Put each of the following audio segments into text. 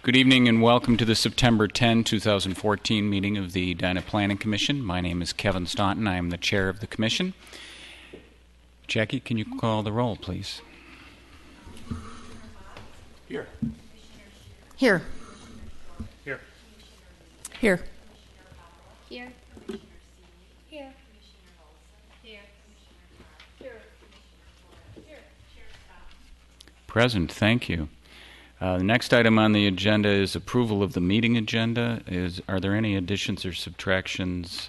Good evening and welcome to the September 10, 2014 meeting of the Edina Planning Commission. My name is Kevin Staunton. I am the chair of the commission. Jackie, can you call the roll, please? Here. Here. Here. Here. Here. Here. Here. Here. Present, thank you. The next item on the agenda is approval of the meeting agenda. Are there any additions or subtractions,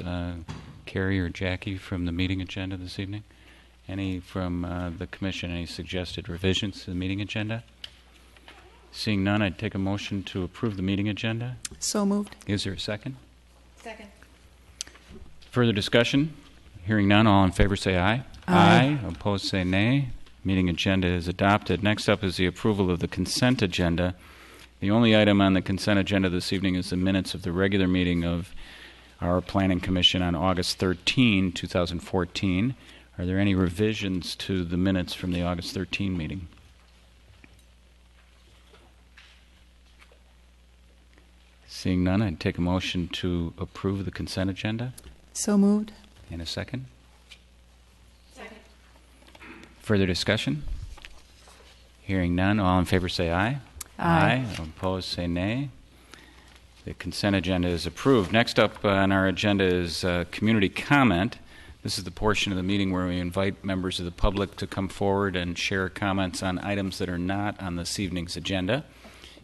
Carrie or Jackie, from the meeting agenda this evening? Any from the commission? Any suggested revisions to the meeting agenda? Seeing none, I'd take a motion to approve the meeting agenda. So moved. Is there a second? Second. Further discussion? Hearing none, all in favor say aye. Aye. Opposed say nay. Meeting agenda is adopted. Next up is the approval of the consent agenda. The only item on the consent agenda this evening is the minutes of the regular meeting of our Planning Commission on August 13, 2014. Are there any revisions to the minutes from the August 13 meeting? Seeing none, I'd take a motion to approve the consent agenda. So moved. In a second. Second. Further discussion? Hearing none, all in favor say aye. Aye. Opposed say nay. The consent agenda is approved. Next up on our agenda is community comment. This is the portion of the meeting where we invite members of the public to come forward and share comments on items that are not on this evening's agenda.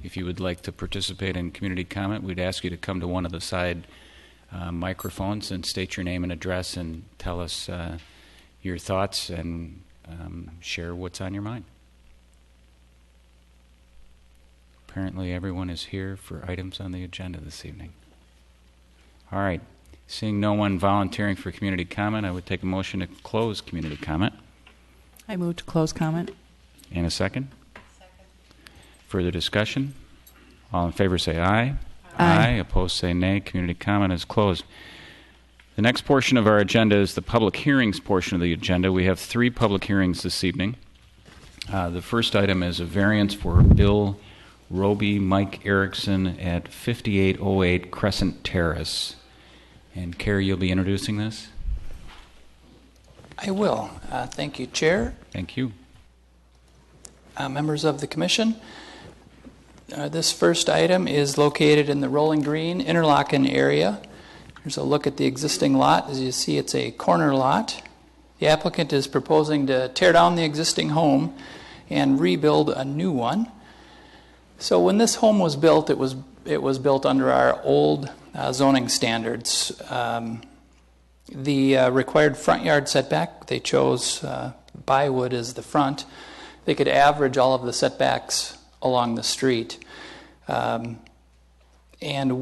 If you would like to participate in community comment, we'd ask you to come to one of the side microphones and state your name and address and tell us your thoughts and share what's on your mind. Apparently everyone is here for items on the agenda this evening. All right. Seeing no one volunteering for community comment, I would take a motion to close community comment. I move to close comment. In a second. Further discussion? All in favor say aye. Aye. Opposed say nay. Community comment is closed. The next portion of our agenda is the public hearings portion of the agenda. We have 3 public hearings this evening. The first item is a variance for Bill Roby Mike Erickson at 5808 Crescent Terrace. And Carrie, you'll be introducing this? I will. Thank you, Chair. Thank you. Members of the Commission, this first item is located in the Rolling Green Interlochen area. Here's a look at the existing lot. As you see, it's a corner lot. The applicant is proposing to tear down the existing home and rebuild a new one. So when this home was built, it was built under our old zoning standards. The required front yard setback, they chose Bywood as the front. They could average all of the setbacks along the street. And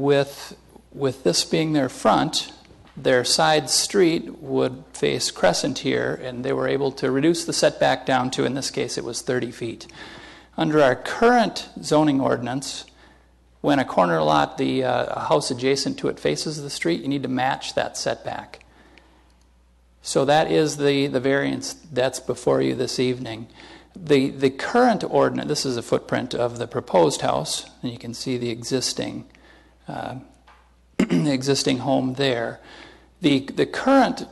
with this being their front, their side street would face Crescent here, and they were able to reduce the setback down to, in this case, it was 30 feet. Under our current zoning ordinance, when a corner lot, a house adjacent to it faces the street, you need to match that setback. So that is the variance that's before you this evening. The current ordinance, this is a footprint of the proposed house, and you can see the existing the existing home there. The current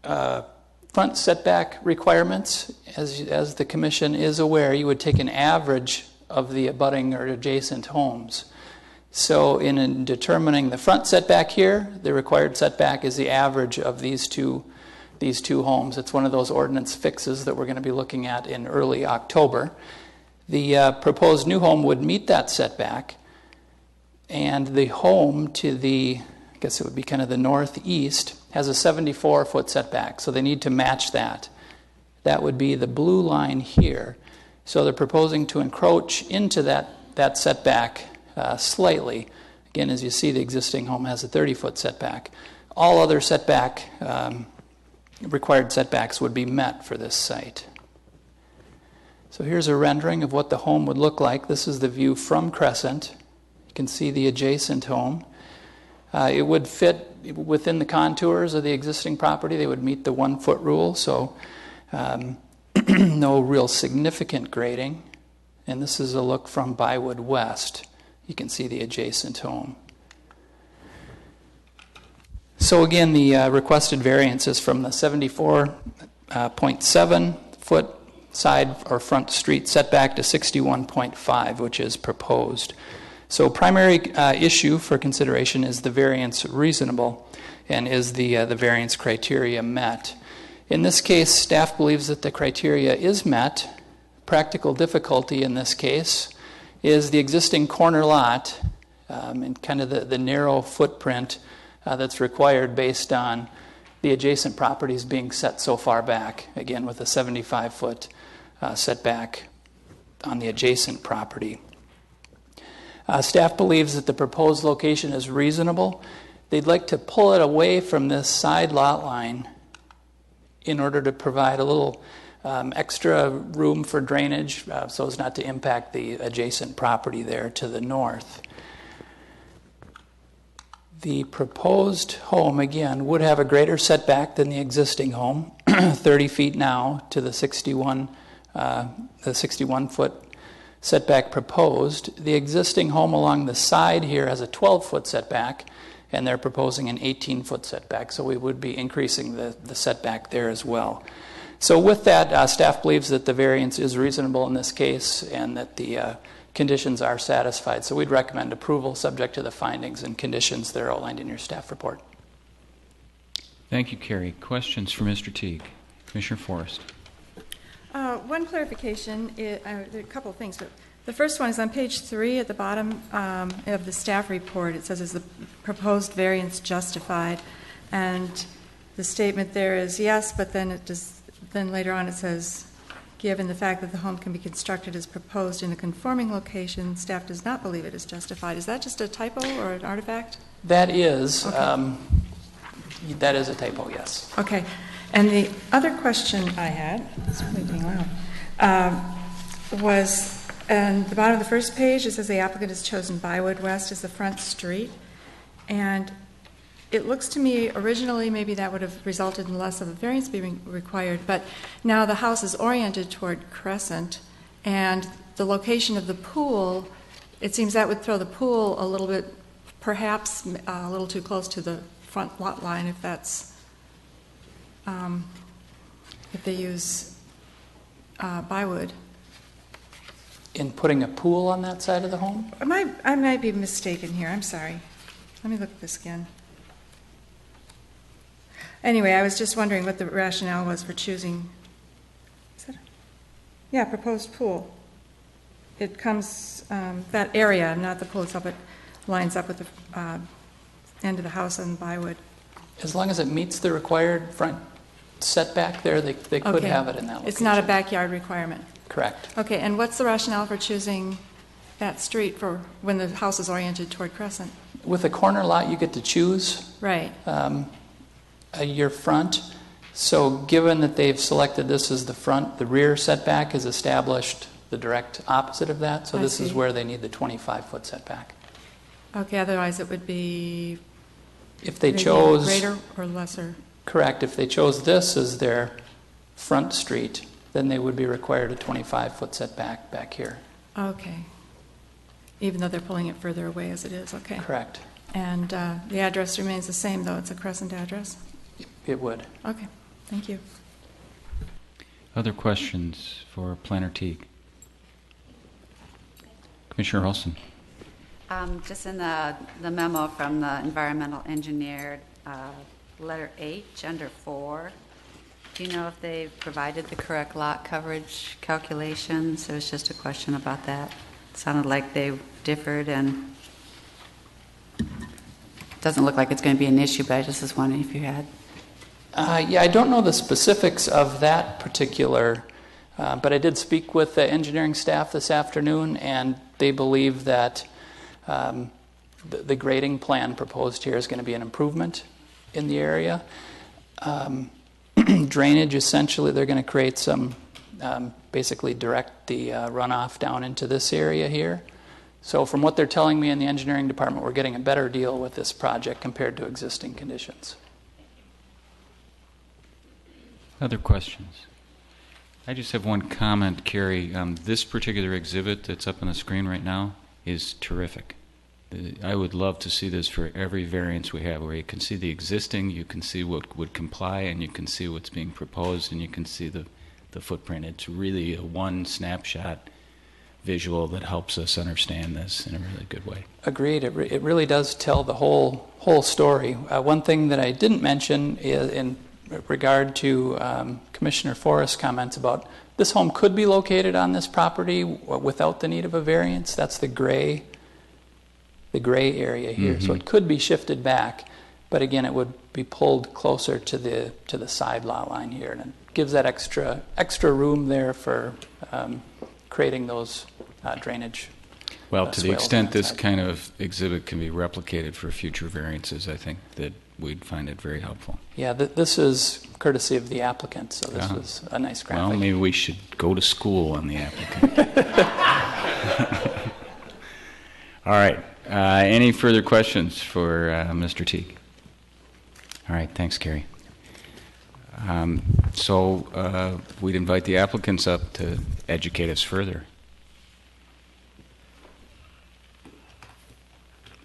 front setback requirements, as the Commission is aware, you would take an average of the abutting or adjacent homes. So in determining the front setback here, the required setback is the average of these two homes. It's one of those ordinance fixes that we're going to be looking at in early October. The proposed new home would meet that setback, and the home to the, I guess it would be kind of the northeast, has a 74-foot setback, so they need to match that. That would be the blue line here. So they're proposing to encroach into that setback slightly. Again, as you see, the existing home has a 30-foot setback. All other required setbacks would be met for this site. So here's a rendering of what the home would look like. This is the view from Crescent. You can see the adjacent home. It would fit within the contours of the existing property. They would meet the 1-foot rule, so no real significant grading. And this is a look from Bywood West. you can see the adjacent home. So again, the requested variance is from the 74.7 foot side or front street setback to 61.5, which is proposed. So primary issue for consideration is the variance reasonable, and is the variance criteria met. In this case, staff believes that the criteria is met. Practical difficulty in this case is the existing corner lot and kind of the narrow footprint that's required based on the adjacent properties being set so far back, again with a 75-foot setback on the adjacent property. Staff believes that the proposed location is reasonable. They'd like to pull it away from this side lot line in order to provide a little extra room for drainage so as not to impact the adjacent property there to the north. The proposed home, again, would have a greater setback than the existing home, 30 feet now to the 61-foot setback proposed. The existing home along the side here has a 12-foot setback, and they're proposing an 18-foot setback, so we would be increasing the setback there as well. So with that, staff believes that the variance is reasonable in this case and that the conditions are satisfied. So we'd recommend approval subject to the findings and conditions that are outlined in your staff report. Thank you, Carrie. Questions for Mr. Teague? Commissioner Forrest. One clarification, there are a couple of things, but the first one is on page 3 at the bottom of the staff report. It says, is the proposed variance justified? And the statement there is yes, but then then later on it says, given the fact that the home can be constructed as proposed in a conforming location, staff does not believe it is justified. Is that just a typo or an artifact? That is, Okay. That is a typo, yes. Okay. And the other question I had, it's really being loud, was at the bottom of the first page, it says the applicant has chosen Bywood West as the front street. And it looks to me, originally, maybe that would have resulted in less of a variance being required, but now the house is oriented toward Crescent, and the location of the pool, it seems that would throw the pool a little bit, perhaps a little too close to the front lot line, if that's, if they use Bywood. In putting a pool on that side of the home? I might be mistaken here, I'm sorry. Let me look at this again. Anyway, I was just wondering what the rationale was for choosing, proposed pool. It comes, that area, not the pool itself, but lines up with the end of the house on Bywood. As long as it meets the required front setback there, they could Okay. have it in that location. It's not a backyard requirement. Correct. Okay, and what's the rationale for choosing that street for when the house is oriented toward Crescent? With a corner lot, you get to choose Right. your front. So given that they've selected this as the front, the rear setback is established the direct opposite of that. So I this is see. where they need the 25-foot setback. Okay, otherwise it would be If they maybe chose... greater or lesser? Correct. If they chose this as their front street, then they would be required a 25-foot setback back here. Okay. Even though they're pulling it further away as it is, okay. Correct. And the address remains the same, though it's a Crescent address? It would. Okay, thank you. Other questions for Planner Teague? Commissioner Olson. Just in the memo from the environmental engineer, letter H under 4, do you know if they've provided the correct lot coverage calculations? It was just a question about that. It sounded like they differed, and it doesn't look like it's going to be an issue, but I just was wondering if you had. Yeah, I don't know the specifics of that particular, but I did speak with the engineering staff this afternoon, and they believe that the grading plan proposed here is going to be an improvement in the area. Drainage, essentially, they're going to create some, basically direct the runoff down into this area here. So from what they're telling me in the engineering department, we're getting a better deal with this project compared to existing conditions. Other questions? I just have one comment, Carrie. This particular exhibit that's up on the screen right now, is terrific. I would love to see this for every variance we have, where you can see the existing, you can see what would comply, and you can see what's being proposed, and you can see the footprint. It's really a one snapshot visual that helps us understand this in a really good way. Agreed. It really does tell the whole story. One thing that I didn't mention is in regard to Commissioner Forrest's comments about this home could be located on this property without the need of a variance. That's the gray area here. So it could be shifted back, but again, it would be pulled closer to the side lot line here, and it gives that extra room there for creating those drainage. Well, to the swales extent on that this side. kind of exhibit can be replicated for future variances, I think that we'd find it very helpful. Yeah, this is courtesy of the applicant, so this Uh-huh. was a nice graphic. Well, maybe we should go to school on the applicant. All right. Any further questions for Mr. Teague? All right. Thanks, Carrie. So we'd invite the applicants up to educate us further.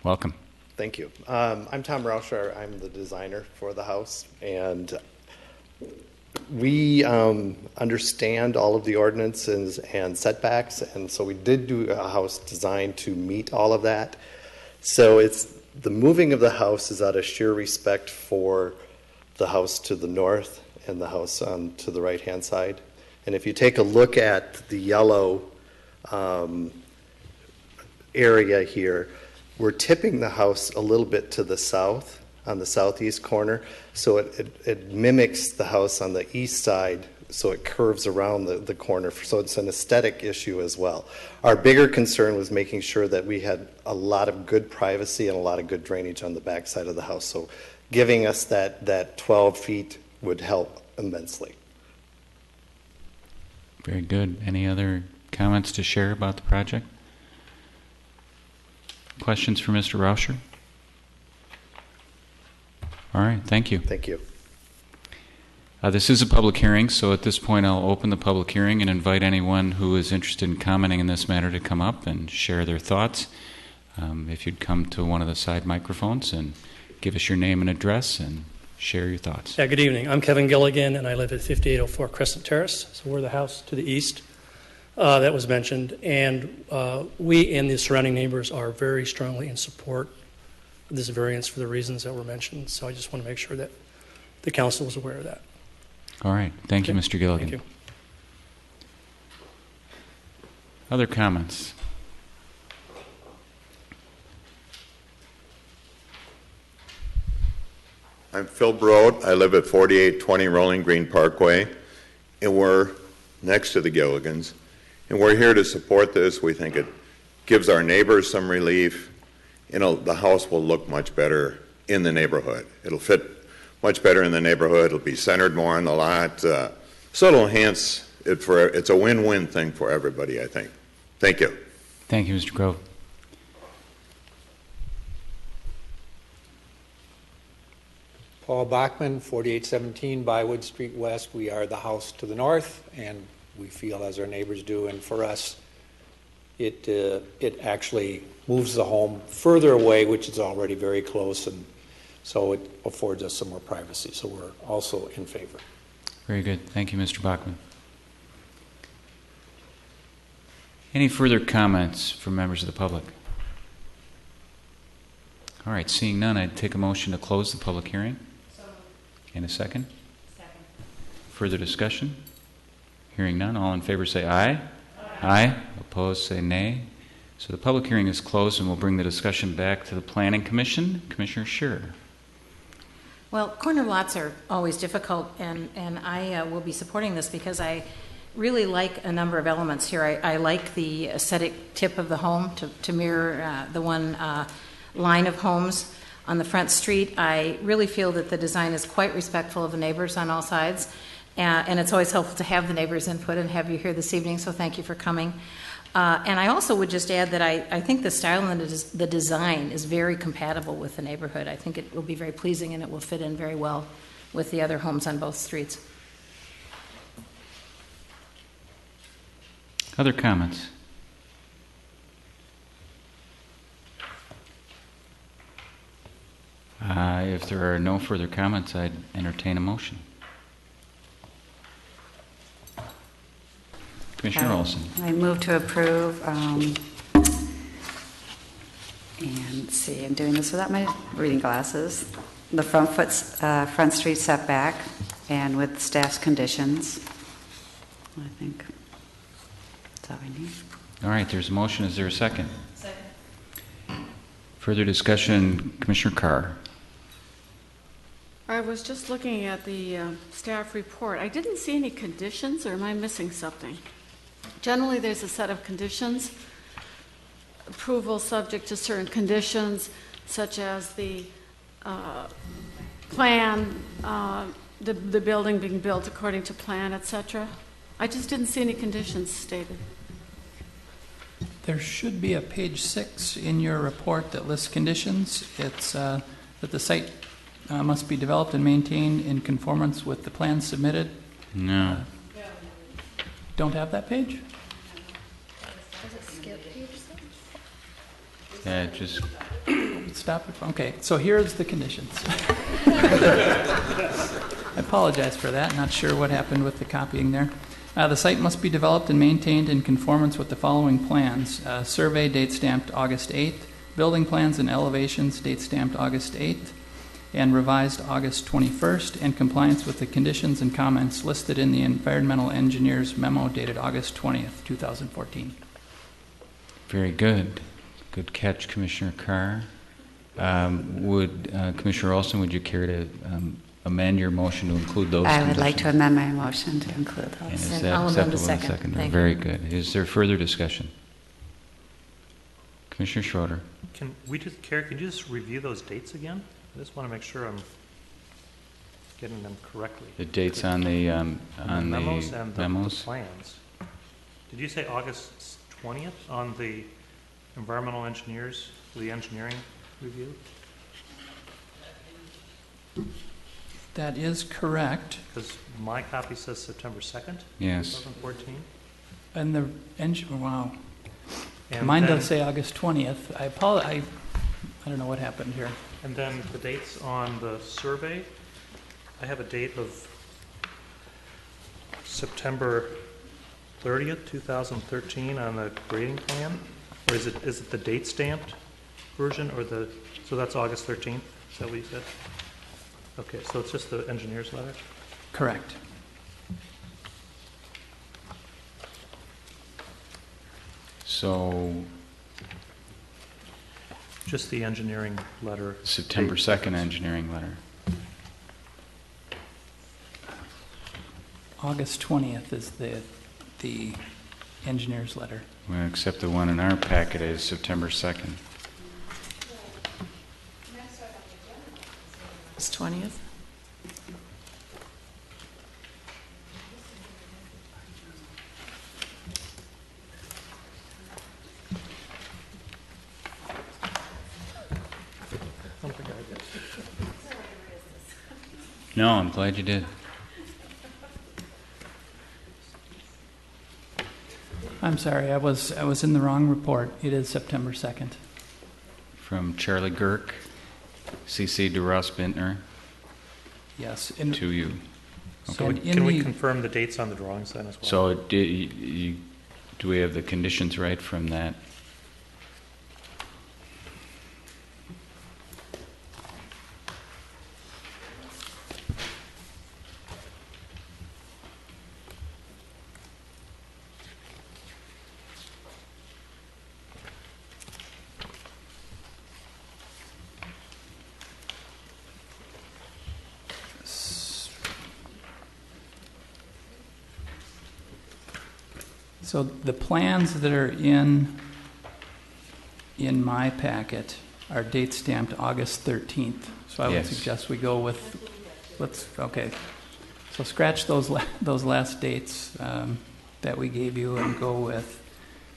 Welcome. Thank you. I'm Tom Rauscher. I'm the designer for the house, and we understand all of the ordinances and setbacks, and so we did do a house designed to meet all of that. So it's the moving of the house is out of sheer respect for the house to the north and the house to the right-hand side. And if you take a look at the yellow area here, we're tipping the house a little bit to the south, on the southeast corner, so it mimics the house on the east side, so it curves around the corner, so it's an aesthetic issue as well. Our bigger concern was making sure that we had a lot of good privacy and a lot of good drainage on the back side of the house, so giving us that 12 feet would help immensely. Very good. Any other comments to share about the project? Questions for Mr. Rauscher? All right, thank you. Thank you. This is a public hearing, so at this point I'll open the public hearing and invite anyone who is interested in commenting in this matter to come up and share their thoughts. If you'd come to one of the side microphones and give us your name and address and share your thoughts. Yeah, good evening. I'm Kevin Gilligan, and I live at 5804 Crescent Terrace. So we're the house to the east that was mentioned. And we and the surrounding neighbors are very strongly in support of this variance for the reasons that were mentioned. So I just want to make sure that the council was aware of that. All right. Thank you, Okay. Mr. Gilligan. Thank you. Other comments? I'm Phil Broad. I live at 4820 Rolling Green Parkway, and we're next to the Gilligans. And we're here to support this. We think it gives our neighbors some relief. You know, the house will look much better in the neighborhood. It'll fit much better in the neighborhood. It'll be centered more on the lot. So it'll enhance it it's a win-win thing for everybody, I think. Thank you. Thank you, Mr. Grove. Paul Bachman, 4817 Bywood Street West. We are the house to the north, and we feel as our neighbors do. And for us, it actually moves the home further away, which is already very close, and so it affords us some more privacy. So we're also in favor. Very good. Thank you, Mr. Bachman. Any further comments from members of the public? All right, seeing none, I'd take a motion to close the public hearing. In a second. Second. Further discussion? Hearing none, all in favor say aye. Aye. Opposed say nay. So the public hearing is closed, and we'll bring the discussion back to the Planning Commission. Commissioner Scherer. Well, corner lots are always difficult, and I will be supporting this because I really like a number of elements here. I like the aesthetic tip of the home to mirror the one line of homes on the front street. I really feel that the design is quite respectful of the neighbors on all sides, and it's always helpful to have the neighbors' input and have you here this evening, so thank you for coming. And I also would just add that I think the style and the design is very compatible with the neighborhood. I think it will be very pleasing, and it will fit in very well with the other homes on both streets. Other comments? If there are no further comments, I'd entertain a motion. Commissioner Olson. I move to approve, and see, I'm doing this without my reading glasses. The front street setback and with staff's conditions. I think that's all we need. All right, there's a motion. Is there a second? Second. Further discussion, Commissioner Carr. I was just looking at the staff report. I didn't see any conditions, or am I missing something? Generally, there's a set of conditions. Approval subject to certain conditions, such as the plan, the building being built according to plan, etc. I just didn't see any conditions stated. There should be a page 6 in your report that lists conditions. It's that the site must be developed and maintained in conformance with the plans submitted. No. Don't have that page? Does it skip page 6? Yeah, just Stop it. Okay, so here's the conditions. I apologize for that. Not sure what happened with the copying there. The site must be developed and maintained in conformance with the following plans. Survey date stamped August 8th. Building plans and elevations date stamped August 8th. And revised August 21st, in compliance with the conditions and comments listed in the environmental engineer's memo dated August 20th, 2014. very good. Good catch, Commissioner Carr. Commissioner Olson, would you care to amend your motion to include those I conditions? would like to amend my motion to include And those. is And that I'll amend the acceptable? second. Thank you. Very good. Is there further discussion? Commissioner Schroeder. Can you just review those dates again? I just want to make sure I'm getting them correctly. The dates on the memos and the memos? plans. Did you say August 20th on the environmental engineers, the engineering review? That is correct. Because my copy says September 2nd, Yes. 2014. And the wow. And Mine then- does say August 20th. I apologize. I don't know what happened here. And then the dates on the survey, I have a date of September 30th, 2013 on the grading plan? Or is it the date stamped version or so that's August 13th? Is that what you said? Okay, so it's just the engineer's letter? Correct. So Just the engineering letter. September date 2nd reference. engineering letter. August 20th is the engineer's letter. Well, except the one in our packet is September 2nd. It's 20th. I don't think I did. No, I'm glad you did. I'm sorry, I was in the wrong report. It is September 2nd. From Charlie Girk, CC to Ross Bintner, Yes. to you. So And in can we the- confirm the dates on the drawings then as well? So do we have the conditions right from that? So the plans that are in my packet are date stamped August 13th. So I would Yes. suggest we go with, okay. So scratch those last dates that we gave you and go with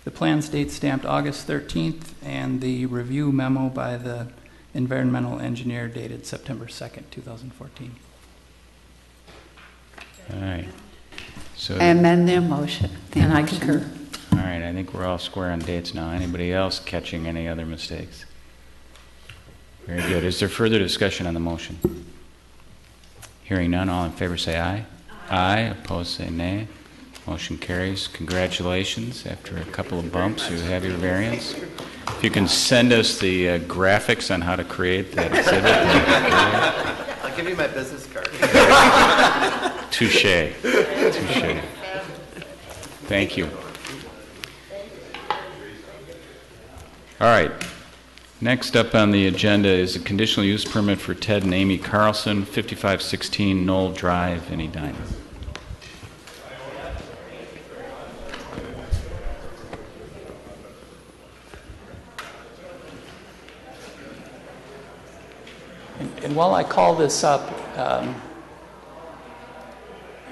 the plans date stamped August 13th and the review memo by the environmental engineer dated September 2nd, 2014. All right. So, I amend their motion. And I concur. all right, I think we're all square on dates now. Anybody else catching any other mistakes? Very good. Is there further discussion on the motion? Hearing none, all in favor say aye. Aye. Opposed say nay. Motion carries. Congratulations. After a couple of bumps, you have your variance. If you can send us the graphics on how to create that exhibit. I'll give you my business card. Touche. Touche. Thank you. All right. Next up on the agenda is a conditional use permit for Ted and Amy Carlson, 5516 Knoll Drive in Edina. And while I call this up,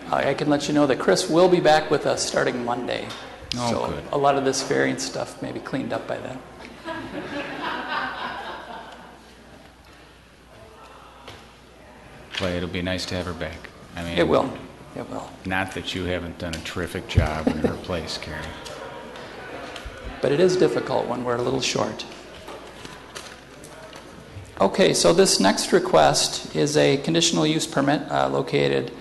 I can let you know that Chris will be back with us starting Monday. Oh, so good. A lot of this variance stuff may be cleaned up by then. Boy, it'll be nice to have her back. I mean, It will. It will. Not that you haven't done a terrific job in her place, Carrie. But it is difficult when we're a little short. Okay, so this next request is a conditional use permit located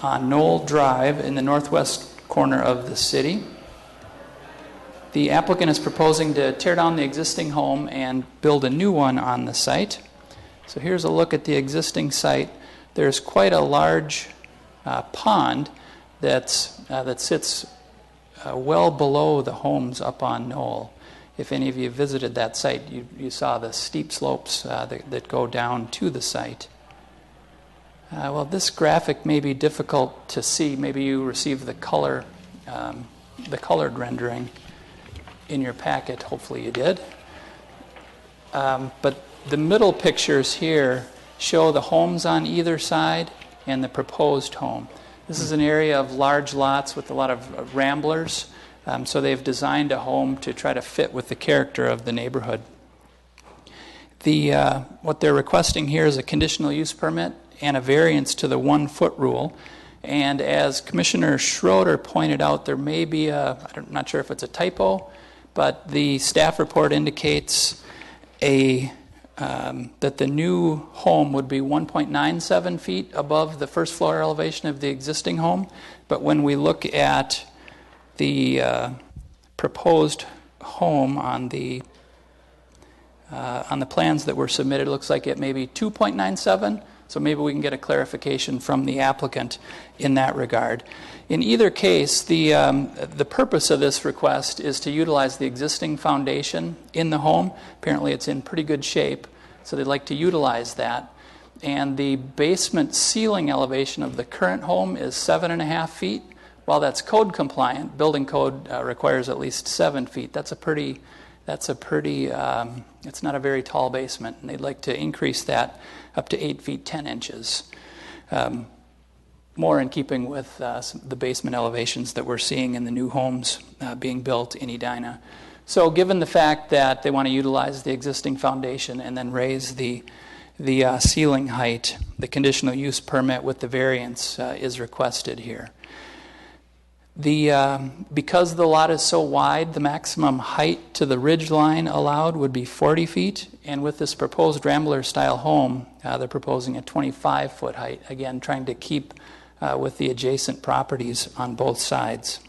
on Knoll Drive in the northwest corner of the city. The applicant is proposing to tear down the existing home and build a new one on the site. So here's a look at the existing site. There's quite a large pond that sits well below the homes up on Knoll. If any of you visited that site, you saw the steep slopes that go down to the site. Well, this graphic may be difficult to see. Maybe you received the colored rendering in your packet. Hopefully you did. But the middle pictures here show the homes on either side and the proposed home. This is an area of large lots with a lot of ramblers. So they've designed a home to try to fit with the character of the neighborhood. What they're requesting here is a conditional use permit and a variance to the 1 foot rule. And as Commissioner Schroeder pointed out, there may be I'm not sure if it's a typo, but the staff report indicates that the new home would be 1.97 feet above the first floor elevation of the existing home. But when we look at the proposed home on the plans that were submitted, it looks like it may be 2.97. So maybe we can get a clarification from the applicant in that regard. In either case, the purpose of this request is to utilize the existing foundation in the home. Apparently it's in pretty good shape, so they'd like to utilize that. And the basement ceiling elevation of the current home is 7.5 feet. While that's code compliant, building code requires at least 7 feet. It's not a very tall basement, and they'd like to increase that up to 8 feet 10 inches. More in keeping with the basement elevations that we're seeing in the new homes being built in Edina. So given the fact that they want to utilize the existing foundation and then raise the ceiling height, the conditional use permit with the variance is requested here. Because the lot is so wide, the maximum height to the ridge line allowed would be 40 feet, and with this proposed Rambler-style home, they're proposing a 25-foot height, again, trying to keep with the adjacent properties on both sides.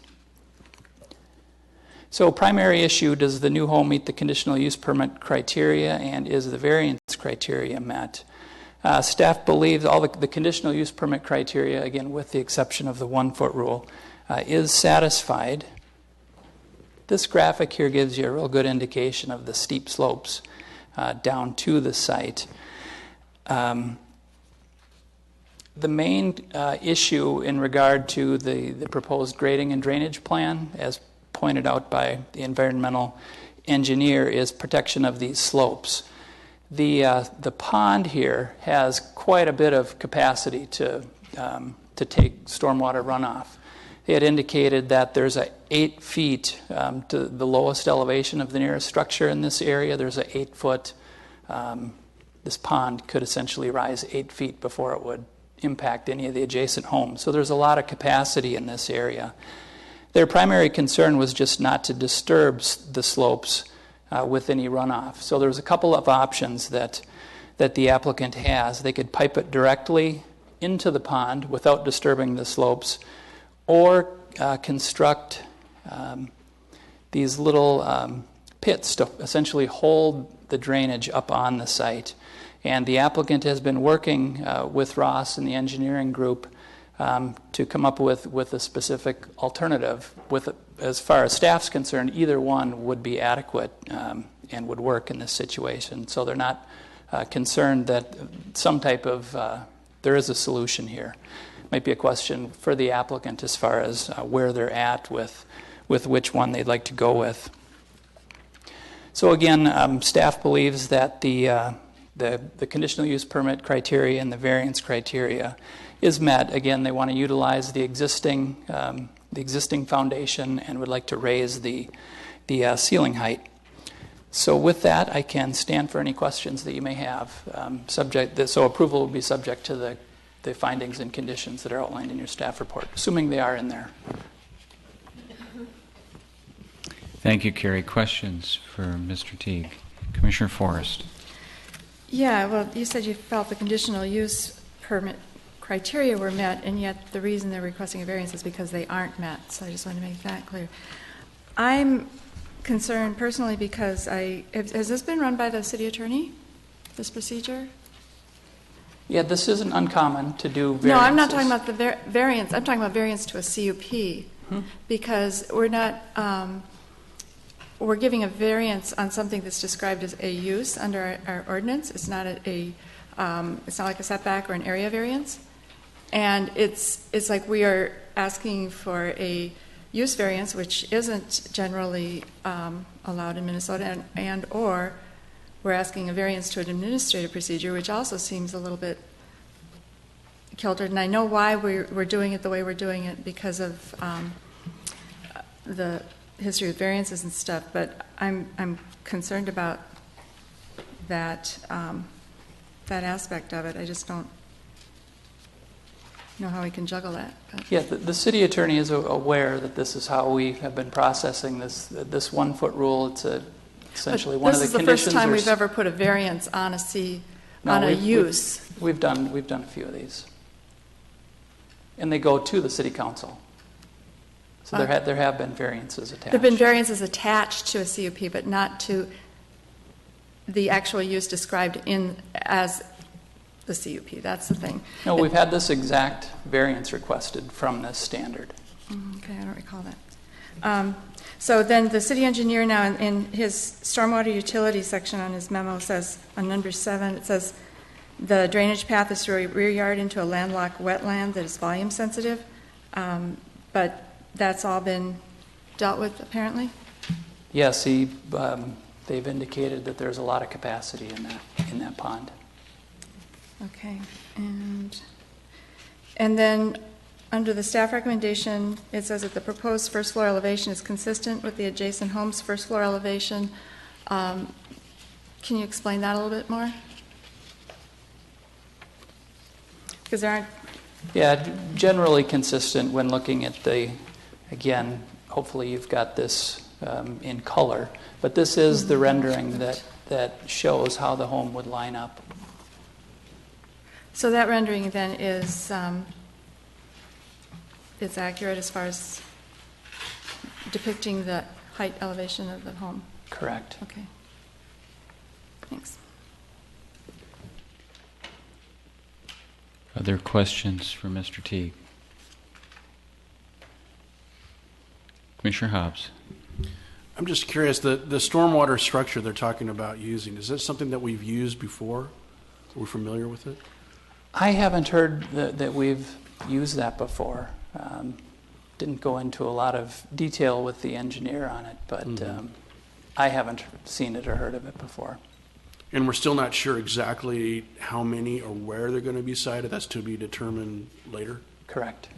So primary issue, does the new home meet the conditional use permit criteria, and is the variance criteria met? Staff believes all the conditional use permit criteria, again, with the exception of the 1 foot rule, is satisfied. This graphic here gives you a real good indication of the steep slopes down to the site. The main issue in regard to the proposed grading and drainage plan, as pointed out by the environmental engineer, is protection of these slopes. The pond here has quite a bit of capacity to take stormwater runoff. They had indicated that there's 8 feet to the lowest elevation of the nearest structure in this area. There's an 8 foot. This pond could essentially rise 8 feet before it would impact any of the adjacent homes. So there's a lot of capacity in this area. Their primary concern was just not to disturb the slopes with any runoff. So there was a couple of options that that the applicant has. They could pipe it directly into the pond without disturbing the slopes, or construct these little pits to essentially hold the drainage up on the site. And the applicant has been working with Ross and the engineering group to come up with a specific alternative. As far as staff's concerned, either one would be adequate and would work in this situation. So they're not concerned that some type of, there is a solution here. Might be a question for the applicant as far as where they're at with which one they'd like to go with. So again, staff believes that the conditional use permit criteria and the variance criteria is met. Again, they want to utilize the existing foundation and would like to raise the ceiling height. So with that, I can stand for any questions that you may have. So approval will be subject to the findings and conditions that are outlined in your staff report, assuming they are in there. Thank you, Carrie. Questions for Mr. Teague? Commissioner Forrest. Yeah, well, you said you felt the conditional use permit criteria were met, and yet the reason they're requesting a variance is because they aren't met. So I just want to make that clear. I'm concerned personally because has this been run by the city attorney, this procedure? Yeah, this isn't uncommon to do variances. No, I'm not talking about the variance. I'm talking about variance to a CUP because we're not. We're giving a variance on something that's described as a use under our ordinance. It's not it's not like a setback or an area variance, and it's like we are asking for a use variance, which isn't generally allowed in Minnesota, and or we're asking a variance to an administrative procedure, which also seems a little bit kiltered. And I know why we're doing it the way we're doing it because of the history of variances and stuff. But I'm concerned about that that aspect of it. I just don't know how we can juggle that. But. Yeah, the city attorney is aware that this is how we have been processing this 1 foot rule. It's essentially one of the conditions. This is the first time we've ever put a variance on a use. We've done a few of these, and they go to the city council. So there have been variances attached. There have been variances attached to a CUP, but not to the actual use described as the CUP. That's the thing. No, we've had this exact variance requested from this standard. Okay, I don't recall that. So then the city engineer now in his stormwater utility section on his memo says, on number 7, it says, the drainage path is through a rear yard into a landlocked wetland that is volume sensitive. But that's all been dealt with, apparently? Yes, they've indicated that there's a lot of capacity in that pond. Okay, and then under the staff recommendation, it says that the proposed first floor elevation is consistent with the adjacent home's first floor elevation. Can you explain that a little bit more? Because there aren't... Yeah, generally consistent when looking at again, hopefully you've got this in color, but this is the rendering that shows how the home would line up. So that rendering then is it's accurate as far as depicting the height elevation of the home? Correct. Okay. Thanks. Other questions for Mr. Teague? Commissioner Hobbs. I'm just curious, the stormwater structure they're talking about using, is that something that we've used before? Are we familiar with it? I haven't heard that we've used that before. Didn't go into a lot of detail with the engineer on it, but I haven't seen it or heard of it before. And we're still not sure exactly how many or where they're going to be sited. That's to be determined later? Correct.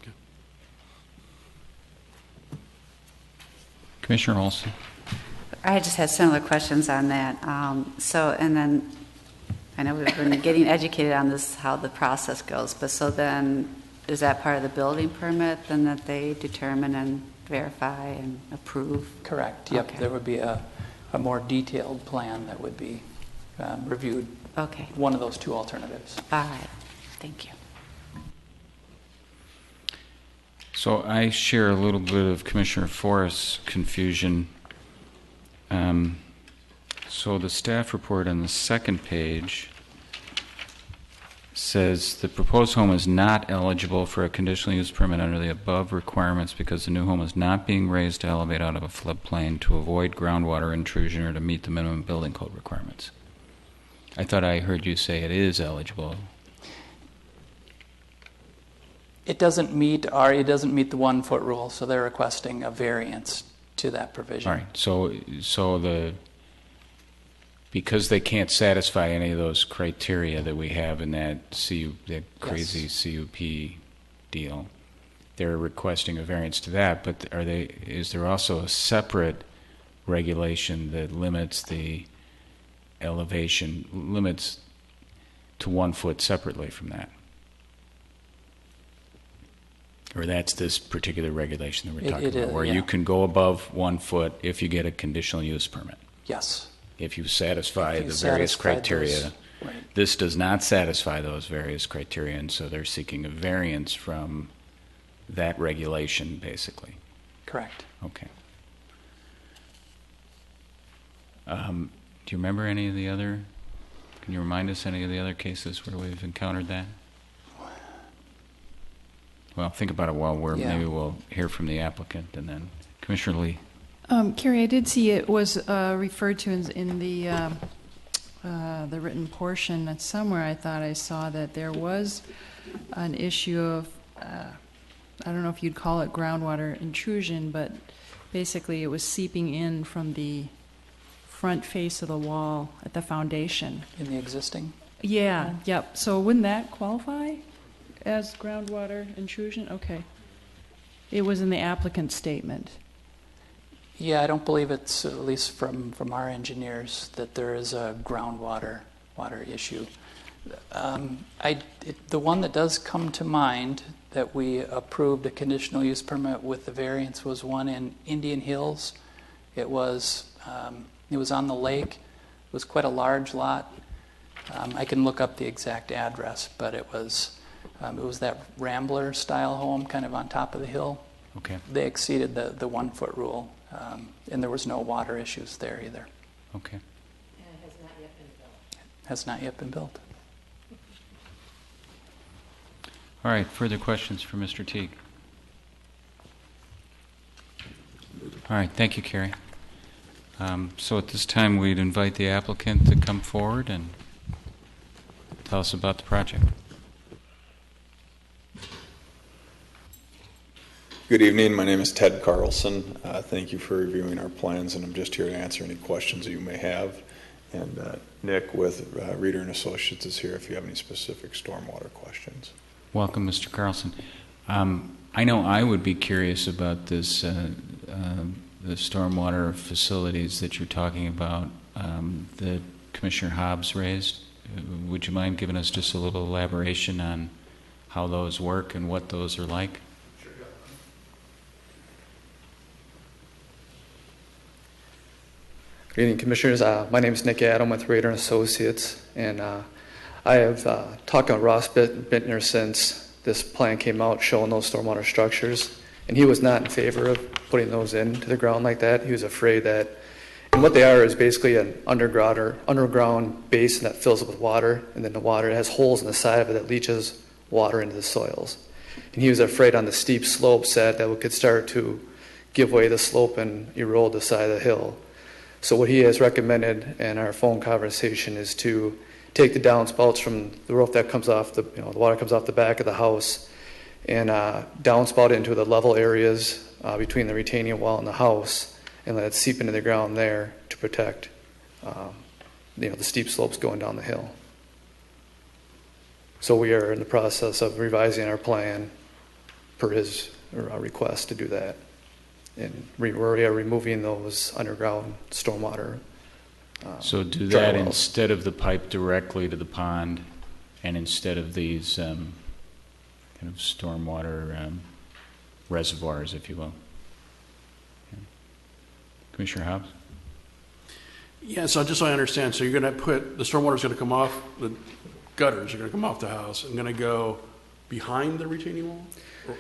Okay. Commissioner Olson. I just had similar questions on that. And then I know we've been getting educated on this, how the process goes, but so then is that part of the building permit then that they determine and verify and approve? Correct. Yep. Okay. There would be a more detailed plan that would be reviewed Okay. one of those two alternatives. All right. Thank you. So I share a little bit of Commissioner Forrest's confusion. So the staff report on the second page says the proposed home is not eligible for a conditional use permit under the above requirements because the new home is not being raised to elevate out of a floodplain to avoid groundwater intrusion or to meet the minimum building code requirements. I thought I heard you say it is eligible. It doesn't meet the 1 foot rule, so they're requesting a variance to that provision. All right. So because they can't satisfy any of those criteria that we have in that crazy CUP deal, they're requesting a variance to that. But is there also a separate regulation that limits the elevation to 1 foot separately from that? Or that's this particular regulation that we're talking about, where you can go above 1 foot if you get a conditional use permit. Yes. If you satisfy the various criteria. Right. This does not satisfy those various criteria, and so they're seeking a variance from that regulation, basically. Correct. Okay. Do you remember any of the other? Can you remind us any of the other cases where we've encountered that? Well, think about it while maybe we'll hear from the applicant, and then Commissioner Lee. Carrie, I did see it was referred to in the written portion. And somewhere I thought I saw that there was an issue of, I don't know if you'd call it groundwater intrusion, but basically it was seeping in from the front face of the wall at the foundation. In the existing? Yeah, yep. So wouldn't that qualify as groundwater intrusion? Okay. It was in the applicant's statement. Yeah, I don't believe it's, at least from our engineers, that there is a water issue. The one that does come to mind that we approved a conditional use permit with the variance was one in Indian Hills. It was on the lake. It was quite a large lot. I can look up the exact address, but it was that Rambler style home kind of on top of the hill. Okay. They exceeded the 1 foot rule, and there was no water issues there either. Okay. And it has not yet been built. Has not yet been built. All right, further questions for Mr. Teague? All right, thank you, Carrie. So at this time, we'd invite the applicant to come forward and tell us about the project. Good evening. My name is Ted Carlson. Thank you for reviewing our plans, and I'm just here to answer any questions that you may have. And Nick with Reader and Associates is here if you have any specific stormwater questions. Welcome, Mr. Carlson. I know I would be curious about this, the stormwater facilities that you're talking about that Commissioner Hobbs raised. Would you mind giving us just a little elaboration on how those work and what those are like? Good evening, Commissioners. My name is Nick Adam with Rader & Associates, and I have talked to Ross Bittner since this plan came out showing those stormwater structures, and he was not in favor of putting those into the ground like that. He was afraid that, and what they are is basically an underground basin that fills up with water, and then the water has holes in the side of it that leaches water into the soils. And he was afraid on the steep slopes that we could start to give way the slope and erode the side of the hill. So what he has recommended in our phone conversation is to take the downspouts from the roof that comes off the water comes off the back of the house and downspout it into the level areas between the retaining wall and the house and let it seep into the ground there to protect the steep slopes going down the hill. So we are in the process of revising our plan per his request to do that. And we are removing those underground stormwater. So do that instead of the pipe directly to the pond, and instead of these kind of stormwater reservoirs, if you will. Yeah. Commissioner Hobbs? Yeah, so just so I understand, so you're going to put, the stormwater's going to come off, the gutters are going to come off the house and going to go behind the retaining wall?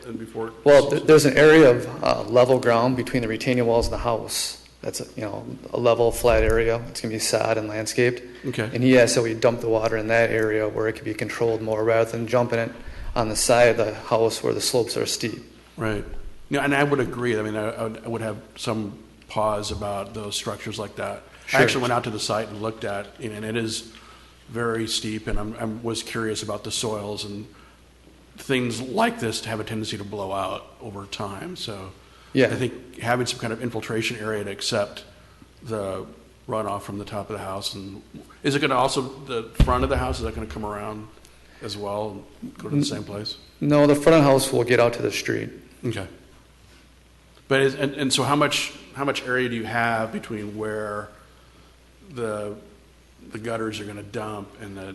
And before? Well, there's an area of level ground between the retaining walls and the house. That's a level, flat area. It's going to be sod and landscaped. Okay. And he asked that we dump the water in that area where it could be controlled more rather than jumping it on the side of the house where the slopes are steep. Right. Yeah, and I would agree. I mean, I would have some pause about those structures like that. Sure. I actually went out to the site and looked at, and it is very steep, and I was curious about the soils, and things like this have a tendency to blow out over time. So yeah. I think having some kind of infiltration area to accept the runoff from the top of the house. And is it going to also, the front of the house, is that going to come around as well and go to the same place? No, the front of the house will get out to the street. Okay. But and so how much area do you have between where the gutters are going to dump and the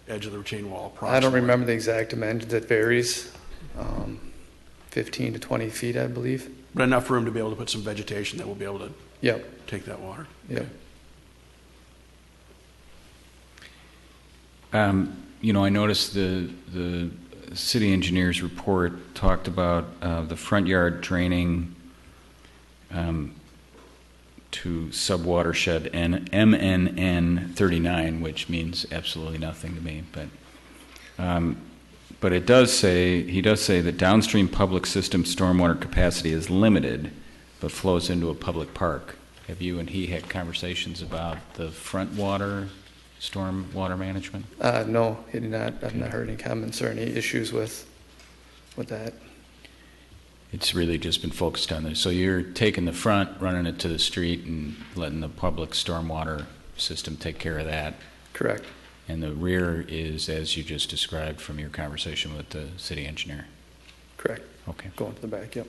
edge of the retaining wall? I don't remember the exact dimensions. It varies, 15 to 20 feet, I believe. But enough room to be able to put some vegetation that will be able to take that water. Yep. I noticed the city engineer's report talked about the front yard draining to sub-watershed MNN 39, which means absolutely nothing to me. But he does say that downstream public system stormwater capacity is limited, but flows into a public park. Have you and he had conversations about the front water, storm water management? No, he did not. I've not heard any comments or any issues with that. It's really just been focused on this. So you're taking the front, running it to the street, and letting the public stormwater system take care of that. Correct. And the rear is, as you just described from your conversation with the city engineer. Correct. Okay. Going to the back, yep.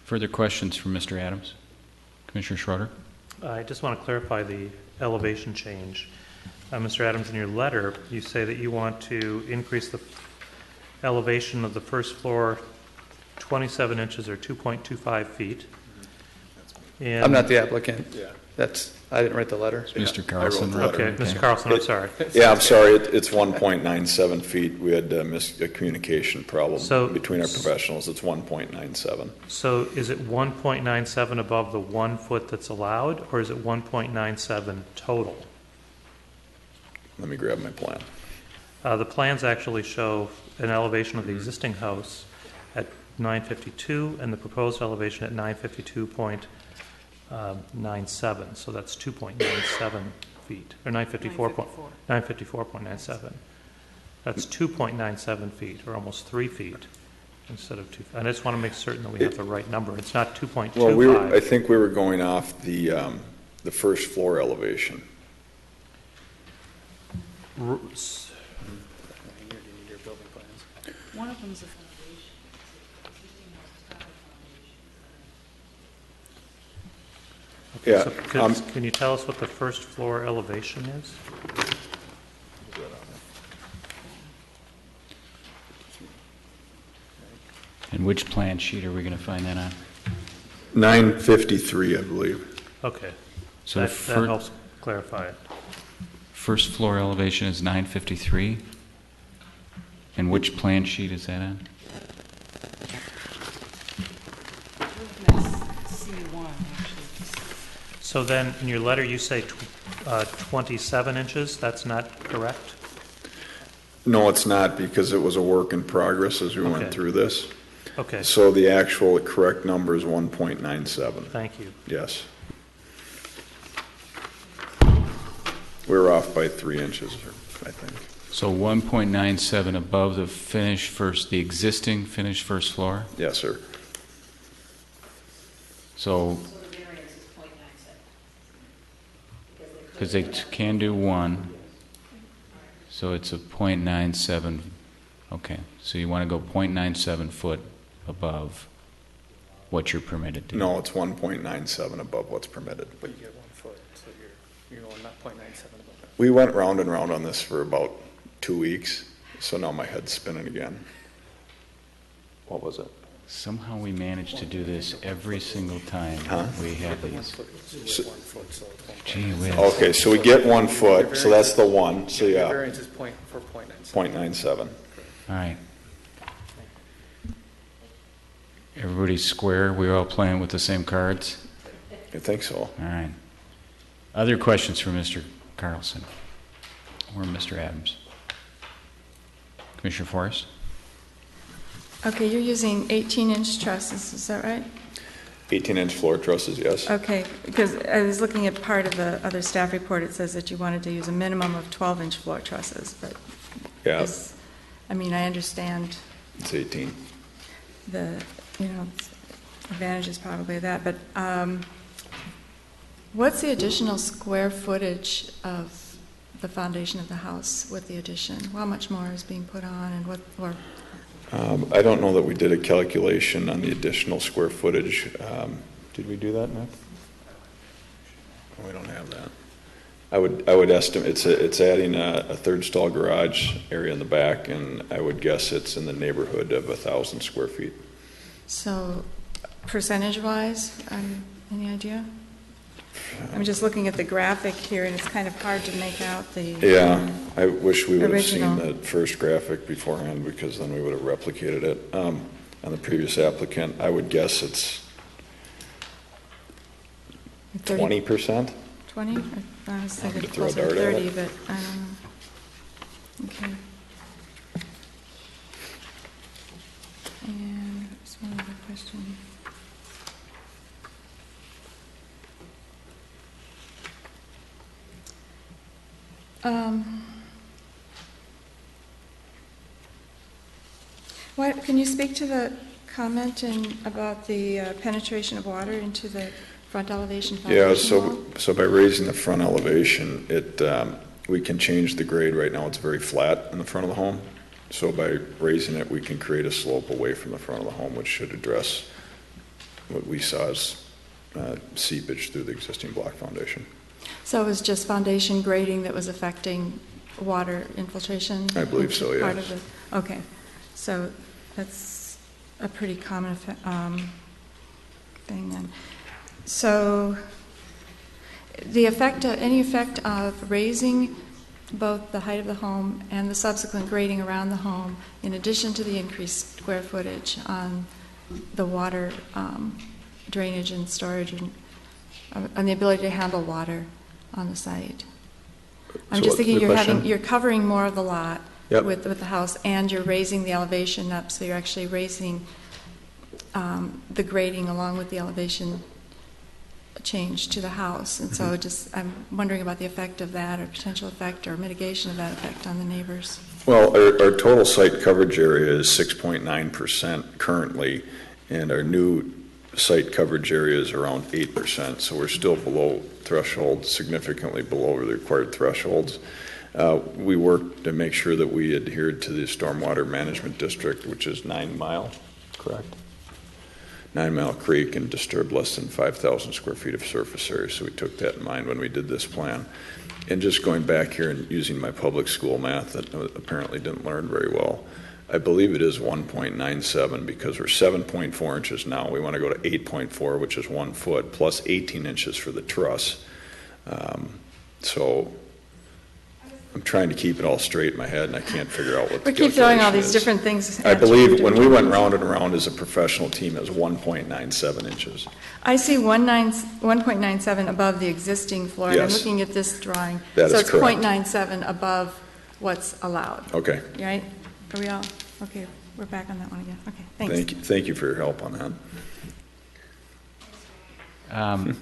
Further questions from Mr. Adams? Commissioner Schroeder? I just want to clarify the elevation change. Mr. Adams, in your letter, you say that you want to increase the elevation of the first floor 27 inches or 2.25 feet. And I'm not the applicant. Yeah. I didn't write the letter. Mr. Carlson. Okay, Mr. Carlson, I'm sorry. Yeah, I'm sorry. It's 1.97 feet. We had a communication problem between our professionals. It's 1.97. So is it 1.97 above the 1 foot that's allowed, or is it 1.97 total? Let me grab my plan. The plans actually show an elevation of the existing house at 952 and the proposed elevation at 952.97. So that's 2.97 feet, or 954.97. That's 2.97 feet, or almost 3 feet instead of 2. And I just want to make certain that we have the right number. It's not 2.25. Well, I think we were going off the first floor elevation. One of them's a Okay, yeah. So can you tell us what the first floor elevation is? And which plan sheet are we going to find that on? 953, I believe. Okay, So that helps clarify it. First floor elevation is 953. And which plan sheet is that on? So then, in your letter, you say 27 inches. That's not correct? No, it's not, because it was a work in progress as we went through this. Okay. So the actual correct number is 1.97. Thank you. Yes. We were off by 3 inches, I think. So 1.97 above the the existing finished first floor? Yes, sir. So the variance is 0.97. because they can do one, so it's a 0.97. Okay, so you want to go 0.97 foot above what you're permitted to. No, it's 1.97 above what's permitted. But you get 1 foot, so you're going not 0.97 above that. We went round and round on this for about 2 weeks, so now my head's spinning again. What was it? Somehow we manage to do this every single time we have these. Gee whiz. Okay, so we get 1 foot, so that's the one, so The yeah, variance is 0.97. 0.97. All right. Everybody's square? We're all playing with the same cards? I think so. All right. Other questions for Mr. Carlson or Mr. Adams? Commissioner Forrest? Okay, you're using 18-inch trusses, is that right? 18-inch floor trusses, yes. Okay, because I was looking at part of the other staff report, it says that you wanted to use a minimum of 12-inch floor trusses, but Yeah, I mean, I understand it's 18. the, advantages probably of that, but what's the additional square footage of the foundation of the house with the addition? How much more is being put on and what, or I don't know that we did a calculation on the additional square footage. Did we do that, Nick? We don't have that. I would estimate it's adding a third stall garage area in the back, and I would guess it's in the neighborhood of 1,000 square feet. so percentage-wise, any idea? I'm just looking at the graphic here, and it's kind of hard to make out the... Yeah, I wish we would have seen original. that first graphic beforehand, because then we would have replicated it. On the previous applicant, I would guess it's 30 20%. 20? I was thinking throw a closer to dart at 30, it. but I don't know. Okay. And there's one other question. Can you speak to the comment about the penetration of water into the front elevation Yeah, foundation wall? so by raising the front elevation, we can change the grade. Right now it's very flat in the front of the home. So by raising it, we can create a slope away from the front of the home, which should address what we saw as seepage through the existing block foundation. So it was just foundation grading that was affecting water infiltration? I believe so, Part yes. of it. Okay, so that's a pretty common thing then. So any effect of raising both the height of the home and the subsequent grading around the home, in addition to the increased square footage on the water drainage and storage and the ability to handle water on the site? I'm So just what's thinking the you're covering more of the lot Yep. with the house, and you're raising the elevation up, so you're actually raising the grading along with the elevation change to the house. And so I'm wondering about the effect of that, or potential effect or mitigation of that effect on the neighbors. Well, our total site coverage area is 6.9% currently, and our new site coverage area is around 8%, so we're still below threshold, significantly below the required thresholds. We worked to make sure that we adhered to the Stormwater Management District, which is 9 Mile, correct? 9 Mile Creek, and disturbed less than 5,000 square feet of surface area, so we took that in mind when we did this plan. And just going back here and using my public school math that apparently didn't learn very well, I believe it is 1.97 because we're 7.4 inches now. We want to go to 8.4, which is 1 foot, plus 18 inches for the truss. So I'm trying to keep it all straight in my head, and I can't figure out what the We keep throwing all calculation these is. different things I at believe you. when we went round and round as a professional team, it was 1.97 inches. I see 1.97 above the existing floor, and I'm Yes. looking at this drawing. That so is it's correct. 0.97 above what's allowed. Okay. Right? Are we all? Okay, we're back on that one again. Okay, thanks. Thank you for your help on that.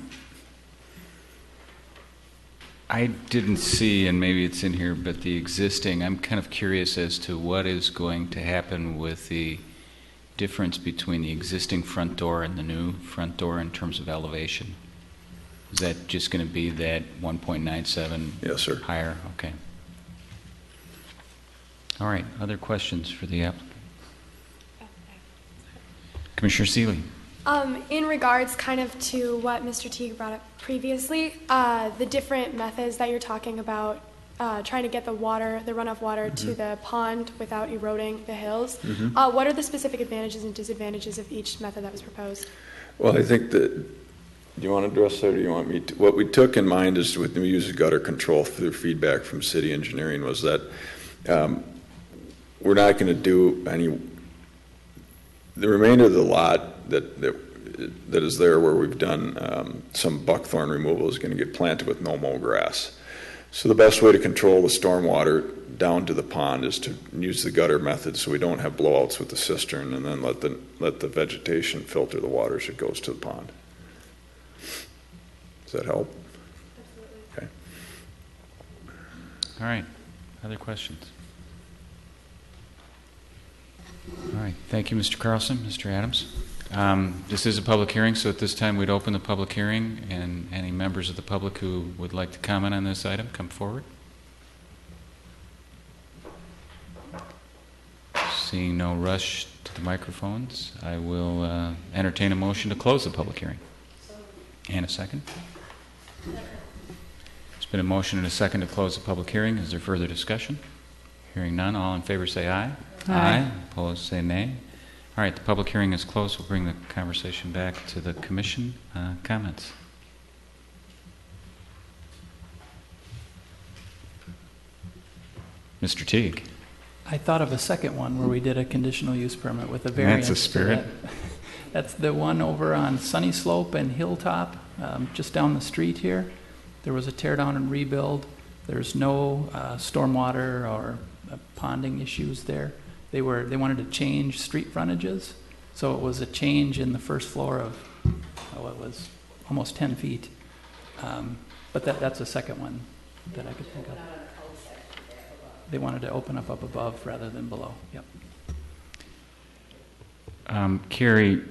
I didn't see, and maybe it's in here, but the existing, I'm kind of curious as to what is going to happen with the difference between the existing front door and the new front door in terms of elevation. Is that just going to be that 1.97? Yes, sir. Higher? Okay. All right. Other questions for the applicant? Commissioner Seeley. In regards kind of to what Mr. Teague brought up previously, the different methods that you're talking about trying to get the runoff water to the pond without eroding the hills. Mhm. What are the specific advantages and disadvantages of each method that was proposed? Well, I think that, do you want to address that or do you want me to? What we took in mind is with the use of gutter control through feedback from city engineering was that we're not going to do the remainder of the lot that is there where we've done some buckthorn removal is going to get planted with no mow grass. So the best way to control the stormwater down to the pond is to use the gutter method so we don't have blowouts with the cistern, and then let the vegetation filter the water as it goes to the pond. Does that help? Okay. All right. Other questions? All right. Thank you, Mr. Carlson. Mr. Adams. This is a public hearing, so at this time we'd open the public hearing, and any members of the public who would like to comment on this item, come forward. Seeing no rush to the microphones, I will entertain a motion to close the public hearing. And a second. There's been a motion and a second to close the public hearing. Is there further discussion? Hearing none, all in favor say aye. Aye. Opposed say nay. All right, the public hearing is closed. We'll bring the conversation back to the commission. Comments? Mr. Teague. I thought of a second one where we did a conditional use permit with a variance. That's a spirit. That's the one over on Sunny Slope and Hilltop, just down the street here. There was a tear down and rebuild. There's no stormwater or ponding issues there. They wanted to change street frontages, so it was a change in the first floor of, it was almost 10 feet. But that's the second one that I could think of. They wanted to open up above rather than below. Yep. Carrie,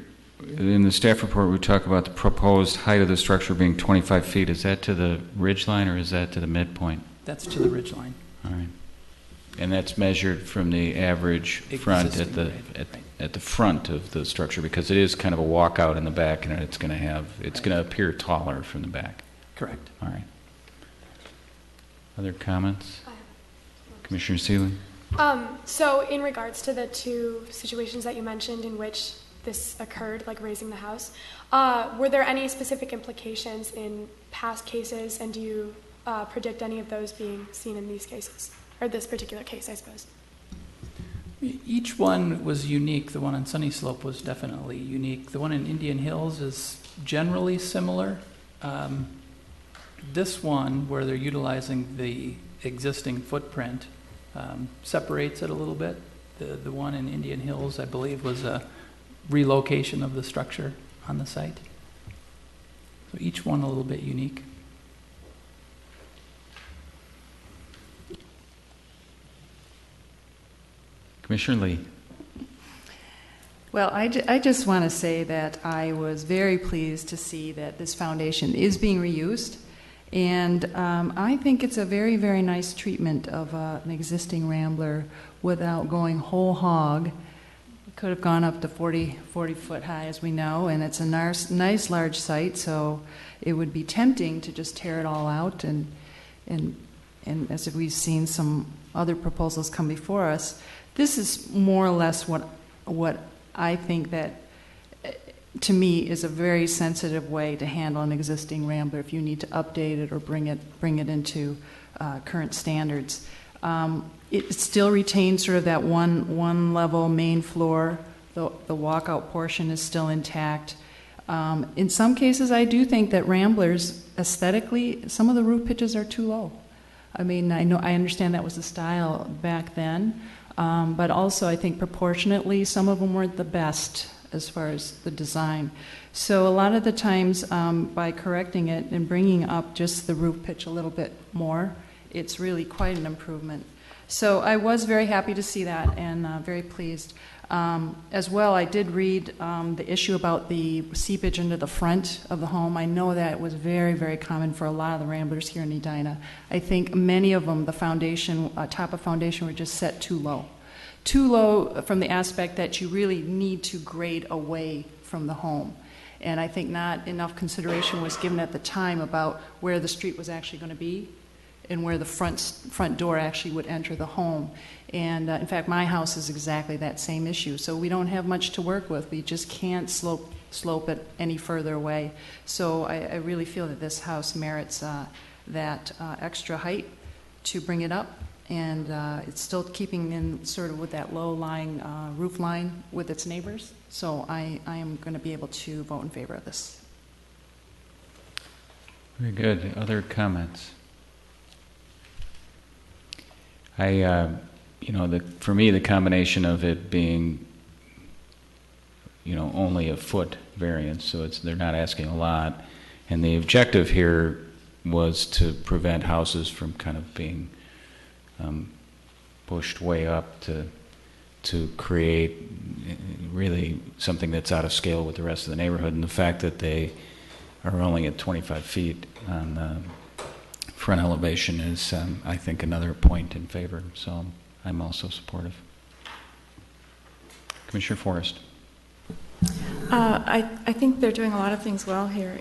in the staff report, we talk about the proposed height of the structure being 25 feet. Is that to the ridge line or is that to the midpoint? That's to the ridge line. All right. And that's measured from the average front at the front of the structure, because it is kind of a walkout in the back, and it's going to appear taller from the back. Correct. All right. Other comments? Commissioner Seeley? So in regards to the two situations that you mentioned in which this occurred, like raising the house, were there any specific implications in past cases, and do you predict any of those being seen in these cases, or this particular case, I suppose? Each one was unique. The one on Sunny Slope was definitely unique. The one in Indian Hills is generally similar. This one, where they're utilizing the existing footprint, separates it a little bit. The one in Indian Hills, I believe, was a relocation of the structure on the site. So each one a little bit unique. Commissioner Lee. Well, I just want to say that I was very pleased to see that this foundation is being reused. And I think it's a very, very nice treatment of an existing Rambler without going whole hog. It could have gone up to 40 foot high, as we know, and it's a nice large site, so it would be tempting to just tear it all out. And as we've seen some other proposals come before us, this is more or less what I think that, to me, is a very sensitive way to handle an existing Rambler if you need to update it or bring it into current standards. It still retains sort of that one level main floor. The walkout portion is still intact. In some cases, I do think that Ramblers, aesthetically, some of the roof pitches are too low. I mean, I understand that was the style back then, but also I think proportionately, some of them weren't the best as far as the design. So a lot of the times, by correcting it and bringing up just the roof pitch a little bit more, it's really quite an improvement. So I was very happy to see that, and very pleased. As well, I did read the issue about the seepage into the front of the home. I know that was very, very common for a lot of the Ramblers here in Edina. I think many of them, the foundation, top of foundation, were just set too low. Too low from the aspect that you really need to grade away from the home. And I think not enough consideration was given at the time about where the street was actually going to be. and where the front door actually would enter the home. And in fact, my house is exactly that same issue. So we don't have much to work with. We just can't slope it any further away. So I really feel that this house merits that extra height to bring it up. And it's still keeping in sort of with that low-lying roof line with its neighbors. So I am going to be able to vote in favor of this. Very good. Other comments? For me, the combination of it being, only a foot variance, so they're not asking a lot, and the objective here was to prevent houses from kind of being pushed way up to create really something that's out of scale with the rest of the neighborhood, and the fact that they are only at 25 feet on the front elevation is, I think, another point in favor. So I'm also supportive. Commissioner Forrest. I think they're doing a lot of things well here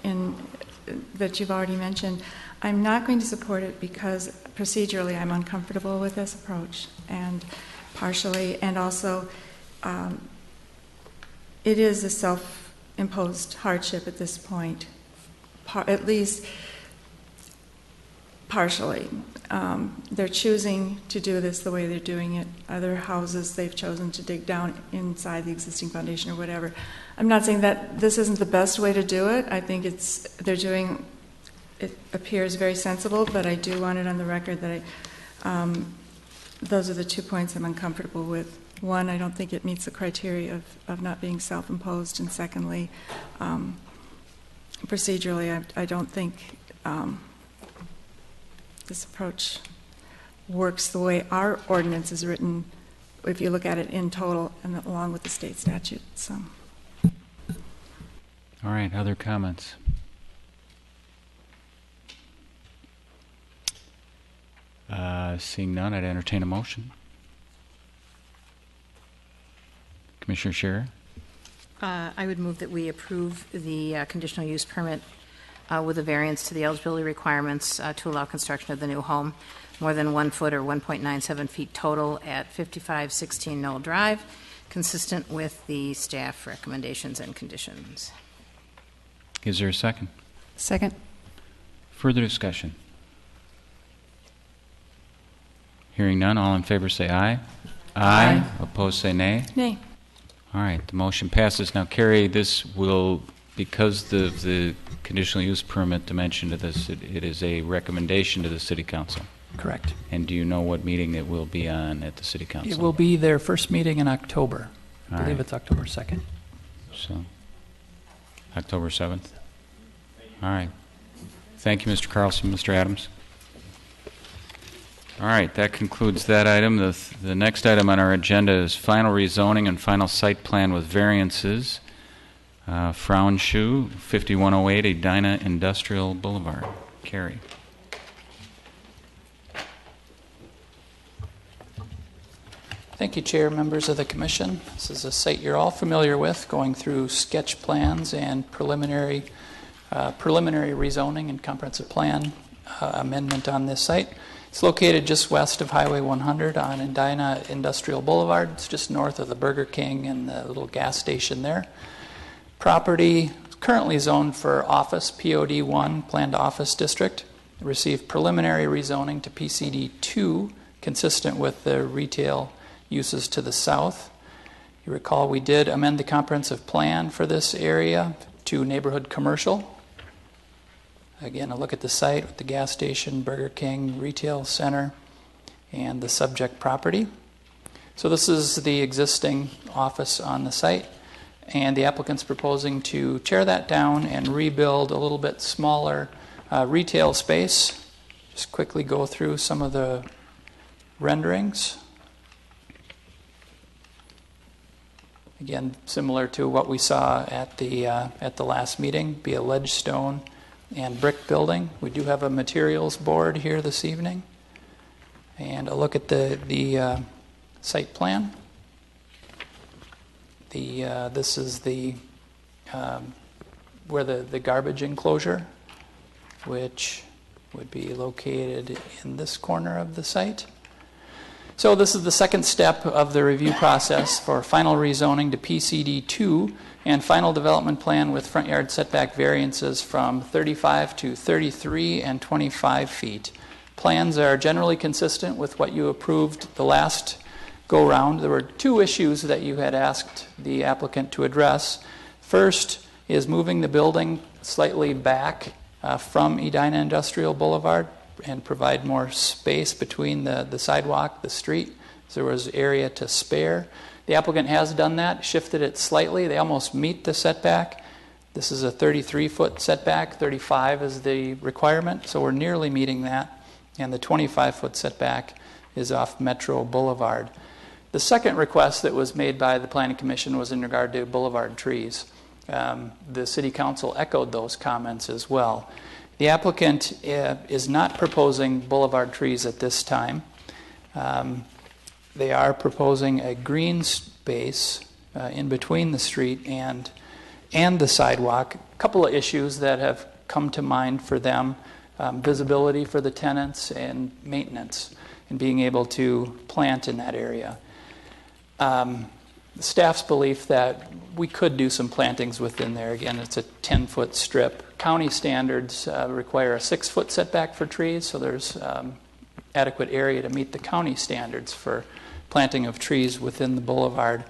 that you've already mentioned. I'm not going to support it because procedurally I'm uncomfortable with this approach, and partially, and also it is a self-imposed hardship at this point, at least partially. They're choosing to do this the way they're doing it. Other houses, they've chosen to dig down inside the existing foundation or whatever. I'm not saying that this isn't the best way to do it. I think it appears very sensible, but I do want it on the record that those are the 2 points I'm uncomfortable with. One, I don't think it meets the criteria of not being self-imposed, and secondly, procedurally, I don't think this approach works the way our ordinance is written, if you look at it in total and along with the state statute. So. All right, other comments? Seeing none, I'd entertain a motion. Commissioner Scherer? I would move that we approve the conditional use permit with a variance to the eligibility requirements to allow construction of the new home, more than 1 foot or 1.97 feet total at 5516 Knoll Drive, consistent with the staff recommendations and conditions. Is there a second? Second. Further discussion? Hearing none, all in favor say aye. Aye. Opposed say nay. Nay. All right, the motion passes. Now, Carrie, this will, because the conditional use permit dimension to this, it is a recommendation to the City Council. Correct. And do you know what meeting it will be on at the City Council? It will be their first meeting in October. I believe it's October 2nd. So, October 7th? All right. Thank you, Mr. Carlson. Mr. Adams? All right, that concludes that item. The next item on our agenda is final rezoning and final site plan with variances. Frauenschuh, 5108 Edina Industrial Boulevard. Carrie. Thank you, Chair, members of the Commission. This is a site you're all familiar with, going through sketch plans and preliminary rezoning and comprehensive plan amendment on this site. It's located just west of Highway 100 on Edina Industrial Boulevard. It's just north of the Burger King and the little gas station there. Property currently zoned for office, POD 1, Planned Office District. It received preliminary rezoning to PCD 2, consistent with the retail uses to the south. You recall we did amend the comprehensive plan for this area to neighborhood commercial. Again, a look at the site with the gas station, Burger King, retail center, and the subject property. So this is the existing office on the site, and the applicant's proposing to tear that down and rebuild a little bit smaller retail space. Just quickly go through some of the renderings. Again, similar to what we saw at the last meeting, be a ledge stone and brick building. We do have a materials board here this evening. And a look at the site plan. This is where the garbage enclosure, which would be located in this corner of the site. So this is the second step of the review process for final rezoning to PCD2 and final development plan with front yard setback variances from 35 to 33 and 25 feet. Plans are generally consistent with what you approved the last go-round. There were two issues that you had asked the applicant to address. First is moving the building slightly back from Edina Industrial Boulevard and provide more space between the sidewalk, the street, so there was area to spare. The applicant has done that, shifted it slightly. They almost meet the setback. This is a 33-foot setback, 35 is the requirement, so we're nearly meeting that. And the 25-foot setback is off Metro Boulevard. The second request that was made by the Planning Commission was in regard to boulevard trees. The City Council echoed those comments as well. The applicant is not proposing boulevard trees at this time. They are proposing a green space in between the street and the sidewalk. A couple of issues that have come to mind for them, visibility for the tenants and maintenance and being able to plant in that area. The staff's belief that we could do some plantings within there. Again, it's a 10-foot strip. County standards require a 6-foot setback for trees, so there's adequate area to meet the county standards for planting of trees within the boulevard.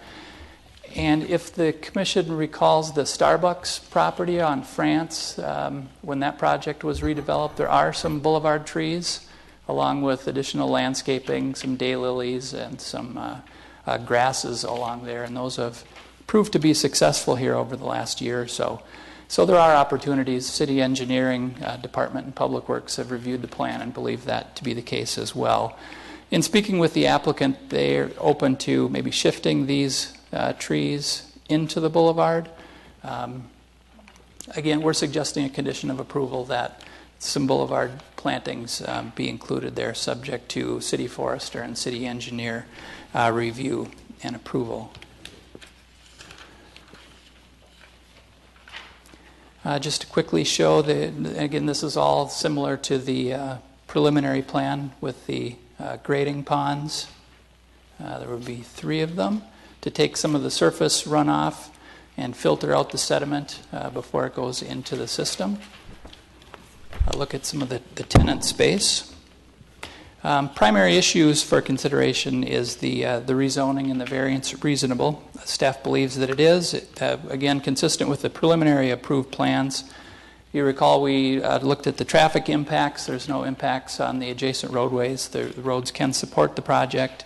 And if the commission recalls the Starbucks property on France, when that project was redeveloped, there are some boulevard trees along with additional landscaping, some daylilies and some grasses along there, and those have proved to be successful here over the last year or so. So there are opportunities. City Engineering Department and Public Works have reviewed the plan and believe that to be the case as well. In speaking with the applicant, they're open to maybe shifting these trees into the boulevard. Again, we're suggesting a condition of approval that some boulevard plantings be included there, subject to city forester and city engineer review and approval. Just to quickly show, again, this is all similar to the preliminary plan with the grading ponds. There would be 3 of them to take some of the surface runoff and filter out the sediment before it goes into the system. I'll look at some of the tenant space. Primary issues for consideration is the rezoning and the variance reasonable. Staff believes that it is. Again, consistent with the preliminary approved plans. You recall we looked at the traffic impacts. There's no impacts on the adjacent roadways. The roads can support the project.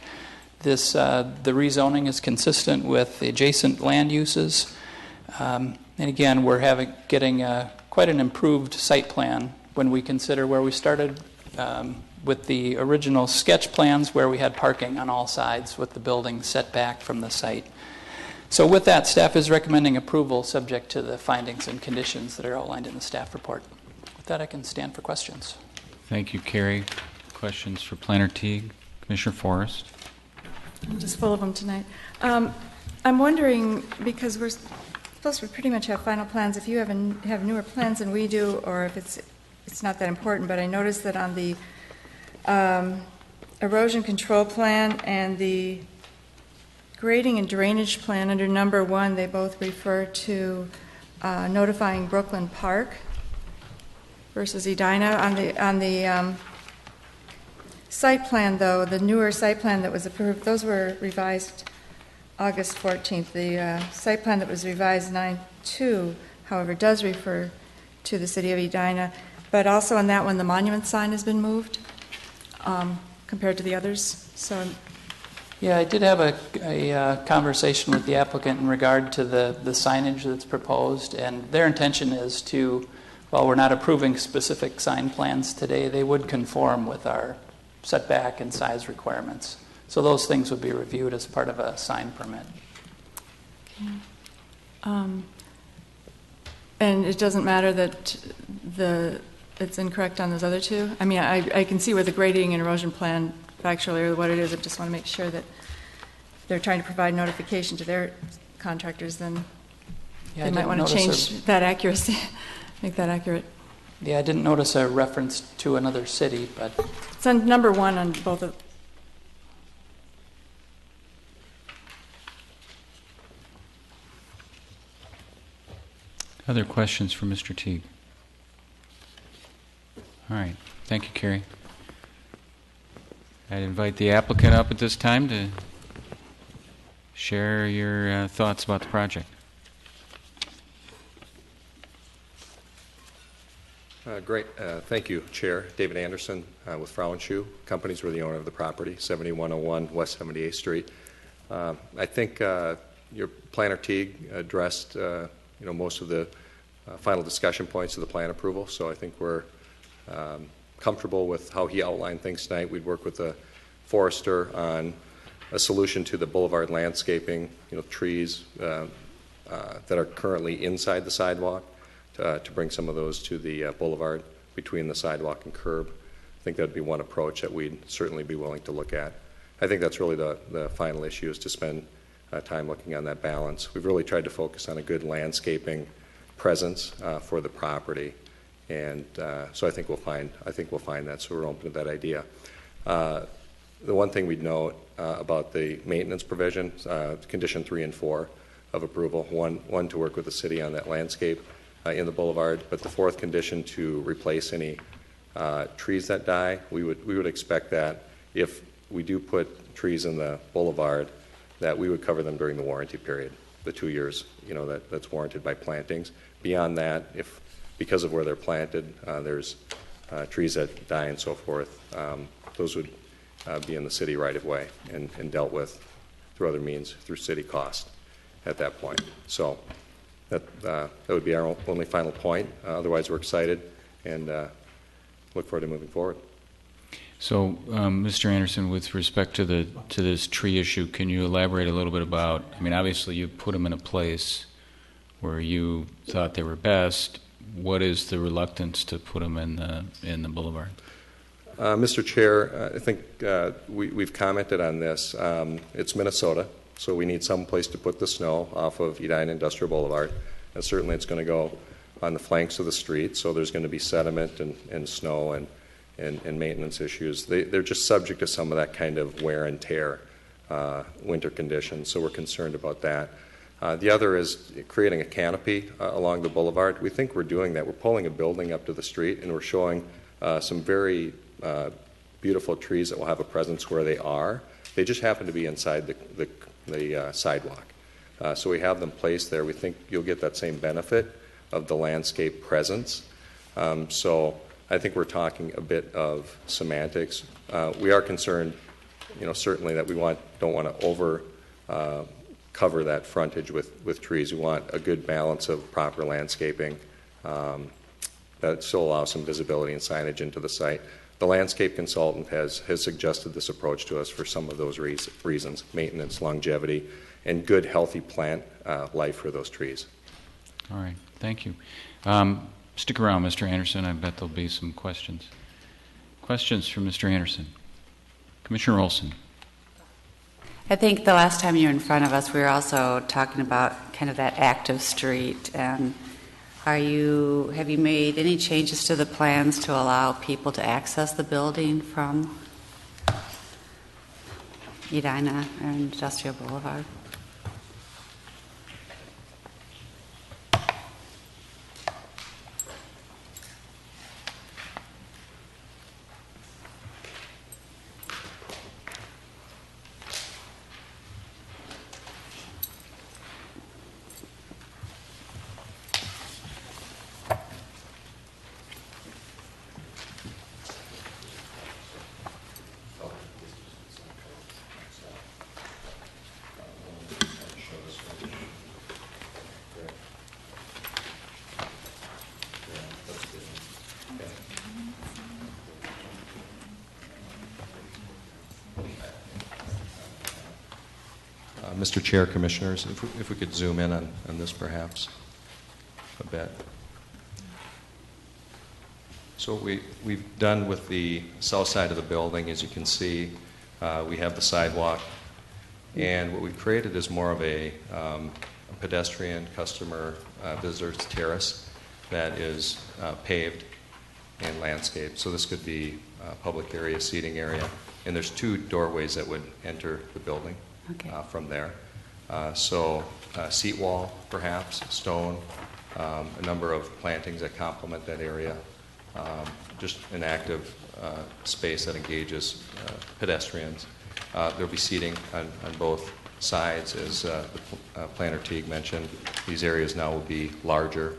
The rezoning is consistent with the adjacent land uses. And again, we're getting quite an improved site plan when we consider where we started with the original sketch plans where we had parking on all sides with the building set back from the site. So with that, staff is recommending approval subject to the findings and conditions that are outlined in the staff report. With that, I can stand for questions. Thank you, Carrie. Questions for Planner Teague? Commissioner Forrest? I'm just full of them tonight. I'm wondering, because we're supposed to pretty much have final plans, if you have newer plans than we do, or if it's not that important, but I noticed that on the erosion control plan and the grading and drainage plan under number 1, they both refer to notifying Brooklyn Park versus Edina. On the site plan, though, the newer site plan that was approved, those were revised August 14th. The site plan that was revised 9/2, however, does refer to the city of Edina, but also on that one, the monument sign has been moved compared to the others. So, yeah, I did have a conversation with the applicant in regard to the signage that's proposed, and their intention is to, while we're not approving specific sign plans today, they would conform with our setback and size requirements. So those things would be reviewed as part of a sign permit. Okay. And it doesn't matter that it's incorrect on those other 2? I mean, I can see where the grading and erosion plan factually or what it is. I just want to make sure that they're trying to provide notification to their contractors, then they might want to change that accuracy, make that accurate. Yeah, I didn't notice a reference to another city, but It's on number 1 on both of. Other questions for Mr. Teague? All right. Thank you, Carrie. I'd invite the applicant up at this time to share your thoughts about the project. Great. Thank you, Chair. David Anderson with Frauenschuh Companies. We're the owner of the property, 7101 West 78th Street. I think your planner Teague addressed most of the final discussion points of the plan approval, so I think we're comfortable with how he outlined things tonight. We'd work with the forester on a solution to the boulevard landscaping, trees that are currently inside the sidewalk, to bring some of those to the boulevard between the sidewalk and curb. I think that would be one approach that we'd certainly be willing to look at. I think that's really the final issue, is to spend time looking on that balance. We've really tried to focus on a good landscaping presence for the property, and so I think we'll find that. So we're open to that idea. The one thing we'd note about the maintenance provision, condition 3 and 4 of approval, one to work with the city on that landscape in the boulevard, but the fourth condition to replace any trees that die. We would expect that if we do put trees in the boulevard, that we would cover them during the warranty period, the 2 years, that's warranted by plantings. Beyond that, if because of where they're planted, there's trees that die and so forth, those would be in the city right of way and dealt with through other means, through city cost at that point. So that would be our only final point. Otherwise, we're excited and look forward to moving forward. So, Mr. Anderson, with respect to this tree issue, can you elaborate a little bit about? I mean, obviously, you put them in a place where you thought they were best. What is the reluctance to put them in the boulevard? Mr. Chair, I think we've commented on this. It's Minnesota, so we need some place to put the snow off of Edina Industrial Boulevard, and certainly it's going to go on the flanks of the street, so there's going to be sediment and snow and maintenance issues. They're just subject to some of that kind of wear and tear winter conditions, so we're concerned about that. The other is creating a canopy along the boulevard. We think we're doing that. We're pulling a building up to the street, and we're showing some very beautiful trees that will have a presence where they are. They just happen to be inside the sidewalk. So we have them placed there. We think you'll get that same benefit of the landscape presence. So I think we're talking a bit of semantics. We are concerned, certainly that we don't want to over cover that frontage with trees. We want a good balance of proper landscaping that still allows some visibility and signage into the site. The landscape consultant has suggested this approach to us for some of those reasons: maintenance, longevity, and good, healthy plant life for those trees. All right, thank you. Stick around, Mr. Anderson. I bet there'll be some questions. Questions for Mr. Anderson? Commissioner Olson. I think the last time you were in front of us, we were also talking about kind of that active street. And have you made any changes to the plans to allow people to access the building from Edina or Industrial Boulevard? Mr. Chair, Commissioners, if we could zoom in on this perhaps a bit. So what we've done with the south side of the building, as you can see, we have the sidewalk, and what we've created is more of a pedestrian customer visitors terrace that is paved and landscape. So this could be public area, seating area, and there's 2 doorways that would enter the building from there. Seat wall, perhaps, stone, a number of plantings that complement that area, just an active space that engages pedestrians. There'll be seating on both sides, as the planner Teague mentioned. These areas now will be larger,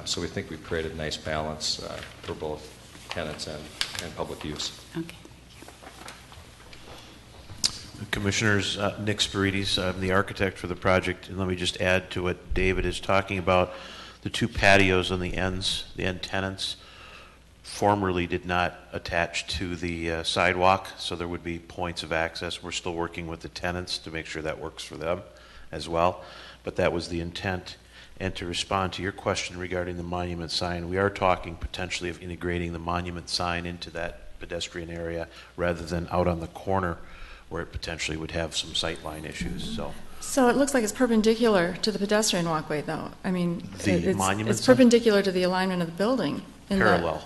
so we think we've created a nice balance for both tenants and public use. Okay. Commissioners, Nick Spirides, I'm the architect for the project, and let me just add to what David is talking about. The 2 patios on the ends, the end tenants, formerly did not attach to the sidewalk, so there would be points of access. We're still working with the tenants to make sure that works for them as well, but that was the intent. And to respond to your question regarding the monument sign, we are talking potentially of integrating the monument sign into that pedestrian area rather than out on the corner where it potentially would have some sightline issues. So it looks like it's perpendicular to the pedestrian walkway, though. I mean, it's sign? perpendicular to the alignment of the building. Parallel.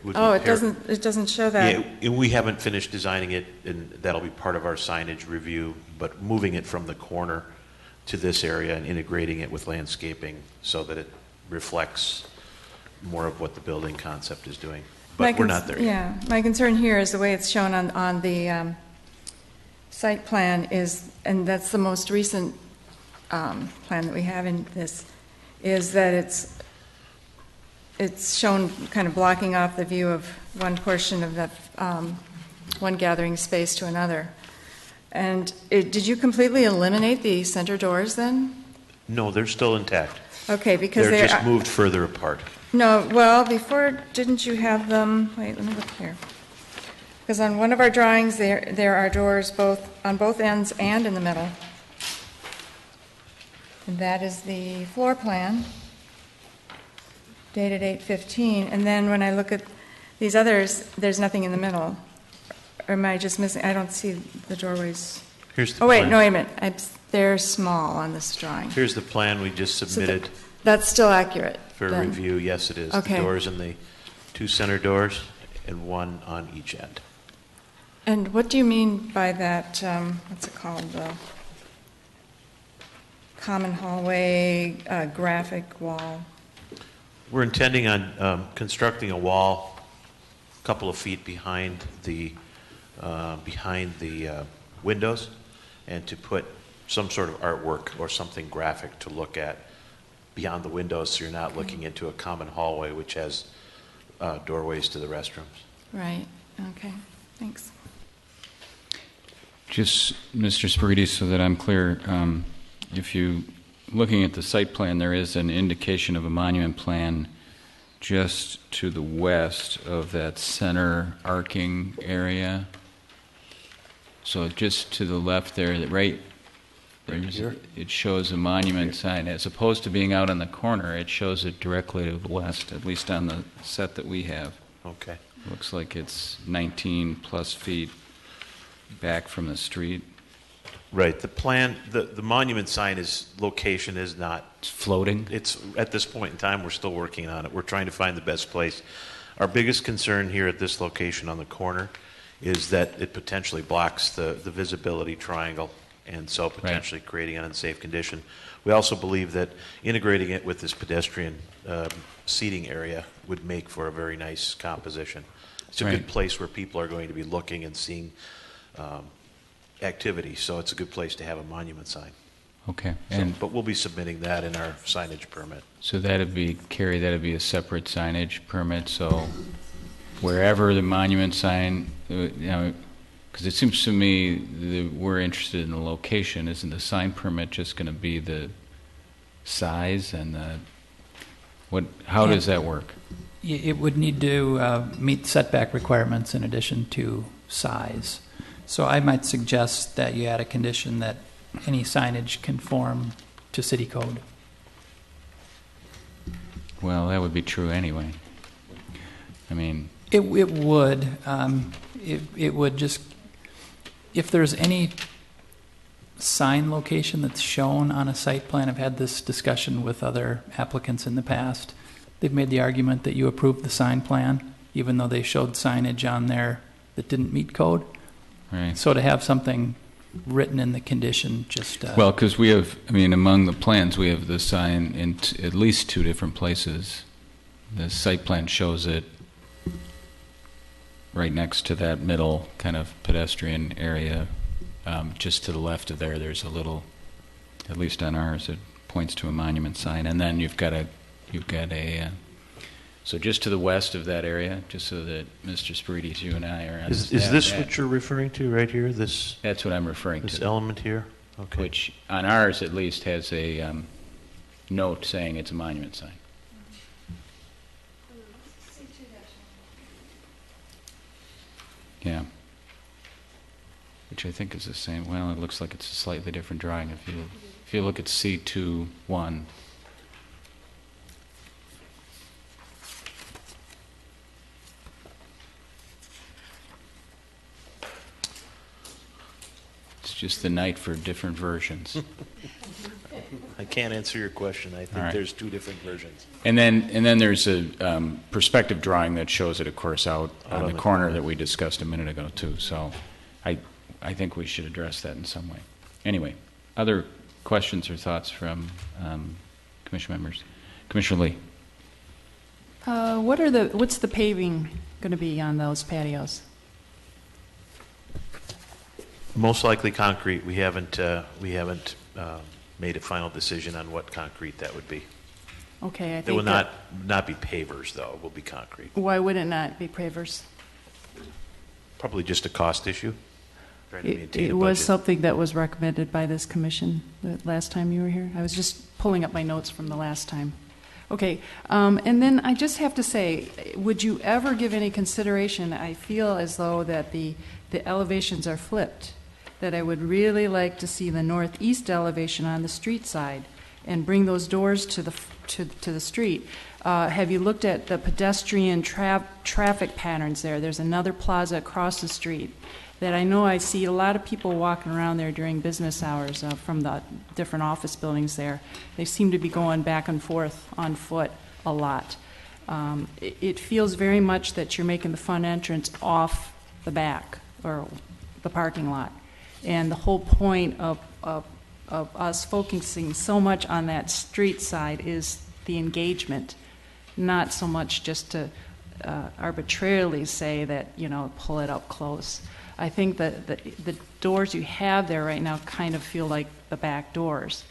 It doesn't show that. Yeah, we haven't finished designing it, and that'll be part of our signage review, but moving it from the corner to this area and integrating it with landscaping so that it reflects more of what the building concept is doing. But we're not there yet. Yeah, my concern here is the way it's shown on the site plan is, and that's the most recent plan that we have in this, is that it's shown kind of blocking off the view of one portion of the one gathering space to another. And did you completely eliminate the center doors then? No, they're still intact. Okay, because they're just moved further apart. No, well, before, didn't you have them, wait, let me look here. Because on one of our drawings, there are doors on both ends and in the middle. And that is the floor plan, dated 8/15. And then when I look at these others, there's nothing in the middle. Or am I just missing? I don't see the doorways. Here's the wait, plan. no, wait a minute. They're small on this drawing. Here's the plan we just submitted. So that's still accurate. For then. review, yes, it is. Okay. The doors and the 2 center doors and 1 on each end. And what do you mean by that, what's it called, the common hallway graphic wall? We're intending on constructing a wall a couple of feet behind the windows, and to put some sort of artwork or something graphic to look at beyond the windows, so you're not looking into a common hallway which has doorways to the restrooms. Right, okay, thanks. Just, Mr. Spirides, so that I'm clear, if you, looking at the site plan, there is an indication of a monument plan just to the west of that center arcing area. So just to the left there, right here, it shows a monument sign. As opposed to being out on the corner, it shows it directly to the west, at least on the set that we have. Okay. Looks like it's 19 plus feet back from the street. Right. The plan, the monument sign location is not floating. It's at this point in time, we're still working on it. We're trying to find the best place. Our biggest concern here at this location on the corner is that it potentially blocks the visibility triangle, and so potentially creating an unsafe condition. We also believe that integrating it with this pedestrian seating area would make for a very nice composition. It's a good place where people are going to be looking and seeing activity, so it's a good place to have a monument sign. Okay. But we'll be submitting that in our signage permit. So that'd be, Carrie, that'd be a separate signage permit, so wherever the monument sign, because it seems to me that we're interested in the location. Isn't the sign permit just going to be the size and how does that work? It would need to meet setback requirements in addition to size. So I might suggest that you add a condition that any signage conform to city code. Well, that would be true anyway. I mean, it would. It would just, if there's any sign location that's shown on a site plan, I've had this discussion with other applicants in the past, they've made the argument that you approved the sign plan, even though they showed signage on there that didn't meet code. Right. So to have something written in the condition, just Well, because we have, I mean, among the plans, we have the sign in at least two different places. The site plan shows it right next to that middle kind of pedestrian area. Just to the left of there, there's a little, at least on ours, it points to a monument sign. And then you've got a, so just to the west of that area, just so that Mr. Spirides, you and I are on Is this what you're referring to right here? This? That's what I'm referring to. This element here? Okay. Which on ours at least has a note saying it's a monument sign. Yeah. Which I think is the same. Well, it looks like it's a slightly different drawing. If you look at C21, it's just the night for different versions. I can't answer your question. I think All right. there's two different versions. And then there's a perspective drawing that shows it, of course, out on the corner that we discussed a minute ago too. So, I think we should address that in some way. Anyway, other questions or thoughts from commission members? Commissioner Lee. What's the paving going to be on those patios? Most likely concrete. We haven't made a final decision on what concrete that would be. Okay, I think It will not be pavers, though. It will be concrete. Why would it not be pavers? Probably just a cost issue. Trying to maintain It a was budget. something that was recommended by this commission the last time you were here. I was just pulling up my notes from the last time. Okay, and then I just have to say, would you ever give any consideration? I feel as though that the elevations are flipped, that I would really like to see the northeast elevation on the street side and bring those doors to the street. Have you looked at the pedestrian traffic patterns there? There's another plaza across the street that I know I see a lot of people walking around there during business hours from the different office buildings there. They seem to be going back and forth on foot a lot. It feels very much that you're making the front entrance off the back or the parking lot. And the whole point of us focusing so much on that street side is the engagement, not so much just to arbitrarily say that, pull it up close. I think that the doors you have there right now kind of feel like the back doors.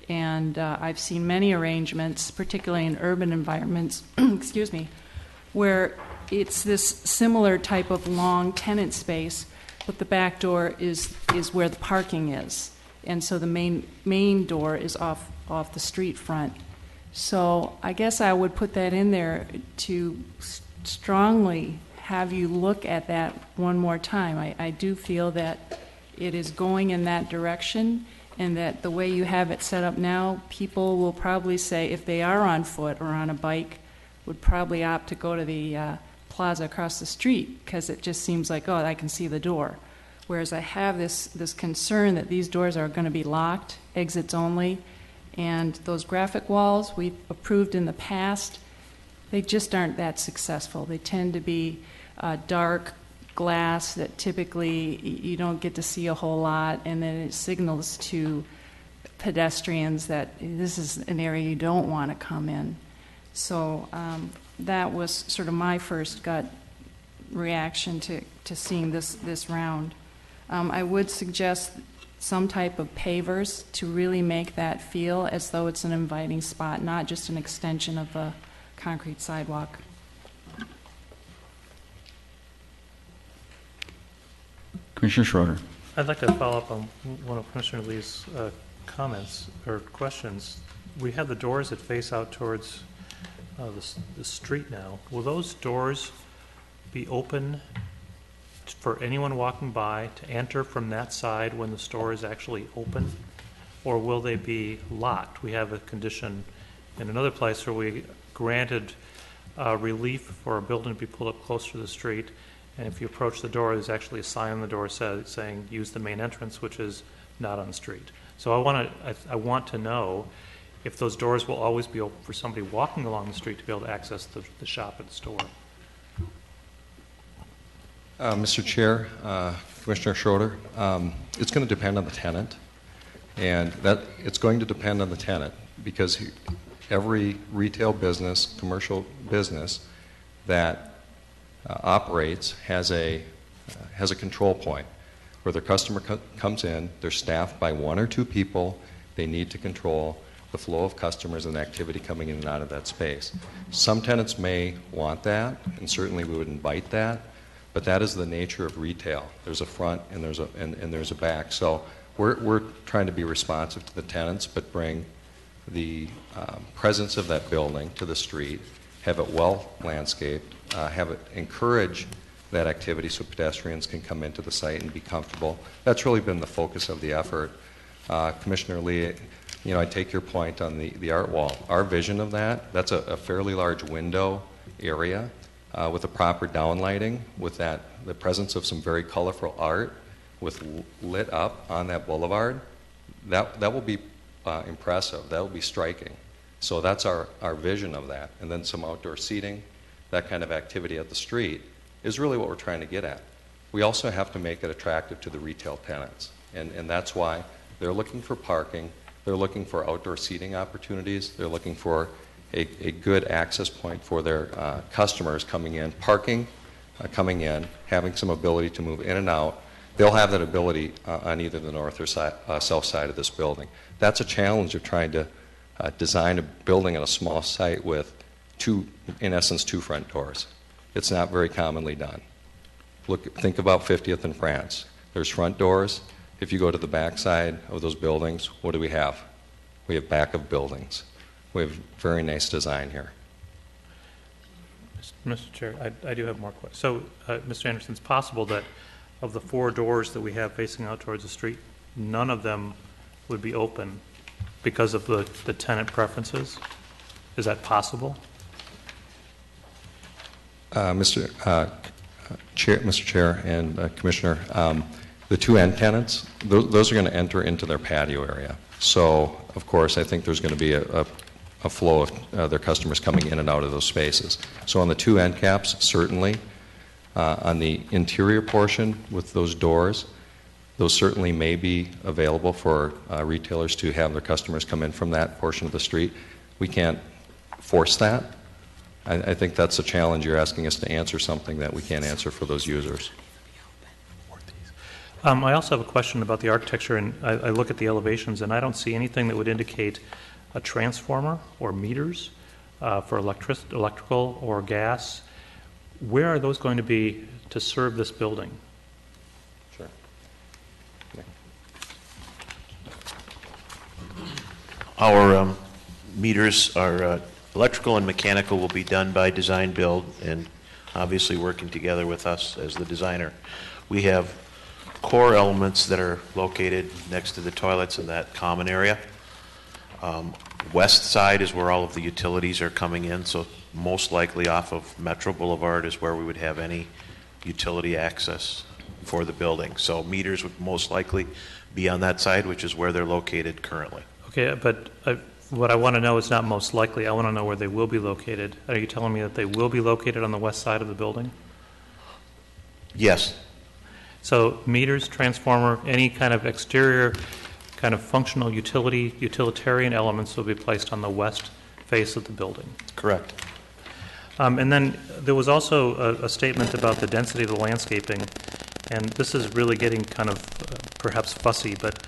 And I've seen many arrangements, particularly in urban environments, excuse me, where it's this similar type of long tenant space, but the back door is where the parking is. And so the main door is off the street front. So I guess I would put that in there to strongly have you look at that one more time. I do feel that it is going in that direction, and that the way you have it set up now, people will probably say, if they are on foot or on a bike, would probably opt to go to the plaza across the street, because it just seems like, oh, I can see the door. Whereas I have this concern that these doors are going to be locked, exits only, and those graphic walls we've approved in the past, they just aren't that successful. They tend to be dark glass that typically you don't get to see a whole lot, and then it signals to pedestrians that this is an area you don't want to come in. So that was sort of my first gut reaction to seeing this round. I would suggest some type of pavers to really make that feel as though it's an inviting spot, not just an extension of a concrete sidewalk. Commissioner Schroeder. I'd like to follow up on one of Commissioner Lee's comments or questions. We have the doors that face out towards the street now. Will those doors be open for anyone walking by to enter from that side when the store is actually open? Or will they be locked? We have a condition in another place where we granted relief for a building to be pulled up closer to the street. And if you approach the door, there's actually a sign on the door saying use the main entrance, which is not on the street. So I want to know if those doors will always be open for somebody walking along the street to be able to access the shop or the store. Mr. Chair, Commissioner Schroeder, it's going to depend on the tenant, and that it's going to depend on the tenant because every retail business, commercial business that operates has a control point where their customer comes in, they're staffed by one or two people, they need to control the flow of customers and activity coming in and out of that space. Some tenants may want that, and certainly we would invite that, but that is the nature of retail. There's a front and there's a back. So we're trying to be responsive to the tenants, but bring the presence of that building to the street, have it well landscaped, have it encourage that activity so pedestrians can come into the site and be comfortable. That's really been the focus of the effort. Commissioner Lee, I take your point on the art wall. Our vision of that's a fairly large window area with a proper downlighting, with the presence of some very colorful art with lit up on that boulevard. That will be impressive. That will be striking. So that's our vision of that. And then some outdoor seating, that kind of activity at the street is really what we're trying to get at. We also have to make it attractive to the retail tenants. And that's why they're looking for parking, they're looking for outdoor seating opportunities, they're looking for a good access point for their customers coming in, parking, coming in, having some ability to move in and out. They'll have that ability on either the north or south side of this building. That's a challenge of trying to design a building on a small site with in essence, two front doors. It's not very commonly done. Think about 50th in France. There's front doors. If you go to the back side of those buildings, what do we have? We have back of buildings. We have very nice design here. Mr. Chair, I do have more questions. So, Mr. Anderson, it's possible that of the 4 doors that we have facing out towards the street, none of them would be open because of the tenant preferences? Is that possible? Mr. Chair and Commissioner, the 2 end tenants, those are going to enter into their patio area. So, of course, I think there's going to be a flow of their customers coming in and out of those spaces. So on the 2 end caps, certainly. On the interior portion with those doors, those certainly may be available for retailers to have their customers come in from that portion of the street. We can't force that. I think that's a challenge. You're asking us to answer something that we can't answer for those users. I also have a question about the architecture, and I look at the elevations, and I don't see anything that would indicate a transformer or meters for electrical or gas. Where are those going to be to serve this building? Sure. Okay. Our meters are electrical and mechanical will be done by design build and obviously working together with us as the designer. We have core elements that are located next to the toilets in that common area. West side is where all of the utilities are coming in, so most likely off of Metro Boulevard is where we would have any utility access for the building. So meters would most likely be on that side, which is where they're located currently. Okay, but what I want to know is not most likely. I want to know where they will be located. Are you telling me that they will be located on the west side of the building? Yes. So meters, transformer, any kind of exterior kind of functional utilitarian elements will be placed on the west face of the building. Correct. And then there was also a statement about the density of the landscaping, and this is really getting kind of perhaps fussy, but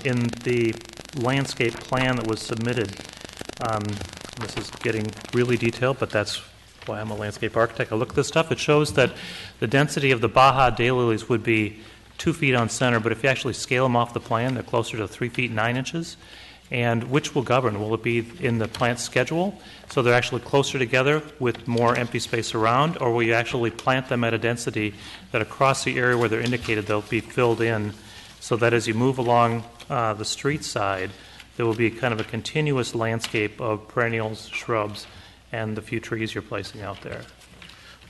in the landscape plan that was submitted, this is getting really detailed, but that's why I'm a landscape architect. I look at this stuff. It shows that the density of the Baja daylilies would be 2 feet on center, but if you actually scale them off the plan, they're closer to 3 feet 9 inches. And which will govern? Will it be in the plant schedule, so they're actually closer together with more empty space around, or will you actually plant them at a density that across the area where they're indicated they'll be filled in, so that as you move along the street side, there will be kind of a continuous landscape of perennials, shrubs, and the few trees you're placing out there?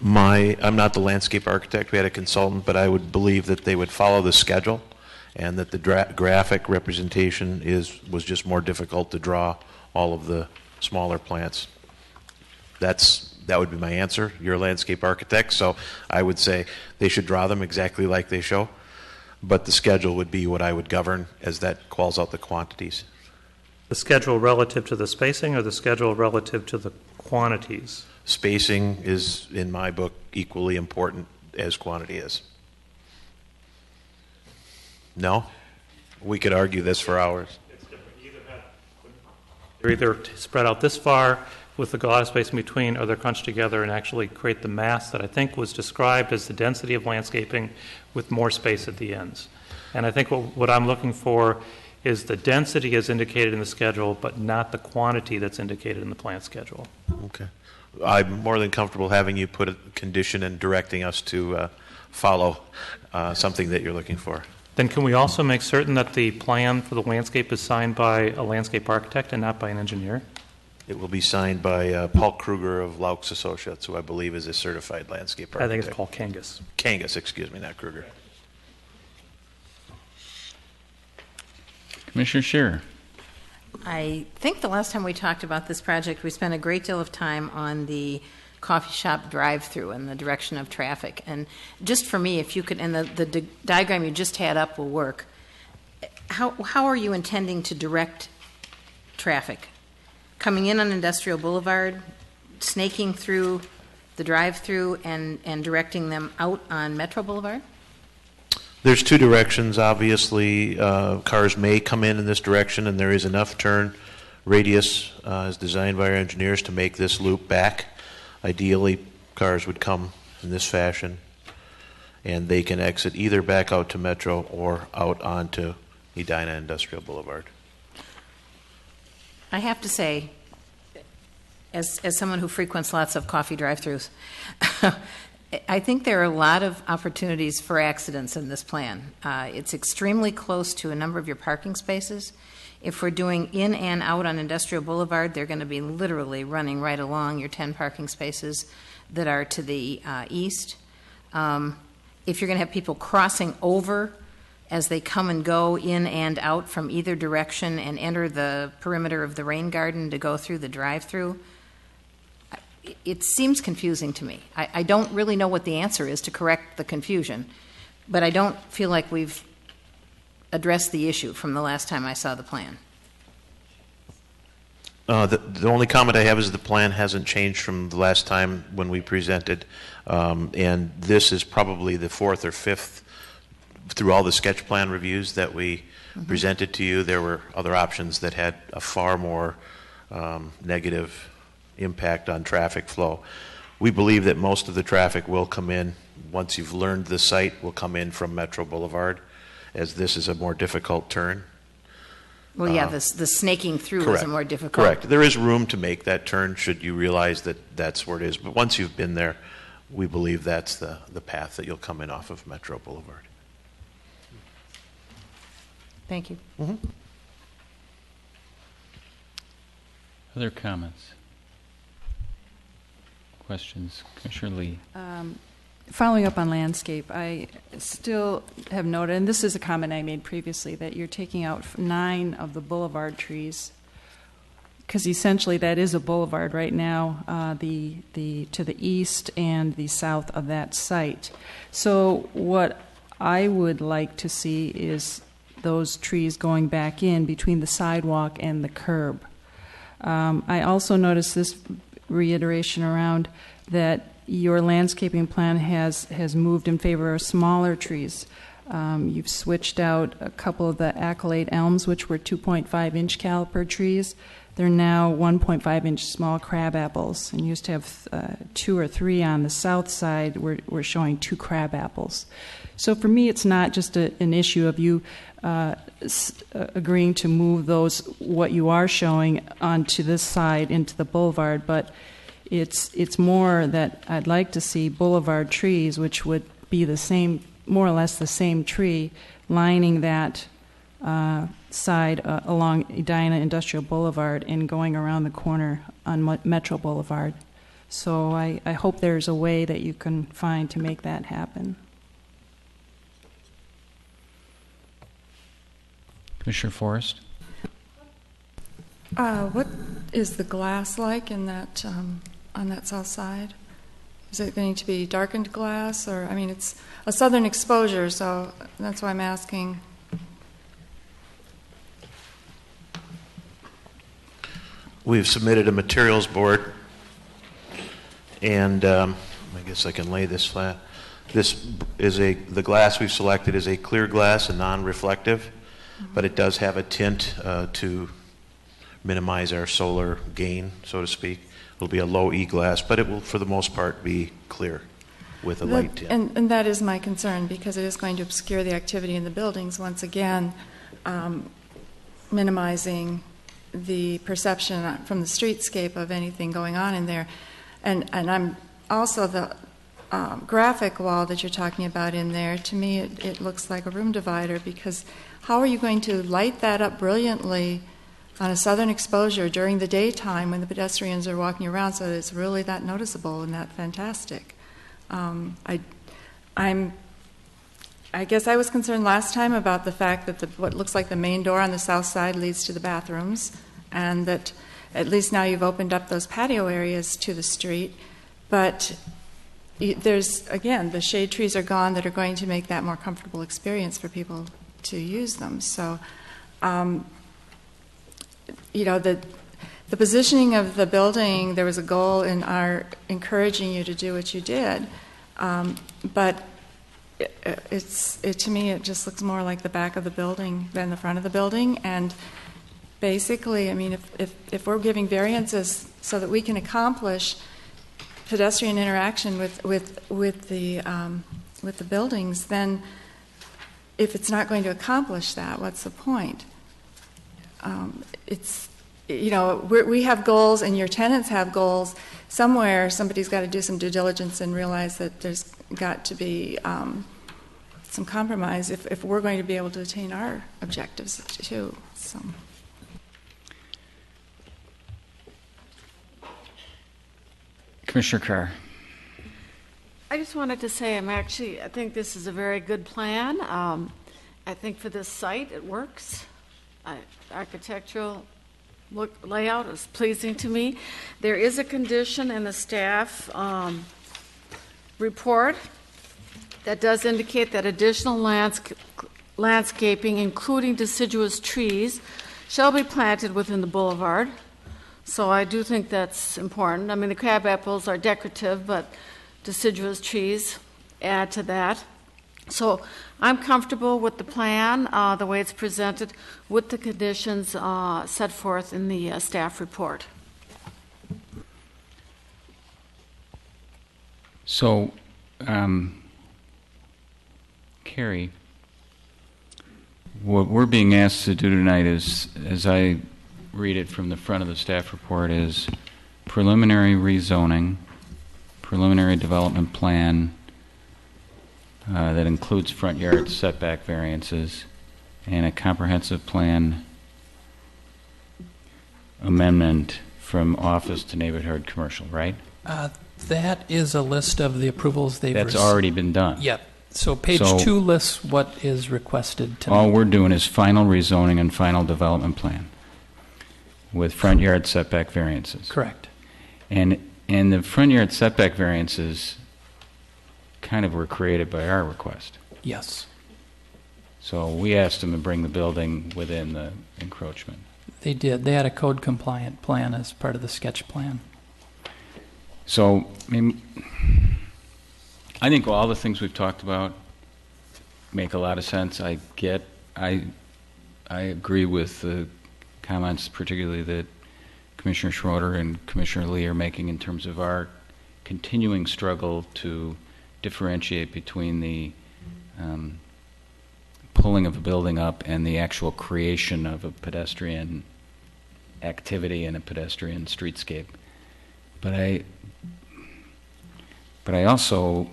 I'm not the landscape architect. We had a consultant, but I would believe that they would follow the schedule and that the graphic representation was just more difficult to draw all of the smaller plants. That would be my answer. You're a landscape architect, so I would say they should draw them exactly like they show, but the schedule would be what I would govern as that calls out the quantities. The schedule relative to the spacing or the schedule relative to the quantities? Spacing is, in my book, equally important as quantity is. No? We could argue this for hours. They're either spread out this far with a lot of space in between, or they're crunched together and actually create the mass that I think was described as the density of landscaping with more space at the ends. And I think what I'm looking for is the density as indicated in the schedule, but not the quantity that's indicated in the plant schedule. Okay. I'm more than comfortable having you put a condition and directing us to follow something that you're looking for. Then can we also make certain that the plan for the landscape is signed by a landscape architect and not by an engineer? It will be signed by Paul Kruger of Laux Associates, who I believe is a certified landscape architect. I think it's Paul Kangas. Kangas, excuse me, not Kruger. Commissioner Scheer. I think the last time we talked about this project, we spent a great deal of time on the coffee shop drive-through and the direction of traffic. And just for me, if you could, and the diagram you just had up will work, how are you intending to direct traffic? Coming in on Industrial Boulevard, snaking through the drive-through and directing them out on Metro Boulevard? There's two directions. Obviously, cars may come in this direction, and there is enough turn radius as designed by our engineers to make this loop back. Ideally, cars would come in this fashion, and they can exit either back out to Metro or out onto Edina Industrial Boulevard. I have to say, as someone who frequents lots of coffee drive-thrus, I think there are a lot of opportunities for accidents in this plan. It's extremely close to a number of your parking spaces. If we're doing in and out on Industrial Boulevard, they're going to be literally running right along your 10 parking spaces that are to the east. If you're going to have people crossing over as they come and go in and out from either direction and enter the perimeter of the rain garden to go through the drive-through, it seems confusing to me. I don't really know what the answer is to correct the confusion, but I don't feel like we've addressed the issue from the last time I saw the plan. The only comment I have is the plan hasn't changed from the last time when we presented, and this is probably the fourth or fifth through all the sketch plan reviews that we presented to you. There were other options that had a far more negative impact on traffic flow. We believe that most of the traffic will come in, once you've learned the site, will come in from Metro Boulevard, as this is a more difficult turn. Well, yeah, the snaking through correct. is a more difficult. Correct. There is room to make that turn should you realize that that's where it is. But once you've been there, we believe that's the path that you'll come in off of Metro Boulevard. Thank you. Other comments? Questions? Commissioner Lee. Following up on landscape, I still have noted, and this is a comment I made previously, that you're taking out 9 of the boulevard trees, because essentially that is a boulevard right now, the to the east and the south of that site. So what I would like to see is those trees going back in between the sidewalk and the curb. I also noticed this reiteration around that your landscaping plan has moved in favor of smaller trees. You've switched out a couple of the accolade elms, which were 2.5-inch caliper trees. They're now 1.5-inch small crab apples, and you used to have 2 or 3 on the south side. We're showing 2 crab apples. So for me, it's not just an issue of you agreeing to move those, what you are showing, onto this side into the boulevard, but it's more that I'd like to see boulevard trees, which would be the same, more or less the same tree, lining that side along Edina Industrial Boulevard and going around the corner on Metro Boulevard. So I hope there's a way that you can find to make that happen. Commissioner Forrest. What is the glass like in that on that south side? Is it going to be darkened glass, or I mean, it's a southern exposure, so that's why I'm asking. We've submitted a materials board, and I guess I can lay this flat. This is the glass we've selected is a clear glass, a non-reflective, but it does have a tint to minimize our solar gain, so to speak. It'll be a low E glass, but it will, for the most part, be clear with a light tint. And that is my concern, because it is going to obscure the activity in the buildings, once again, minimizing the perception from the streetscape of anything going on in there. And I'm also the graphic wall that you're talking about in there, to me it looks like a room divider, because how are you going to light that up brilliantly on a southern exposure during the daytime when the pedestrians are walking around so that it's really that noticeable and that fantastic? I guess I was concerned last time about the fact that what looks like the main door on the south side leads to the bathrooms, and that at least now you've opened up those patio areas to the street. But there's, again, the shade trees are gone that are going to make that more comfortable experience for people to use them. So, the positioning of the building, there was a goal in our encouraging you to do what you did, but to me, it just looks more like the back of the building than the front of the building. And basically, I mean, if we're giving variances so that we can accomplish pedestrian interaction with the buildings, then if it's not going to accomplish that, what's the point? We have goals, and your tenants have goals. Somewhere, somebody's got to do some due diligence and realize that there's got to be some compromise if we're going to be able to attain our objectives too. So. Commissioner Carr. I just wanted to say I think this is a very good plan. I think for this site it works. Architectural layout is pleasing to me. There is a condition in the staff report that does indicate that additional landscaping, including deciduous trees, shall be planted within the boulevard. So I do think that's important. I mean, the crab apples are decorative, but deciduous trees add to that. So I'm comfortable with the plan, the way it's presented, with the conditions set forth in the staff report. So, Carrie, what we're being asked to do tonight is, as I read it from the front of the staff report, is preliminary rezoning, preliminary development plan that includes front yard setback variances, and a comprehensive plan amendment from office to neighborhood commercial, right? That is a list of the approvals they've That's already been done. Yep. So page 2 lists what is requested tonight. All we're doing is final rezoning and final development plan with front yard setback variances. Correct. And the front yard setback variances kind of were created by our request. Yes. So we asked them to bring the building within the encroachment. They did. They had a code compliant plan as part of the sketch plan. So, I think all the things we've talked about make a lot of sense. I agree with the comments, particularly that Commissioner Schroeder and Commissioner Lee are making in terms of our continuing struggle to differentiate between the pulling of a building up and the actual creation of a pedestrian activity and a pedestrian streetscape. But I also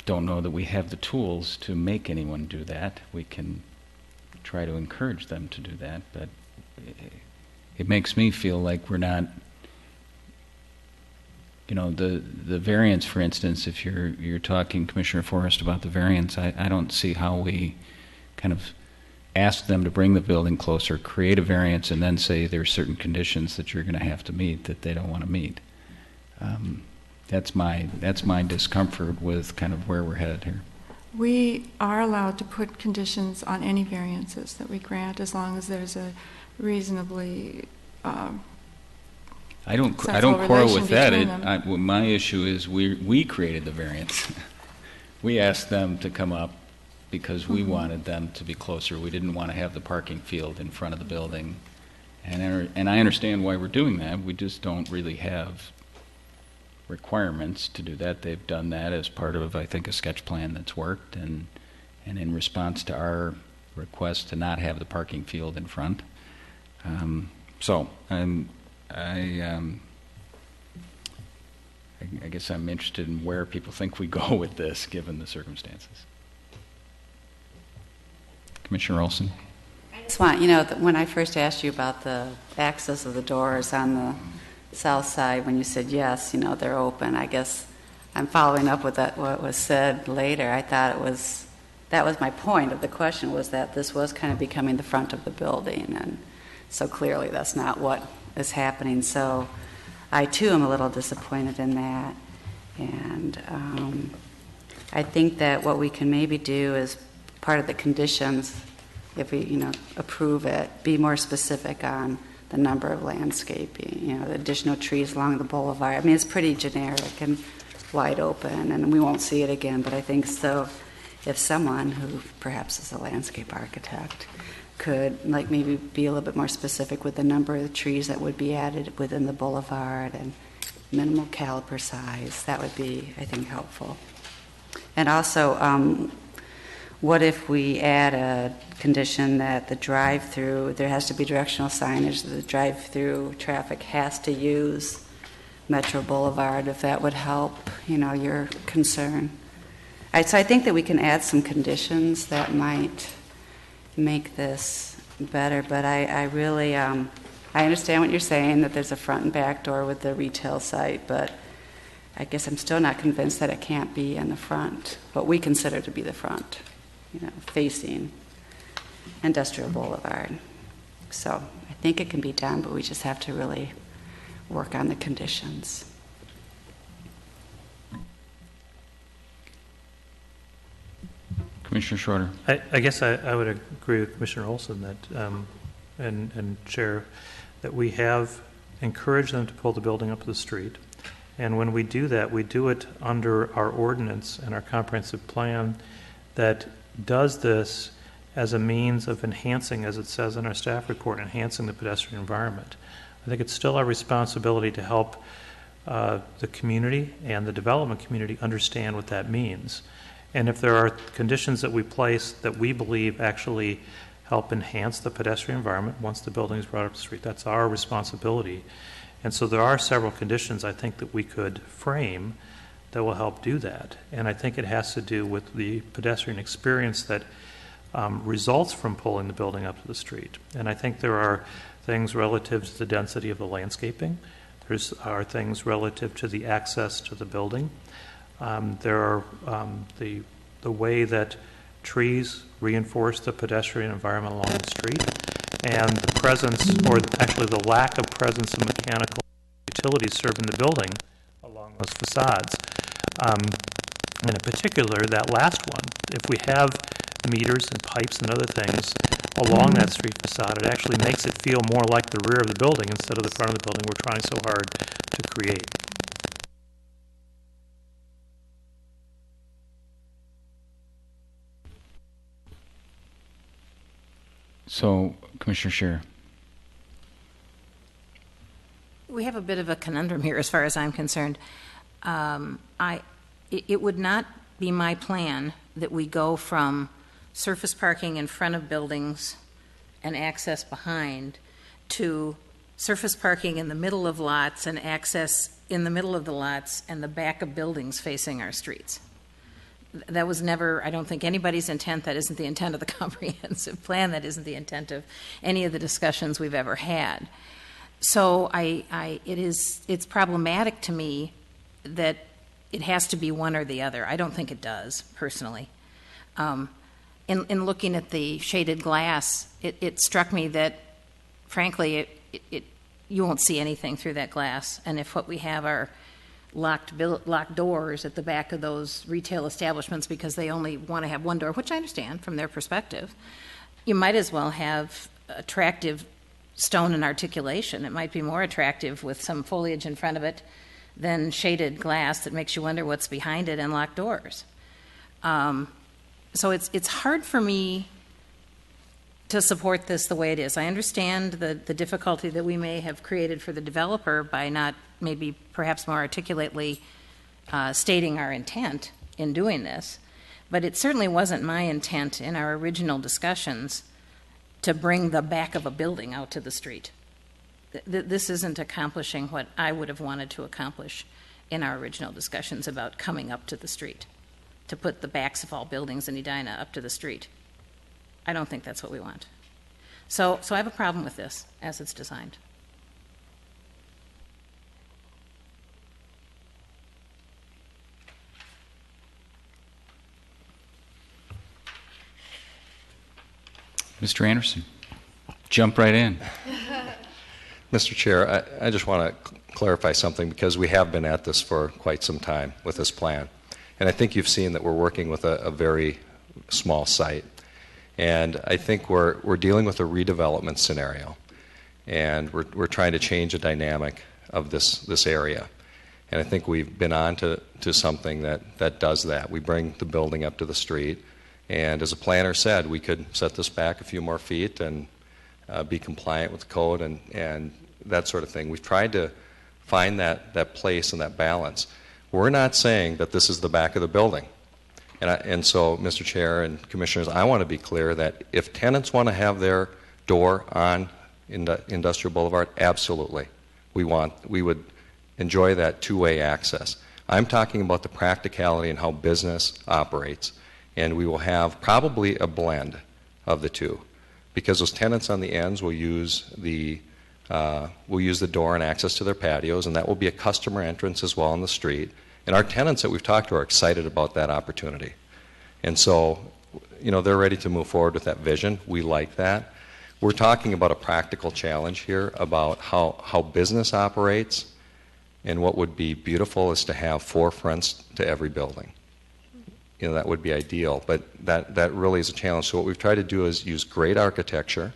don't know that we have the tools to make anyone do that. We can try to encourage them to do that, but it makes me feel like we're not, the variance, for instance, if you're talking, Commissioner Forrest, about the variance, I don't see how we kind of ask them to bring the building closer, create a variance, and then say there's certain conditions that you're going to have to meet that they don't want to meet. That's my discomfort with kind of where we're headed here. We are allowed to put conditions on any variances that we grant as long as there's a reasonably I don't quarrel with that. My issue is we created the variance. We asked them to come up because we wanted them to be closer. We didn't want to have the parking field in front of the building. And I understand why we're doing that. We just don't really have requirements to do that. They've done that as part of, I think, a sketch plan that's worked, and in response to our request to not have the parking field in front. I guess I'm interested in where people think we go with this, given the circumstances. Commissioner Olson? I just want, when I first asked you about the access of the doors on the south side, when you said yes, they're open, I guess I'm following up with what was said later. I thought that was my point of the question, was that this was kind of becoming the front of the building, and so clearly that's not what is happening. So I too am a little disappointed in that, and I think that what we can maybe do is part of the conditions, if we approve it, be more specific on the number of landscaping, the additional trees along the boulevard. I mean, it's pretty generic and wide open, and we won't see it again, but I think so if someone who perhaps is a landscape architect could maybe be a little bit more specific with the number of the trees that would be added within the boulevard and minimal caliper size, that would be, I think, helpful. And also, what if we add a condition that the drive-through, there has to be directional signage, that the drive-through traffic has to use Metro Boulevard, if that would help, your concern. So I think that we can add some conditions that might make this better, but I really, I understand what you're saying, that there's a front and back door with the retail site, but I guess I'm still not convinced that it can't be in the front, what we consider to be the front, facing Industrial Boulevard. So I think it can be done, but we just have to really work on the conditions. Commissioner Schroeder. I guess I would agree with Commissioner Olson that, and Chair, that we have encouraged them to pull the building up to the street. And when we do that, we do it under our ordinance and our comprehensive plan that does this as a means of enhancing, as it says in our staff report, enhancing the pedestrian environment. I think it's still our responsibility to help the community and the development community understand what that means. And if there are conditions that we place that we believe actually help enhance the pedestrian environment once the building is brought up the street, that's our responsibility. And so there are several conditions I think that we could frame that will help do that. And I think it has to do with the pedestrian experience that results from pulling the building up to the street. And I think there are things relative to the density of the landscaping. There are things relative to the access to the building. There are the way that trees reinforce the pedestrian environment along the street, and the presence, or actually the lack of presence of mechanical utilities serving the building along those facades. And in particular, that last one, if we have meters and pipes and other things along that street facade, it actually makes it feel more like the rear of the building instead of the front of the building we're trying so hard to create. So, Commissioner Scheer. We have a bit of a conundrum here as far as I'm concerned. It would not be my plan that we go from surface parking in front of buildings and access behind to surface parking in the middle of lots and access in the middle of the lots and the back of buildings facing our streets. That was never, I don't think, anybody's intent. That isn't the intent of the comprehensive plan. That isn't the intent of any of the discussions we've ever had. So it's problematic to me that it has to be one or the other. I don't think it does, personally. And in looking at the shaded glass, it struck me that, frankly, you won't see anything through that glass. And if what we have are locked doors at the back of those retail establishments because they only want to have one door, which I understand from their perspective, you might as well have attractive stone and articulation. It might be more attractive with some foliage in front of it than shaded glass that makes you wonder what's behind it and locked doors. So it's hard for me to support this the way it is. I understand the difficulty that we may have created for the developer by not maybe perhaps more articulately stating our intent in doing this, but it certainly wasn't my intent in our original discussions to bring the back of a building out to the street. This isn't accomplishing what I would have wanted to accomplish in our original discussions about coming up to the street, to put the backs of all buildings in Edina up to the street. I don't think that's what we want. So I have a problem with this as it's designed. Mr. Anderson, jump right in. Mr. Chair, I just want to clarify something because we have been at this for quite some time with this plan. And I think you've seen that we're working with a very small site. And I think we're dealing with a redevelopment scenario. And we're trying to change the dynamic of this area. And I think we've been on to something that does that. We bring the building up to the street. And as a planner said, we could set this back a few more feet and be compliant with the code and that sort of thing. We've tried to find that place and that balance. We're not saying that this is the back of the building. And so, Mr. Chair and Commissioners, I want to be clear that if tenants want to have their door on Industrial Boulevard, absolutely. We would enjoy that two-way access. I'm talking about the practicality and how business operates. And we will have probably a blend of the two, because those tenants on the ends will use the door and access to their patios, and that will be a customer entrance as well on the street. And our tenants that we've talked to are excited about that opportunity. And so, they're ready to move forward with that vision. We like that. We're talking about a practical challenge here about how business operates, and what would be beautiful is to have 4 fronts to every building. That would be ideal, but that really is a challenge. So what we've tried to do is use great architecture,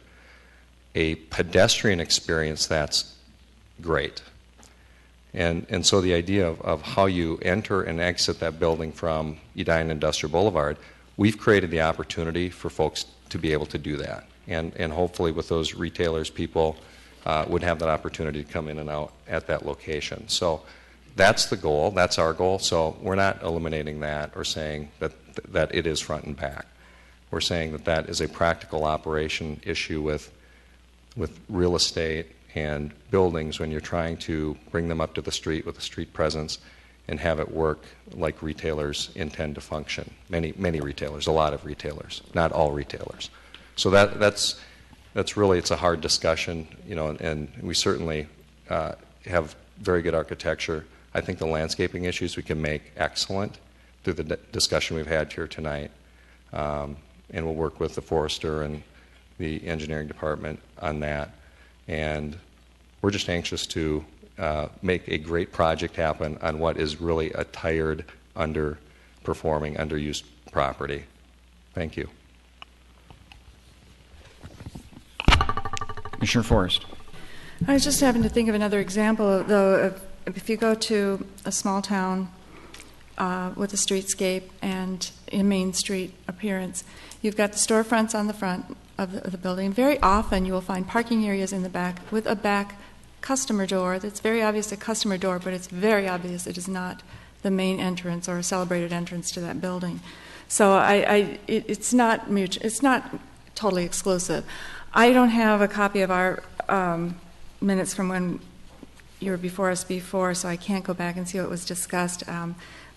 a pedestrian experience that's great. And so the idea of how you enter and exit that building from Edina Industrial Boulevard, we've created the opportunity for folks to be able to do that. And hopefully with those retailers, people would have that opportunity to come in and out at that location. So that's the goal. That's our goal. So we're not eliminating that or saying that it is front and back. We're saying that is a practical operation issue with real estate and buildings when you're trying to bring them up to the street with a street presence and have it work like retailers intend to function. Many retailers, a lot of retailers, not all retailers. So that's really, it's a hard discussion, and we certainly have very good architecture. I think the landscaping issues we can make excellent through the discussion we've had here tonight. And we'll work with the forester and the engineering department on that. And we're just anxious to make a great project happen on what is really a tired, underperforming, underused property. Thank you. Commissioner Forrest. I was just having to think of another example, though, if you go to a small town with a streetscape and a main street appearance, you've got the storefronts on the front of the building. Very often you will find parking areas in the back with a back customer door that's very obvious a customer door, but it's very obvious it is not the main entrance or a celebrated entrance to that building. So it's not totally exclusive. I don't have a copy of our minutes from when you were before us before, so I can't go back and see what was discussed.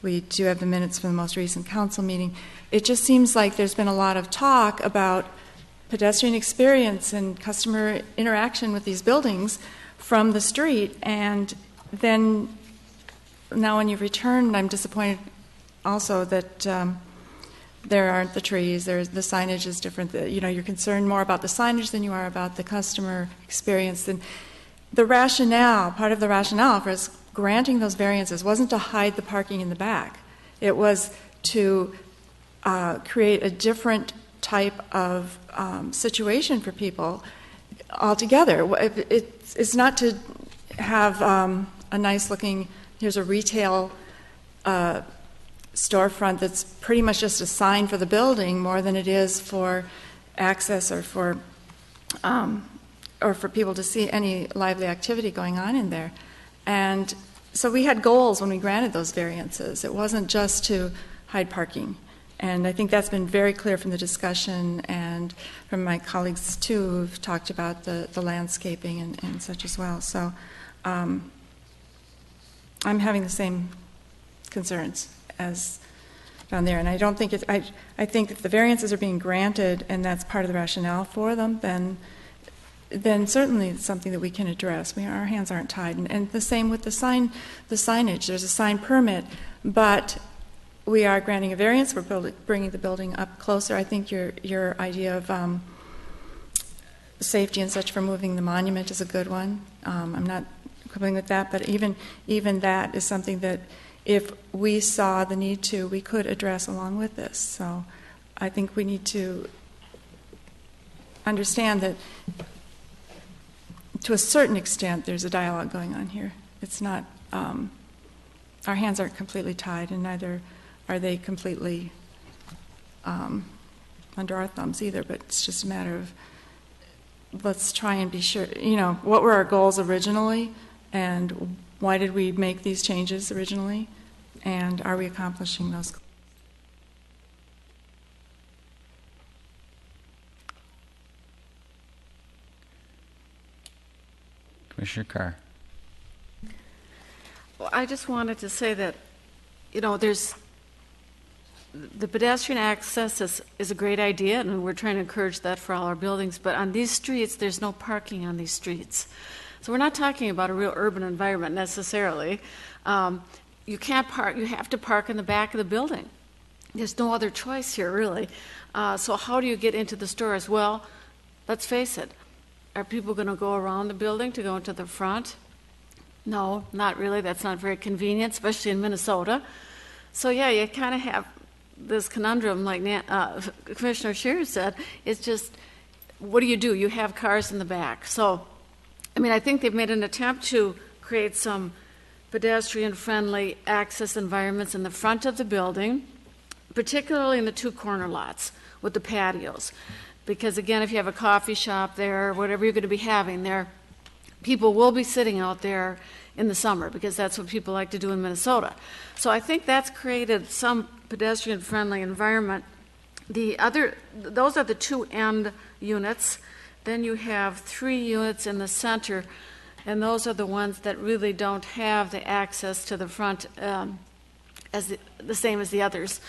We do have the minutes from the most recent council meeting. It just seems like there's been a lot of talk about pedestrian experience and customer interaction with these buildings from the street, and then now when you return, I'm disappointed also that there aren't the trees, the signage is different. You're concerned more about the signage than you are about the customer experience. And the rationale, part of the rationale for us granting those variances wasn't to hide the parking in the back. It was to create a different type of situation for people altogether. It's not to have a nice looking, here's a retail storefront that's pretty much just a sign for the building more than it is for access or for people to see any lively activity going on in there. And so we had goals when we granted those variances. It wasn't just to hide parking. And I think that's been very clear from the discussion and from my colleagues too who've talked about the landscaping and such as well. So I'm having the same concerns as down there. And I don't think I think if the variances are being granted and that's part of the rationale for them, then certainly it's something that we can address. Our hands aren't tied. And the same with the signage. There's a sign permit, but we are granting a variance. We're bringing the building up closer. I think your idea of safety and such for moving the monument is a good one. I'm not quibbling with that, but even that is something that if we saw the need to, we could address along with this. So I think we need to understand that to a certain extent there's a dialogue going on here. It's not, our hands aren't completely tied, and neither are they completely under our thumbs either, but it's just a matter of let's try and be sure, what were our goals originally and why did we make these changes originally, and are we accomplishing those goals? Commissioner Carr. Well, I just wanted to say that, there's the pedestrian access is a great idea, and we're trying to encourage that for all our buildings. But on these streets, there's no parking on these streets. So we're not talking about a real urban environment necessarily. You can't park. You have to park in the back of the building. There's no other choice here, really. So how do you get into the stores? Well, let's face it. Are people going to go around the building to go into the front? No, not really. That's not very convenient, especially in Minnesota. So yeah, you kind of have this conundrum, like Commissioner Scheer said. It's just, what do? You have cars in the back. So, I think they've made an attempt to create some pedestrian-friendly access environments in the front of the building, particularly in the two corner lots with the patios. Because again, if you have a coffee shop there, or whatever you're going to be having there, people will be sitting out there in the summer because that's what people like to do in Minnesota. So I think that's created some pedestrian-friendly environment. Those are the two end units. Then you have 3 units in the center, and those are the ones that really don't have the access to the front as the same as the others.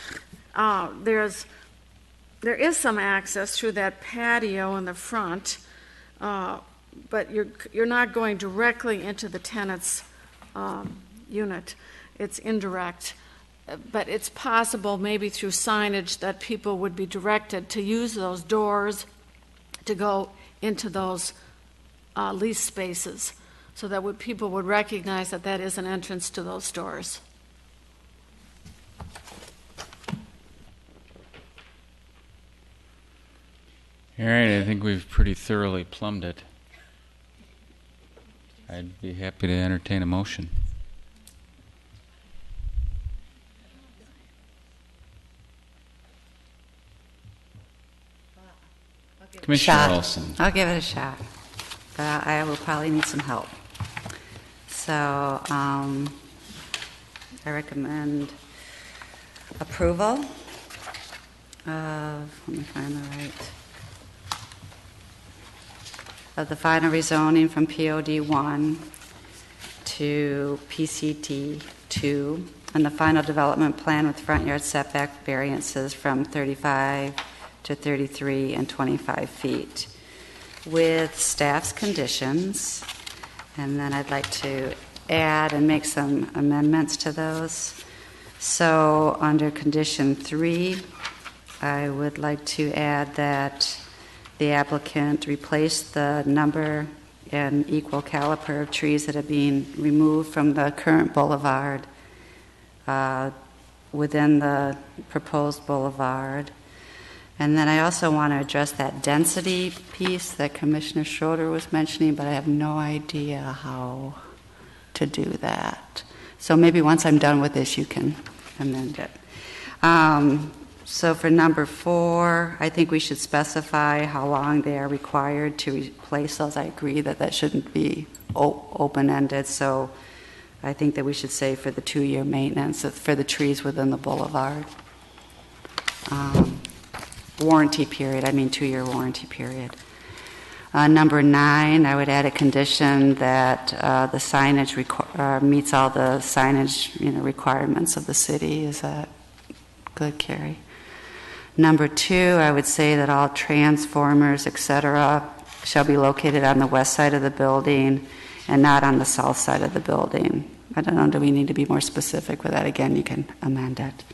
There is some access through that patio in the front, but you're not going directly into the tenant's unit. It's indirect. But it's possible maybe through signage that people would be directed to use those doors to go into those lease spaces so that people would recognize that that is an entrance to those doors. All right, I think we've pretty thoroughly plumbed it. I'd be happy to entertain a motion. Commissioner Olson. I'll give it a shot, but I will probably need some help. So I recommend approval of, let me find the right, of the final rezoning from POD 1 to PCT 2 and the final development plan with front yard setback variances from 35 to 33 and 25 feet with staff's conditions. And then I'd like to add and make some amendments to those. So under condition 3, I would like to add that the applicant replace the number and equal caliper of trees that are being removed from the current boulevard within the proposed boulevard. And then I also want to address that density piece that Commissioner Schroeder was mentioning, but I have no idea how to do that. So maybe once I'm done with this, you can amend it. So for number 4, I think we should specify how long they are required to replace those. I agree that that shouldn't be open-ended, so I think that we should say for the 2-year maintenance for the trees within the boulevard. Warranty period, 2-year warranty period. Number 9, I would add a condition that the signage meets all the signage requirements of the city. Is that good, Carrie? Number 2, I would say that all transformers, etc., shall be located on the west side of the building and not on the south side of the building. I don't know, do we need to be more specific with that? Again, you can amend it.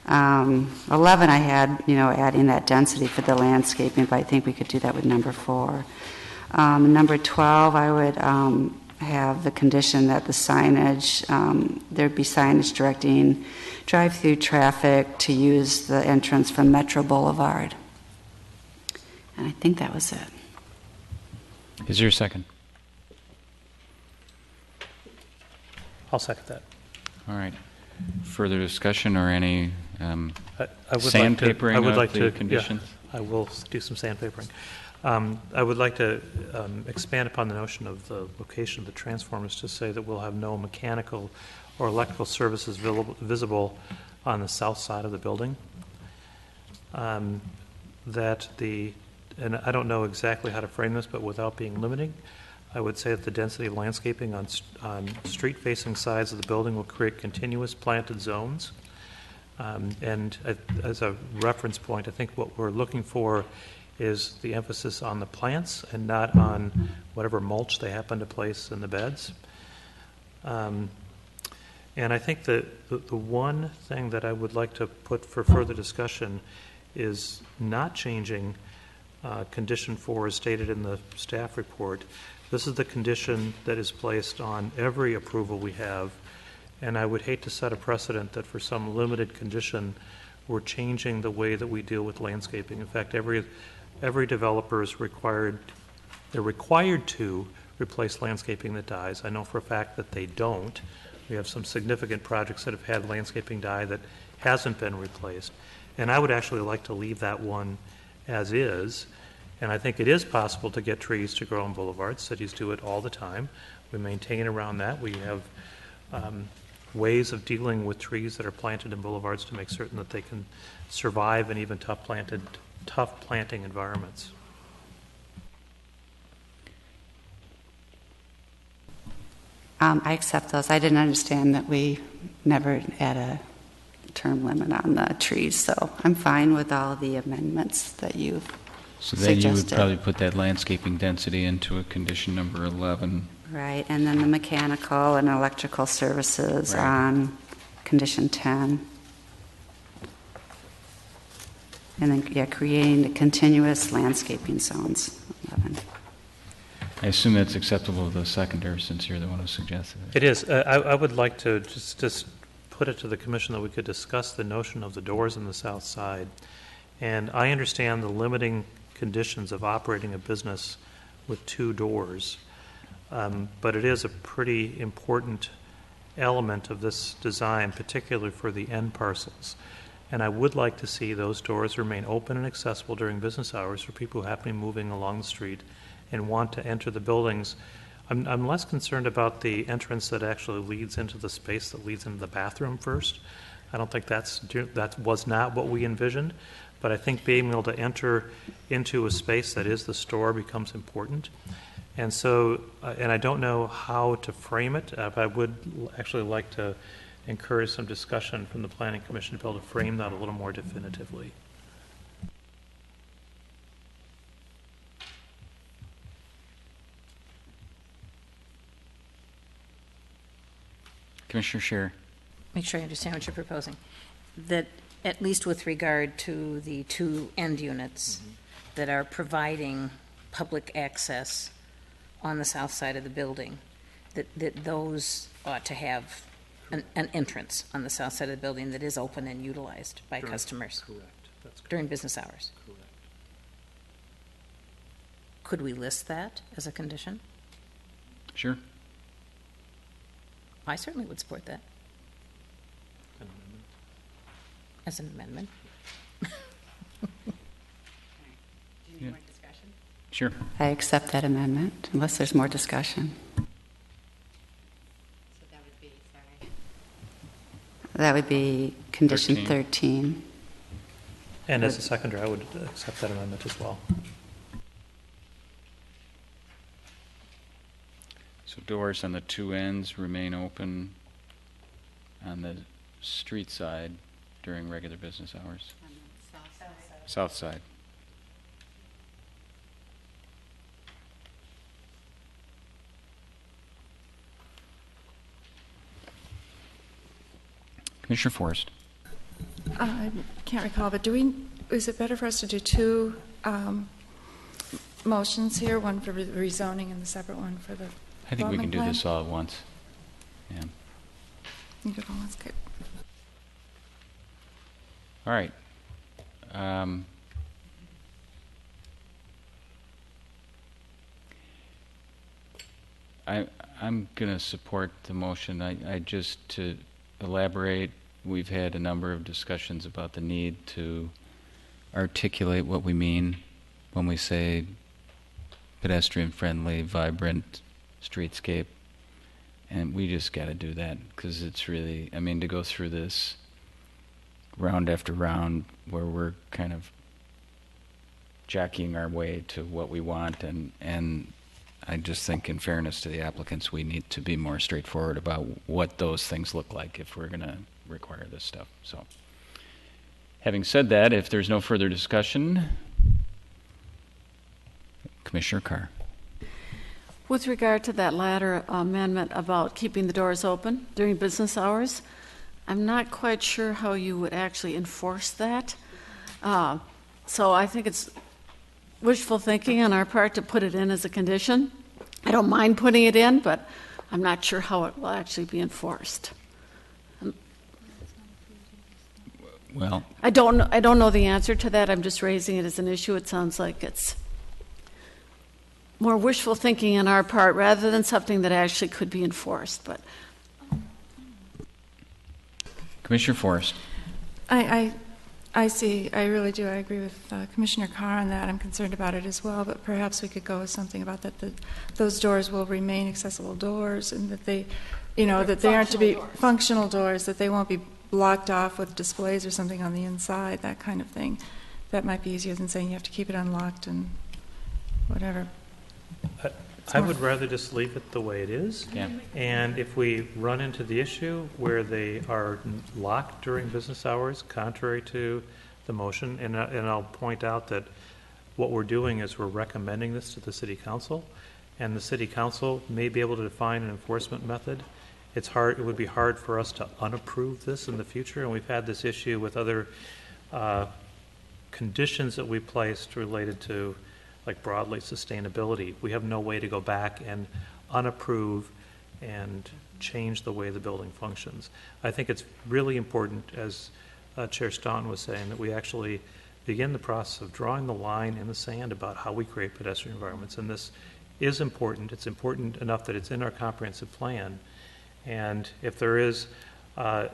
11, I had, adding that density for the landscaping, but I think we could do that with number 4. Number 12, I would have the condition that the signage, there'd be signage directing drive-through traffic to use the entrance from Metro Boulevard. And I think that was it. Is there a second? I'll second that. All right. Further discussion or any sandpapering of the conditions? Yeah, I will do some sandpapering. I would like to expand upon the notion of the location of the transformers to say that we'll have no mechanical or electrical services visible on the south side of the building. And I don't know exactly how to frame this, but without being limiting, I would say that the density of landscaping on street-facing sides of the building will create continuous planted zones. And as a reference point, I think what we're looking for is the emphasis on the plants and not on whatever mulch they happen to place in the beds. And I think that the one thing that I would like to put for further discussion is not changing condition 4 as stated in the staff report. This is the condition that is placed on every approval we have, and I would hate to set a precedent that for some limited condition we're changing the way that we deal with landscaping. In fact, every developer is required to replace landscaping that dies. I know for a fact that they don't. We have some significant projects that have had landscaping die that hasn't been replaced. And I would actually like to leave that one as is. And I think it is possible to get trees to grow on boulevards. Cities do it all the time. We maintain around that. We have ways of dealing with trees that are planted in boulevards to make certain that they can survive in even tough planting environments. I accept those. I didn't understand that we never had a term limit on the trees, so I'm fine with all the amendments that you've suggested. You would probably put that landscaping density into a condition number 11. Right, and then the mechanical and electrical services on condition 10. And then, creating the continuous landscaping zones, 11. I assume that's acceptable to the seconder since you're the one who suggested it. It is. I would like to just put it to the commission that we could discuss the notion of the doors on the south side. And I understand the limiting conditions of operating a business with 2 doors, but it is a pretty important element of this design, particularly for the end parcels. And I would like to see those doors remain open and accessible during business hours for people who happen to be moving along the street and want to enter the buildings. I'm less concerned about the entrance that actually leads into the space that leads into the bathroom first. I don't think that was not what we envisioned, but I think being able to enter into a space that is the store becomes important. And so, and I don't know how to frame it, but I would actually like to encourage some discussion from the Planning Commission to be able to frame that a little more definitively. Commissioner Scheer. Make sure I understand what you're proposing. That at least with regard to the two end units that are providing public access on the south side of the building, that those ought to have an entrance on the south side of the building that is open and utilized by customers. Correct. That's correct. During business hours. Correct. Could we list that as a condition? Sure. I certainly would support that An amendment. as an amendment. Yeah. Sure. I accept that amendment, unless there's more discussion. That would be condition 13. And as a seconder, I would accept that amendment as well. So doors on the two ends remain open on the street side during regular business hours. South side. Commissioner Forrest. I can't recall, but is it better for us to do two motions here, one for rezoning and the separate one for the I think we can development do plan? this all at once. Yeah. You could all, that's good. All right. I'm going to support the motion. I just, to elaborate, we've had a number of discussions about the need to articulate what we mean when we say pedestrian-friendly, vibrant streetscape. And we just got to do that because it's really, I mean, to go through this round after round where we're kind of jockeying our way to what we want, and I just think in fairness to the applicants, we need to be more straightforward about what those things look like if we're going to require this stuff. So, having said that, if there's no further discussion, Commissioner Carr. With regard to that latter amendment about keeping the doors open during business hours, I'm not quite sure how you would actually enforce that. So I think it's wishful thinking on our part to put it in as a condition. I don't mind putting it in, but I'm not sure how it will actually be enforced. Well, I don't know the answer to that. I'm just raising it as an issue. It sounds like it's more wishful thinking on our part rather than something that actually could be enforced. But Commissioner Forrest. I see. I really do. I agree with Commissioner Carr on that. I'm concerned about it as well, but perhaps we could go with something about that those doors will remain accessible doors, and that they, that they aren't to be functional doors, that they won't be blocked off with displays or something on the inside, that kind of thing. That might be easier than saying you have to keep it unlocked and whatever. I would rather just leave it the way it is. Yeah. And if we run into the issue where they are locked during business hours, contrary to the motion, and I'll point out that what we're doing is we're recommending this to the City Council, and the City Council may be able to define an enforcement method. It's hard. It would be hard for us to unapprove this in the future, and we've had this issue with other conditions that we placed related to, like broadly sustainability. We have no way to go back and unapprove and change the way the building functions. I think it's really important, as Chair Staunton was saying, that we actually begin the process of drawing the line in the sand about how we create pedestrian environments. And this is important. It's important enough that it's in our comprehensive plan. And if there is an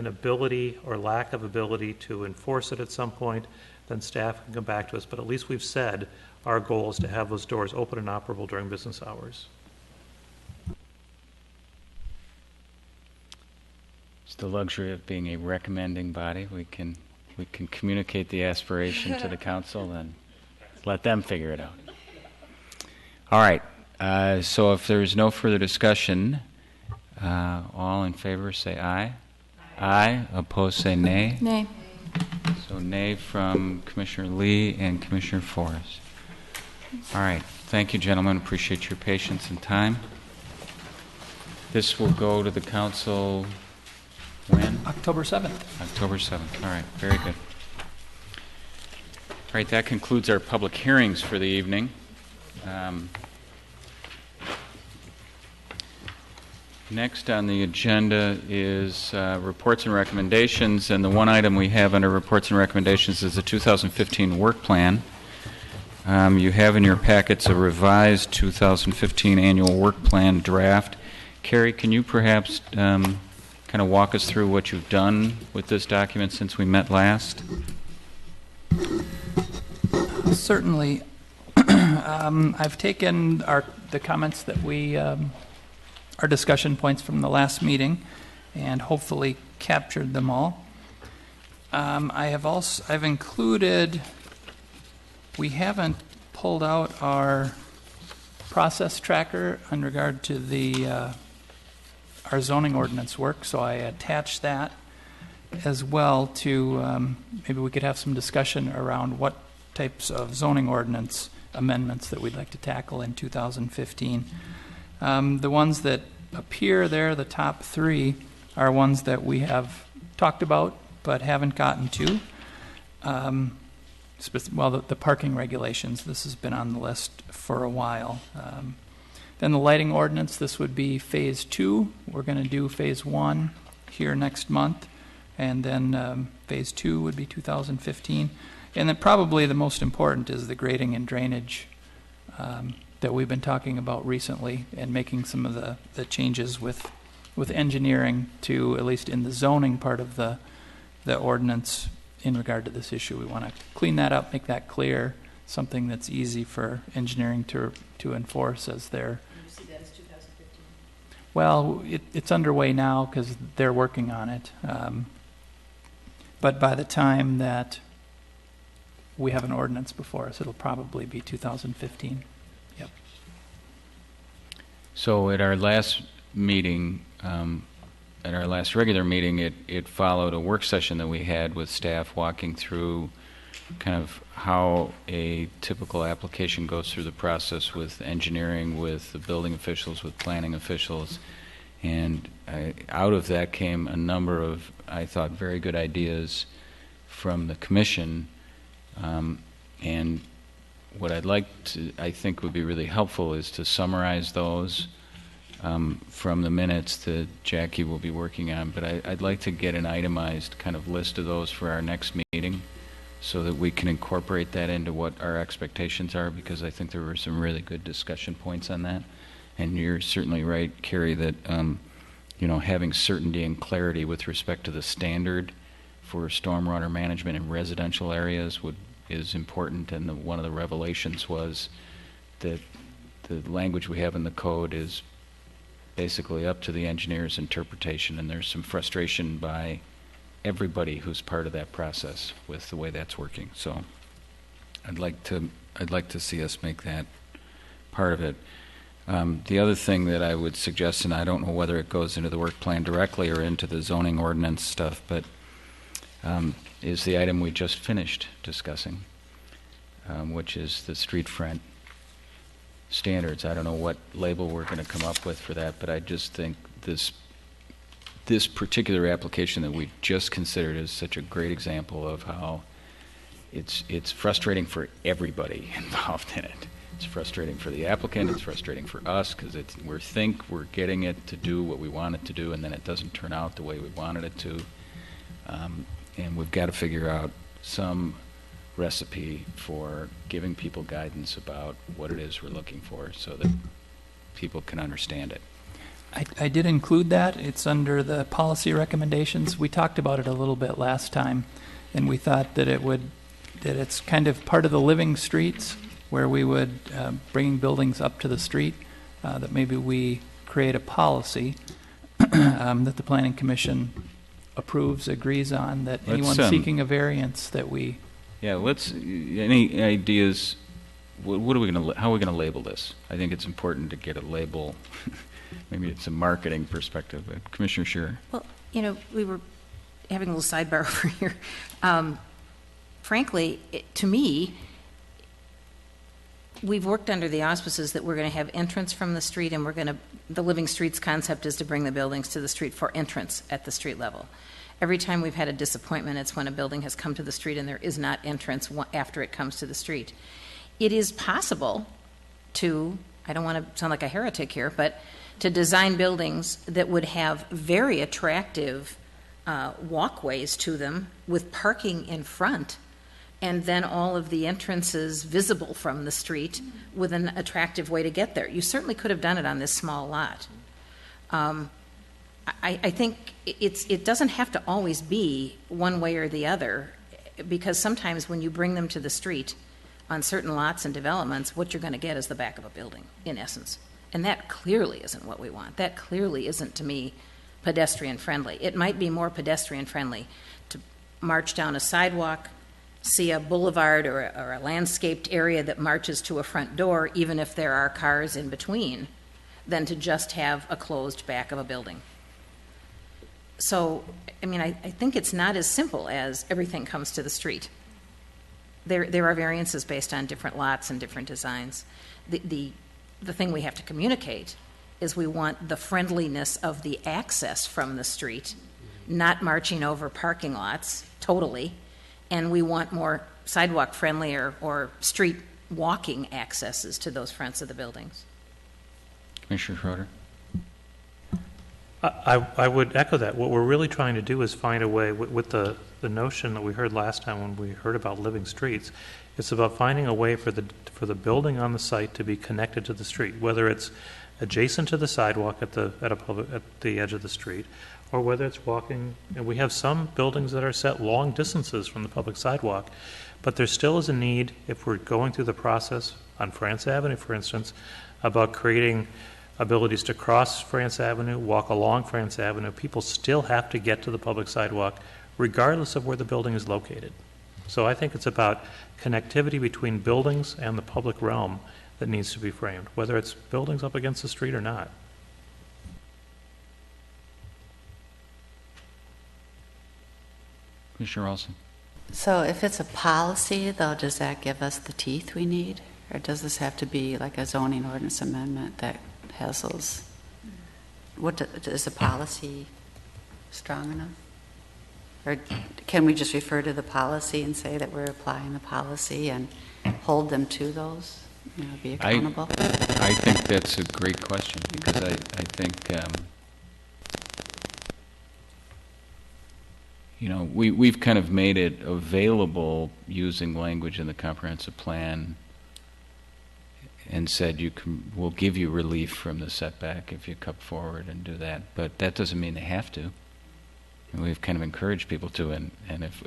ability or lack of ability to enforce it at some point, then staff can come back to us. But at least we've said our goal is to have those doors open and operable during business hours. It's the luxury of being a recommending body. We can communicate the aspiration to the council and let them figure it out. All right. So if there's no further discussion, all in favor say aye. Aye. Opposed say nay. Nay. So nay from Commissioner Lee and Commissioner Forrest. All right. Thank you, gentlemen. Appreciate your patience and time. This will go to the council When? October 7th. October 7th. All right, very good. All right, that concludes our public hearings for the evening. Next on the agenda is reports and recommendations, and the one item we have under reports and recommendations is the 2015 work plan. You have in your packets a revised 2015 annual work plan draft. Carrie, can you perhaps kind of walk us through what you've done with this document since we met last? Certainly. I've taken the comments that we, our discussion points from the last meeting, and hopefully captured them all. I've included. We haven't pulled out our process tracker in regard to the our zoning ordinance work, so I attached that as well to maybe we could have some discussion around what types of zoning ordinance amendments that we'd like to tackle in 2015. The ones that appear there, the top three, are ones that we have talked about but haven't gotten to. The parking regulations, this has been on the list for a while. Then the lighting ordinance, this would be phase 2. We're going to do phase 1 here next month, and then phase 2 would be 2015. And then probably the most important is the grading and drainage that we've been talking about recently, and making some of the changes with engineering to, at least in the zoning part of the ordinance, in regard to this issue. We want to clean that up, make that clear, something that's easy for engineering to enforce as they're. You see that as 2015? Well, it's underway now because they're working on it. But by the time that we have an ordinance before us, it'll probably be 2015. Yep. So at our last meeting, at our last regular meeting, it followed a work session that we had with staff walking through kind of how a typical application goes through the process with engineering, with the building officials, with planning officials. And out of that came a number of, I thought, very good ideas from the commission. And what I'd like to, I think would be really helpful, is to summarize those from the minutes that Jackie will be working on. But I'd like to get an itemized kind of list of those for our next meeting, so that we can incorporate that into what our expectations are, because I think there were some really good discussion points on that. And you're certainly right, Carrie, that having certainty and clarity with respect to the standard for stormwater management in residential areas is important. And one of the revelations was that the language we have in the code is basically up to the engineer's interpretation, and there's some frustration by everybody who's part of that process with the way that's working. So I'd like to see us make that part of it. The other thing that I would suggest, and I don't know whether it goes into the work plan directly or into the zoning ordinance stuff, but is the item we just finished discussing, which is the street front standards. I don't know what label we're going to come up with for that, but I just think this particular application that we just considered is such a great example of how it's frustrating for everybody involved in it. It's frustrating for the applicant, it's frustrating for us, because we think we're getting it to do what we want it to do, and then it doesn't turn out the way we wanted it to. And we've got to figure out some recipe for giving people guidance about what it is we're looking for, so that people can understand it. I did include that. It's under the policy recommendations. We talked about it a little bit last time, and we thought that it's kind of part of the living streets, where we would, bringing buildings up to the street, that maybe we create a policy that the Planning Commission approves, agrees on, that anyone seeking a variance that we... Yeah, any ideas, what are we going to, how are we going to label this? I think it's important to get a label. Maybe it's a marketing perspective, but Commissioner Scherer. Well, we were having a little sidebar over here. Frankly, to me, we've worked under the auspices that we're going to have entrance from the street, and the living streets concept is to bring the buildings to the street for entrance at the street level. Every time we've had a disappointment, it's when a building has come to the street and there is not entrance after it comes to the street. It is possible to, I don't want to sound like a heretic here, but to design buildings that would have very attractive walkways to them with parking in front, and then all of the entrances visible from the street with an attractive way to get there. You certainly could have done it on this small lot. I think it doesn't have to always be one way or the other, because sometimes when you bring them to the street on certain lots and developments, what you're going to get is the back of a building, in essence. And that clearly isn't what we want. That clearly isn't, to me, pedestrian friendly. It might be more pedestrian friendly to march down a sidewalk, see a boulevard or a landscaped area that marches to a front door, even if there are cars in between, than to just have a closed back of a building. So, I mean, I think it's not as simple as everything comes to the street. There are variances based on different lots and different designs. The thing we have to communicate is we want the friendliness of the access from the street, not marching over parking lots totally, and we want more sidewalk friendly or street walking accesses to those fronts of the buildings. Commissioner Schroeder. I would echo that. What we're really trying to do is find a way with the notion that we heard last time when we heard about living streets. It's about finding a way for the building on the site to be connected to the street, whether it's adjacent to the sidewalk at the edge of the street, or whether it's walking. And we have some buildings that are set long distances from the public sidewalk, but there still is a need, if we're going through the process on France Avenue, for instance, about creating abilities to cross France Avenue, walk along France Avenue. People still have to get to the public sidewalk regardless of where the building is located. So I think it's about connectivity between buildings and the public realm that needs to be framed, whether it's buildings up against the street or not. Commissioner Olson. So if it's a policy, though, does that give us the teeth we need? Or does this have to be like a zoning ordinance amendment that has those? Is the policy strong enough? Or can we just refer to the policy and say that we're applying the policy and hold them to those? Be accountable? I think that's a great question, because I think, we've kind of made it available using language in the comprehensive plan and said we'll give you relief from the setback if you come forward and do that. But that doesn't mean they have to. And we've kind of encouraged people to, and if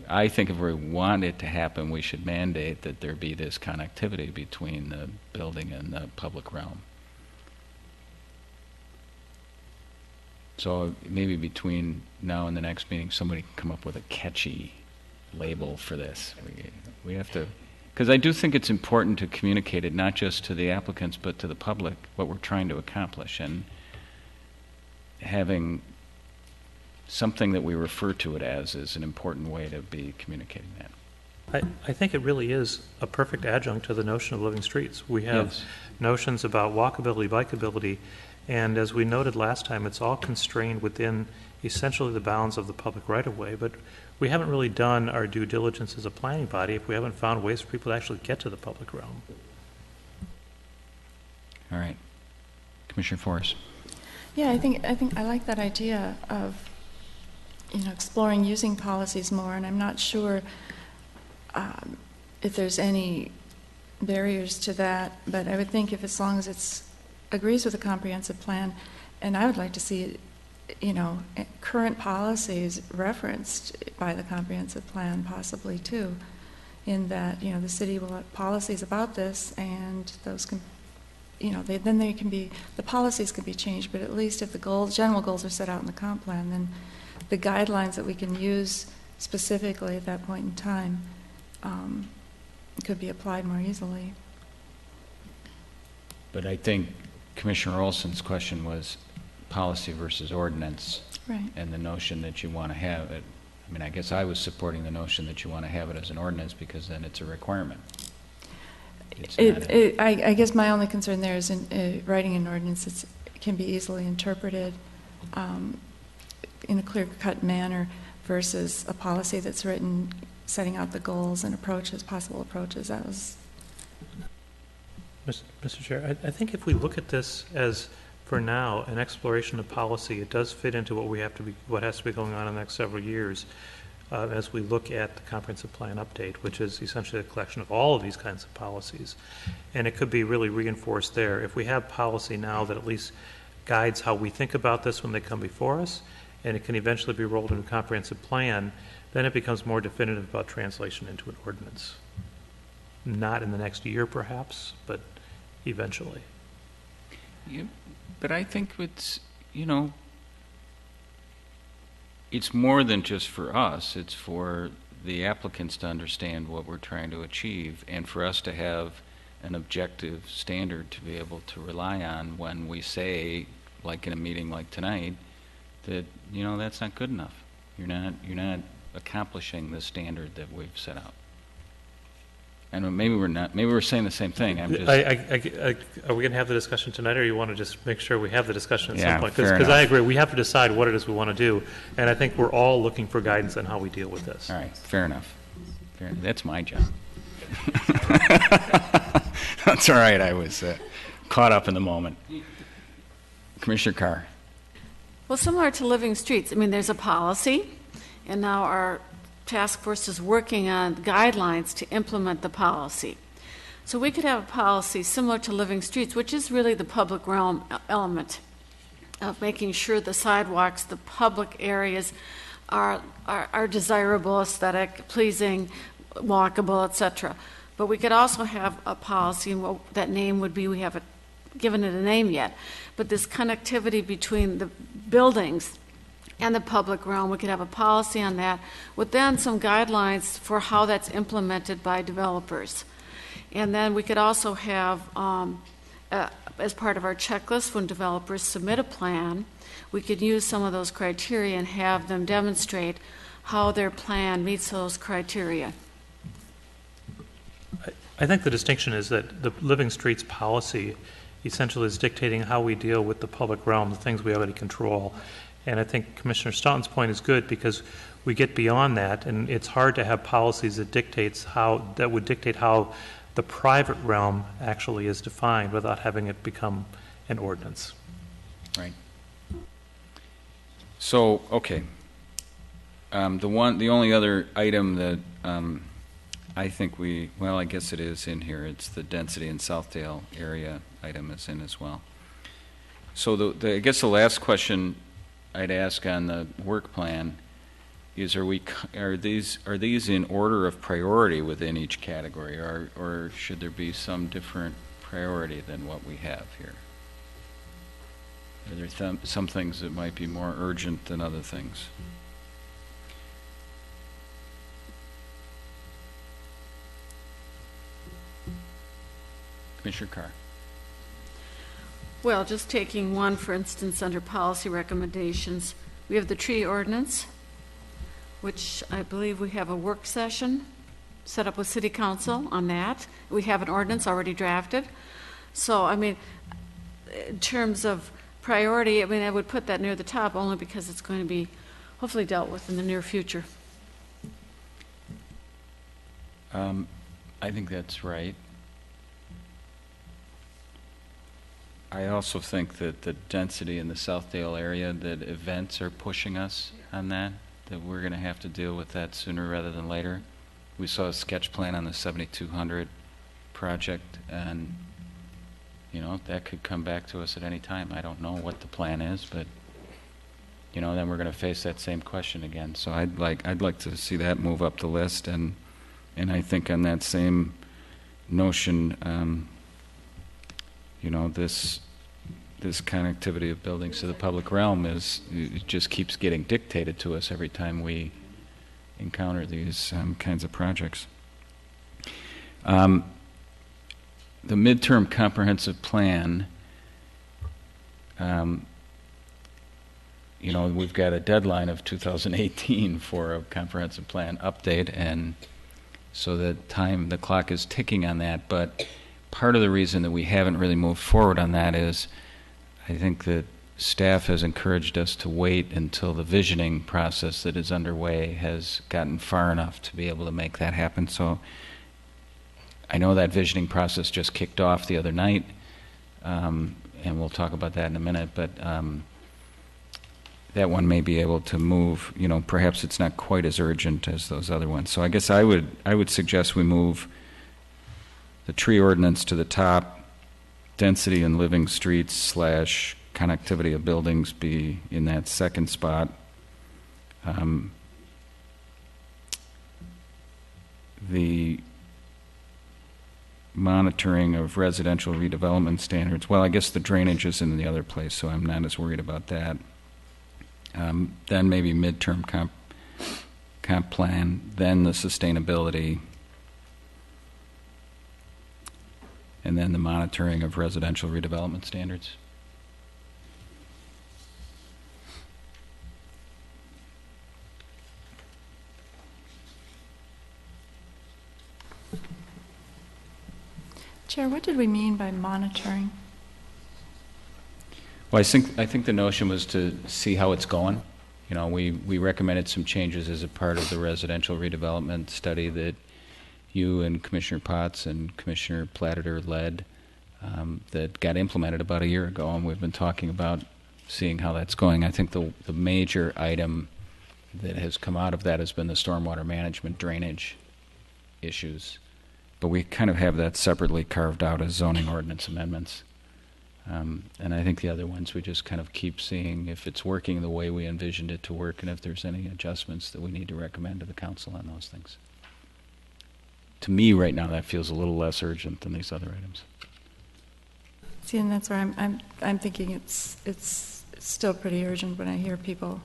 I think if we want it to happen, we should mandate that there be this connectivity between the building and the public realm. So maybe between now and the next meeting, somebody can come up with a catchy label for this. We have to, because I do think it's important to communicate it not just to the applicants but to the public what we're trying to accomplish, and having something that we refer to it as is an important way to be communicating that. I think it really is a perfect adjunct to the notion of living streets. We have notions about walkability, bikeability, and as we noted last time, it's all constrained within essentially the bounds of the public right-of-way, but we haven't really done our due diligence as a planning body if we haven't found ways for people to actually get to the public realm. All right. Commissioner Forrest. Yeah, I think I like that idea of exploring using policies more, and I'm not sure if there's any barriers to that, but I would think if as long as it agrees with the comprehensive plan, and I would like to see current policies referenced by the comprehensive plan possibly too, in that the city will have policies about this, and those can the policies can be changed, but at least if the general goals are set out in the comp plan, then the guidelines that we can use specifically at that point in time could be applied more easily. But I think Commissioner Olson's question was policy versus ordinance, right? And the notion that you want to have it. I mean, I guess I was supporting the notion that you want to have it as an ordinance because then it's a requirement. It's not I guess my only concern there is in writing an ordinance. It can be easily interpreted in a clear-cut manner versus a policy that's written setting out the goals and approaches, possible approaches. That was. Mr. Chair, I think if we look at this as, for now, an exploration of policy, it does fit into what has to be going on in the next several years as we look at the comprehensive plan update, which is essentially a collection of all of these kinds of policies. And it could be really reinforced there. If we have policy now that at least guides how we think about this when they come before us, and it can eventually be rolled into a comprehensive plan, then it becomes more definitive about translation into an ordinance. Not in the next year, perhaps, but eventually. Yeah, but I think it's, it's more than just for us. It's for the applicants to understand what we're trying to achieve and for us to have an objective standard to be able to rely on when we say, like in a meeting like tonight, that, that's not good enough. You're not accomplishing the standard that we've set out. And maybe we're not. Maybe we're saying the same thing. I'm just. Are we going to have the discussion tonight, or you want to just make sure we have the discussion at some point? Because I agree, we have to decide what it is we want to do, and I think we're all looking for guidance on how we deal with this. All right, fair enough. That's my job. That's all right. I was caught up in the moment. Commissioner Carr. Well, similar to Living Streets, there's a policy, and now our task force is working on guidelines to implement the policy. So we could have a policy similar to Living Streets, which is really the public realm element of making sure the sidewalks, the public areas are desirable, aesthetic, pleasing, walkable, etc. But we could also have a policy, and what that name would be, we haven't given it a name yet, but this connectivity between the buildings and the public realm. We could have a policy on that with then some guidelines for how that's implemented by developers. And then we could also have, as part of our checklist, when developers submit a plan, we could use some of those criteria and have them demonstrate how their plan meets those criteria. I think the distinction is that the Living Streets policy essentially is dictating how we deal with the public realm, the things we already control. And I think Commissioner Staunton's point is good because we get beyond that, and it's hard to have policies that would dictate how the private realm actually is defined without having it become an ordinance. Right. So, okay. The only other item that I think I guess it is in here. It's the density in Southdale area item is in as well. So I guess the last question I'd ask on the work plan is: are these in order of priority within each category, or should there be some different priority than what we have here? Are there some things that might be more urgent than other things? Commissioner Carr. Well, just taking one, for instance, under policy recommendations, we have the tree ordinance, which I believe we have a work session set up with City Council on that. We have an ordinance already drafted. So, in terms of priority, I would put that near the top only because it's going to be hopefully dealt with in the near future. I think that's right. I also think that the density in the Southdale area, that events are pushing us on that we're going to have to deal with that sooner rather than later. We saw a sketch plan on the 7200 project, and that could come back to us at any time. I don't know what the plan is, but then we're going to face that same question again. So I'd like to see that move up the list, and I think on that same notion, this connectivity of buildings to the public realm it just keeps getting dictated to us every time we encounter these kinds of projects. The midterm comprehensive plan, we've got a deadline of 2018 for a comprehensive plan update, and so the clock is ticking on that, but part of the reason that we haven't really moved forward on that is I think that staff has encouraged us to wait until the visioning process that is underway has gotten far enough to be able to make that happen. So I know that visioning process just kicked off the other night, and we'll talk about that in a minute, but that one may be able to move. Perhaps it's not quite as urgent as those other ones. So I guess I would suggest we move the tree ordinance to the top, density and living streets / connectivity of buildings be in that second spot. The monitoring of residential redevelopment standards, well, I guess the drainage is in the other place, so I'm not as worried about that. Then maybe midterm comp plan, then the sustainability, and then the monitoring of residential redevelopment standards. Chair, what did we mean by monitoring? Well, I think the notion was to see how it's going. We recommended some changes as a part of the residential redevelopment study that you and Commissioner Potts and Commissioner Platter led, that got implemented about a year ago, and we've been talking about seeing how that's going. I think the major item that has come out of that has been the stormwater management drainage issues. But we kind of have that separately carved out as zoning ordinance amendments. And I think the other ones we just kind of keep seeing if it's working the way we envisioned it to work and if there's any adjustments that we need to recommend to the council on those things. To me right now that feels a little less urgent than these other items. See, and that's where I'm thinking it's still pretty urgent when I hear people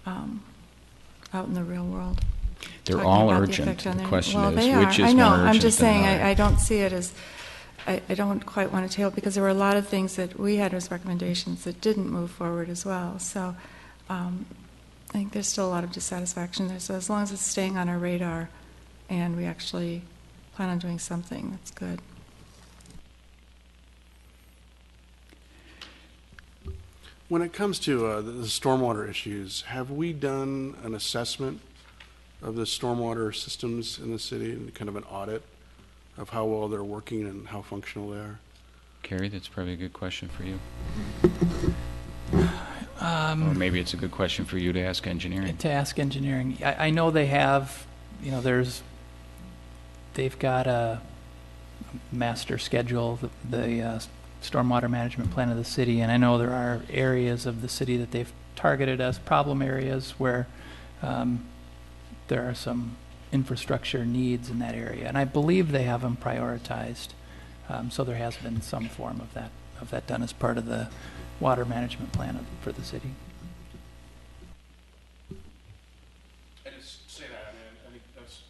out in the real world. They're all urgent. The question is, they which are. is I know. more urgent I'm just than saying another? I don't see it as, I don't quite want to table because there were a lot of things that we had as recommendations that didn't move forward as well. So I think there's still a lot of dissatisfaction there. So as long as it's staying on our radar and we actually plan on doing something, that's good. When it comes to the stormwater issues, have we done an assessment of the stormwater systems in the city and kind of an audit of how well they're working and how functional they are? Carrie, that's probably a good question for you. Or maybe it's a good question for you to ask engineering. To ask engineering. I know they have, they've got a master schedule, the stormwater management plan of the city, and I know there are areas of the city that they've targeted as problem areas where there are some infrastructure needs in that area, and I believe they have them prioritized. So there has been some form of that done as part of the water management plan for the city. I just say that. I think that's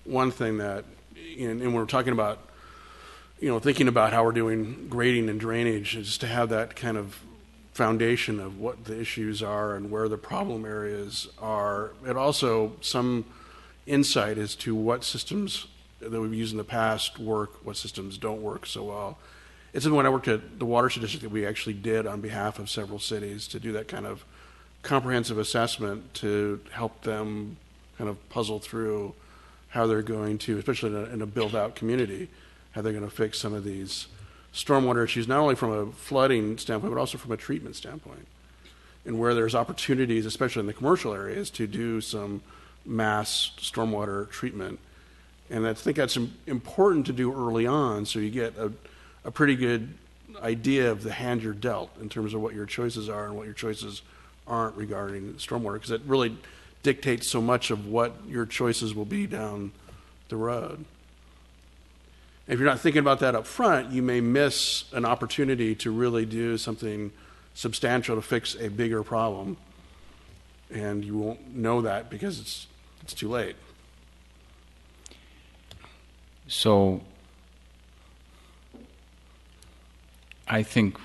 one thing that, and when we're talking about, thinking about how we're doing grading and drainage, is to have that kind of foundation of what the issues are and where the problem areas are. And also some insight as to what systems that we've used in the past work, what systems don't work so well. It's when I worked at the watershed district that we actually did on behalf of several cities to do that kind of comprehensive assessment to help them kind of puzzle through how they're going to, especially in a built-out community, how they're going to fix some of these stormwater issues, not only from a flooding standpoint, but also from a treatment standpoint. And where there's opportunities, especially in the commercial areas, to do some mass stormwater treatment. And I think that's important to do early on so you get a pretty good idea of the hand you're dealt in terms of what your choices are and what your choices aren't regarding stormwater, because it really dictates so much of what your choices will be down the road. If you're not thinking about that up front, you may miss an opportunity to really do something substantial to fix a bigger problem, and you won't know that because it's too late. So I think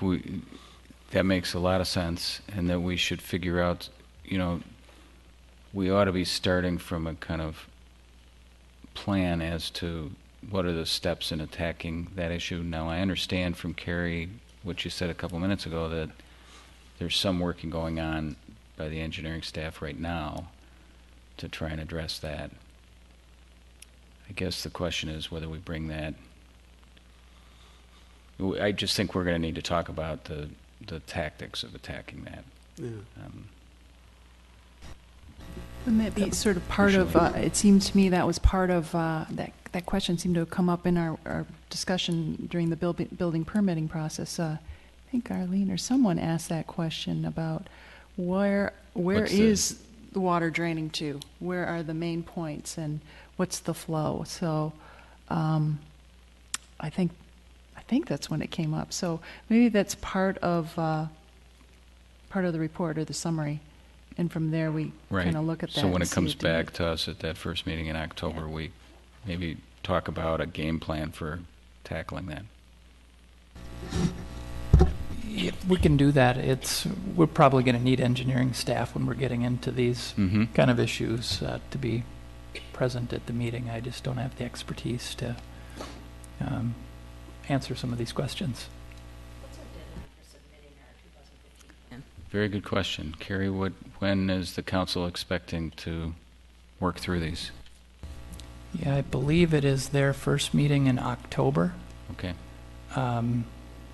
that makes a lot of sense, and that we should figure out, we ought to be starting from a kind of plan as to what are the steps in attacking that issue. Now, I understand from Carrie what you said a couple minutes ago, that there's some working going on by the engineering staff right now to try and address that. I guess the question is whether we bring that. I just think we're going to need to talk about the tactics of attacking that. Yeah. Wouldn't that be sort of part of, it seems to me that was part of, that question seemed to have come up in our discussion during the building permitting process. I think Arlene or someone asked that question about where is the water draining to? Where are the main points and what's the flow? So I think that's when it came up. So maybe that's part of the report or the summary. And from there, we kind of look at that. So when it comes back to us at that first meeting in October, we maybe talk about a game plan for tackling that. We can do that. We're probably going to need engineering staff when we're getting into these kind of issues to be present at the meeting. I just don't have the expertise to answer some of these questions. Very good question. Carrie, when is the council expecting to work through these? Yeah, I believe it is their first meeting in October. Okay.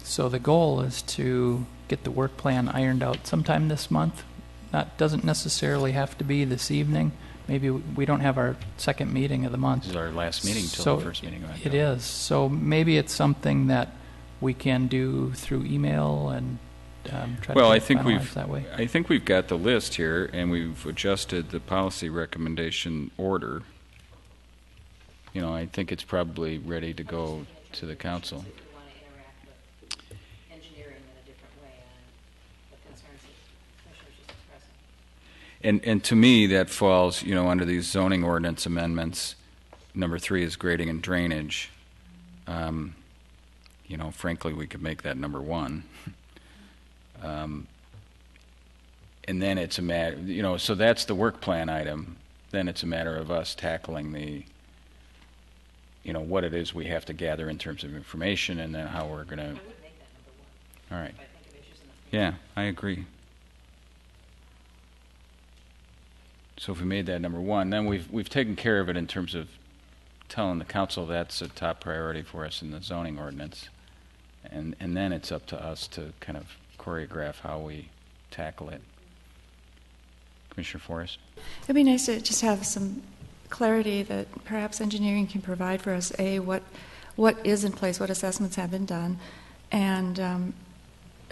So the goal is to get the work plan ironed out sometime this month. That doesn't necessarily have to be this evening. Maybe we don't have our second meeting of the month. This is our last meeting till the first meeting of October. It is. So maybe it's something that we can do through email and try to finalize that way. I think we've got the list here, and we've adjusted the policy recommendation order. You know, I think it's probably ready to go to the council. And to me, that falls, under these zoning ordinance amendments. Number 3 is grading and drainage. Frankly, we could make that number 1. And then it's a matter, so that's the work plan item. Then it's a matter of us tackling what it is we have to gather in terms of information, and then how we're going to. All right. Yeah, I agree. So if we made that number 1, then we've taken care of it in terms of telling the council that's a top priority for us in the zoning ordinance, and then it's up to us to kind of choreograph how we tackle it. Commissioner Forrest? It'd be nice to just have some clarity that perhaps engineering can provide for us. What is in place, what assessments have been done, and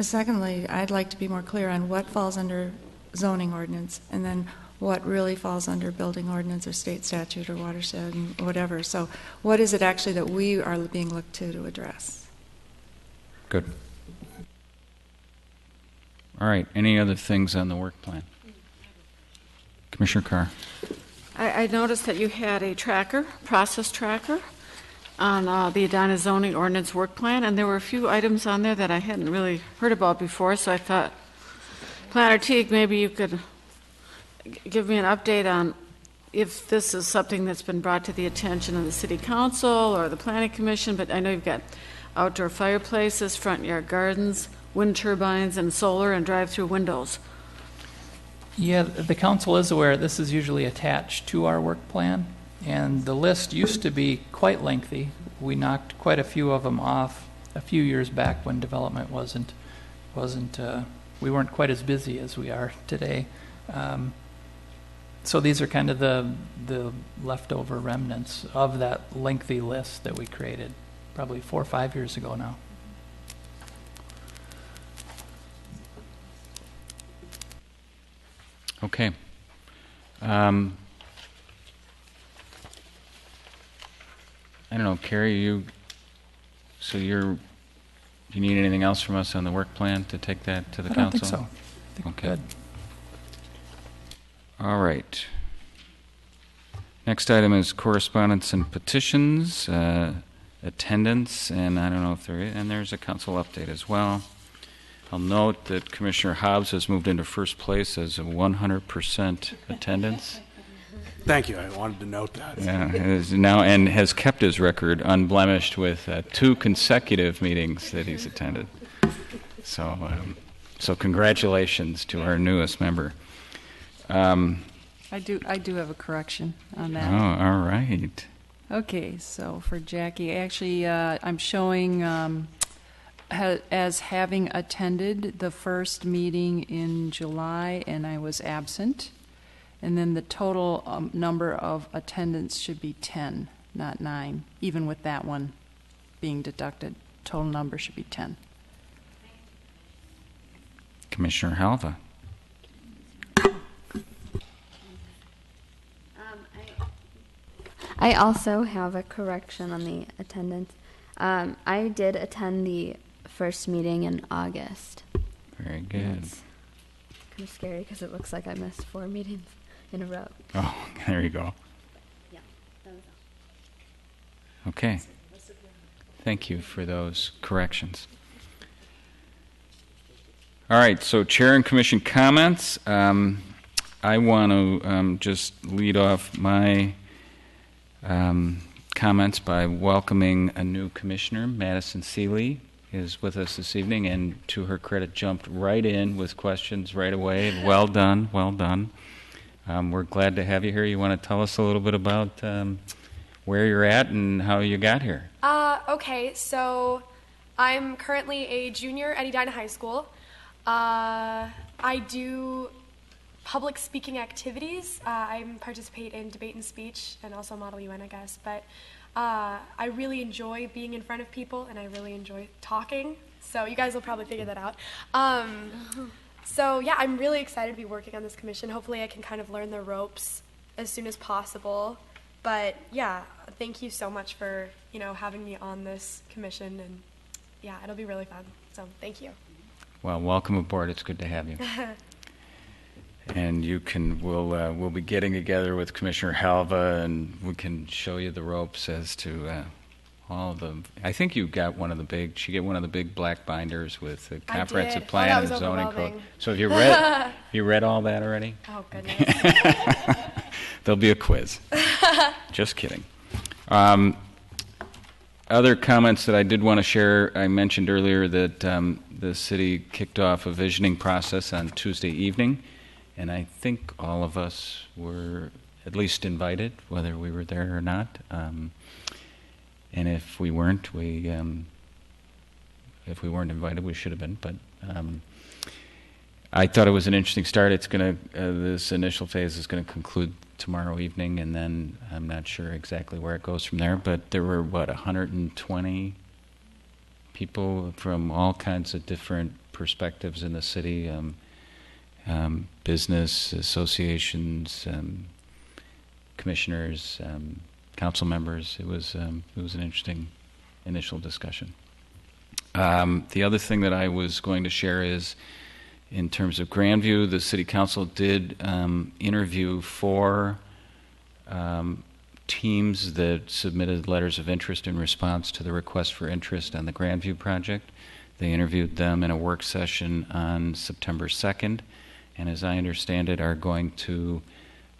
secondly, I'd like to be more clear on what falls under zoning ordinance, and then what really falls under building ordinance or state statute or watershed and whatever. So what is it actually that we are being looked to address? Good. All right. Any other things on the work plan? Commissioner Carr. I noticed that you had a process tracker, on the Edina zoning ordinance work plan, and there were a few items on there that I hadn't really heard about before, so I thought, Planner Teague, maybe you could give me an update on if this is something that's been brought to the attention of the City Council or the Planning Commission, but I know you've got outdoor fireplaces, front yard gardens, wind turbines, and solar and drive-through windows. Yeah, the council is aware this is usually attached to our work plan, and the list used to be quite lengthy. We knocked quite a few of them off a few years back when development wasn't we weren't quite as busy as we are today. So these are kind of the leftover remnants of that lengthy list that we created probably 4 or 5 years ago now. Okay. I don't know, Carrie, you need anything else from us on the work plan to take that to the council? I don't think so. I think okay. Good. All right. Next item is correspondence and petitions, attendance, and I don't know if there's a council update as well. I'll note that Commissioner Hobbs has moved into first place as a 100% attendance. Thank you. I wanted to note that. Yeah, is now and has kept his record unblemished with 2 consecutive meetings that he's attended. So congratulations to our newest member. I do have a correction on that. Oh, all right. Okay, so for Jackie, actually, I'm showing as having attended the first meeting in July, and I was absent. And then the total number of attendants should be 10, not 9, even with that one being deducted. Total number should be 10. Commissioner Halva. I also have a correction on the attendance. I did attend the first meeting in August. Very good. It's kind of scary because it looks like I missed 4 meetings in a row. Oh, there you go. Yeah, that was all. Okay. Thank you for those corrections. All right, so Chair and Commission comments. I want to just lead off my comments by welcoming a new commissioner. Madison Seeley is with us this evening, and to her credit, jumped right in with questions right away. Well done, well done. We're glad to have you here. You want to tell us a little bit about where you're at and how you got here? Okay, so I'm currently a junior at Edina High School. I do public speaking activities. I participate in debate and speech and also Model UN, I guess. But I really enjoy being in front of people, and I really enjoy talking. So you guys will probably figure that out. So yeah, I'm really excited to be working on this commission. Hopefully I can kind of learn the ropes as soon as possible. But yeah, thank you so much for, having me on this commission, and yeah, it'll be really fun. So thank you. Well, welcome aboard. It's good to have you. And we'll be getting together with Commissioner Halva, and we can show you the ropes as to all the. I think you got one of the big. She get one of the big black binders with the comprehensive plan and zoning code. So have you read all that already? Oh goodness. There'll be a quiz. Just kidding. Other comments that I did want to share. I mentioned earlier that the city kicked off a visioning process on Tuesday evening. And I think all of us were at least invited, whether we were there or not. And if we weren't, if we weren't invited, we should have been. But I thought it was an interesting start. It's going to this initial phase is going to conclude tomorrow evening, and then I'm not sure exactly where it goes from there. But there were 120 people from all kinds of different perspectives in the city. Business associations, commissioners, council members. It was an interesting initial discussion. The other thing that I was going to share is, in terms of Grandview, the City Council did interview 4 teams that submitted letters of interest in response to the request for interest on the Grandview project. They interviewed them in a work session on September 2nd. And as I understand it, are going to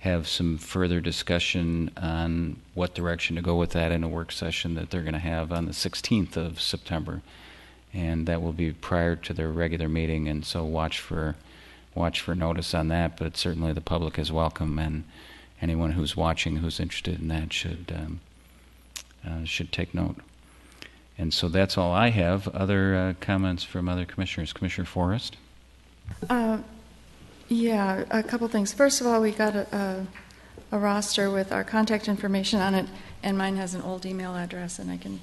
have some further discussion on what direction to go with that in a work session that they're going to have on the 16th of September. And that will be prior to their regular meeting, and so watch for notice on that. But certainly the public is welcome, and anyone who's watching who's interested in that should take note. And so that's all I have. Other comments from other commissioners? Commissioner Forrest? Yeah, a couple things. First of all, we got a roster with our contact information on it, and mine has an old email address, and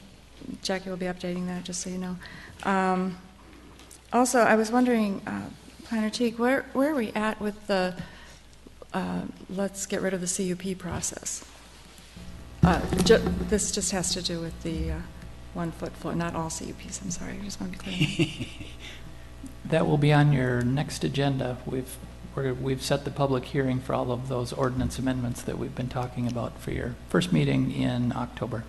Jackie will be updating that, just so you know. Also, I was wondering, Planner Teague, where are we at with the let's get rid of the CUP process? This just has to do with the 1-foot floor, not all CUPs, I'm sorry, I just want to be clear. That will be on your next agenda. We've set the public hearing for all of those ordinance amendments that we've been talking about for your first meeting in October.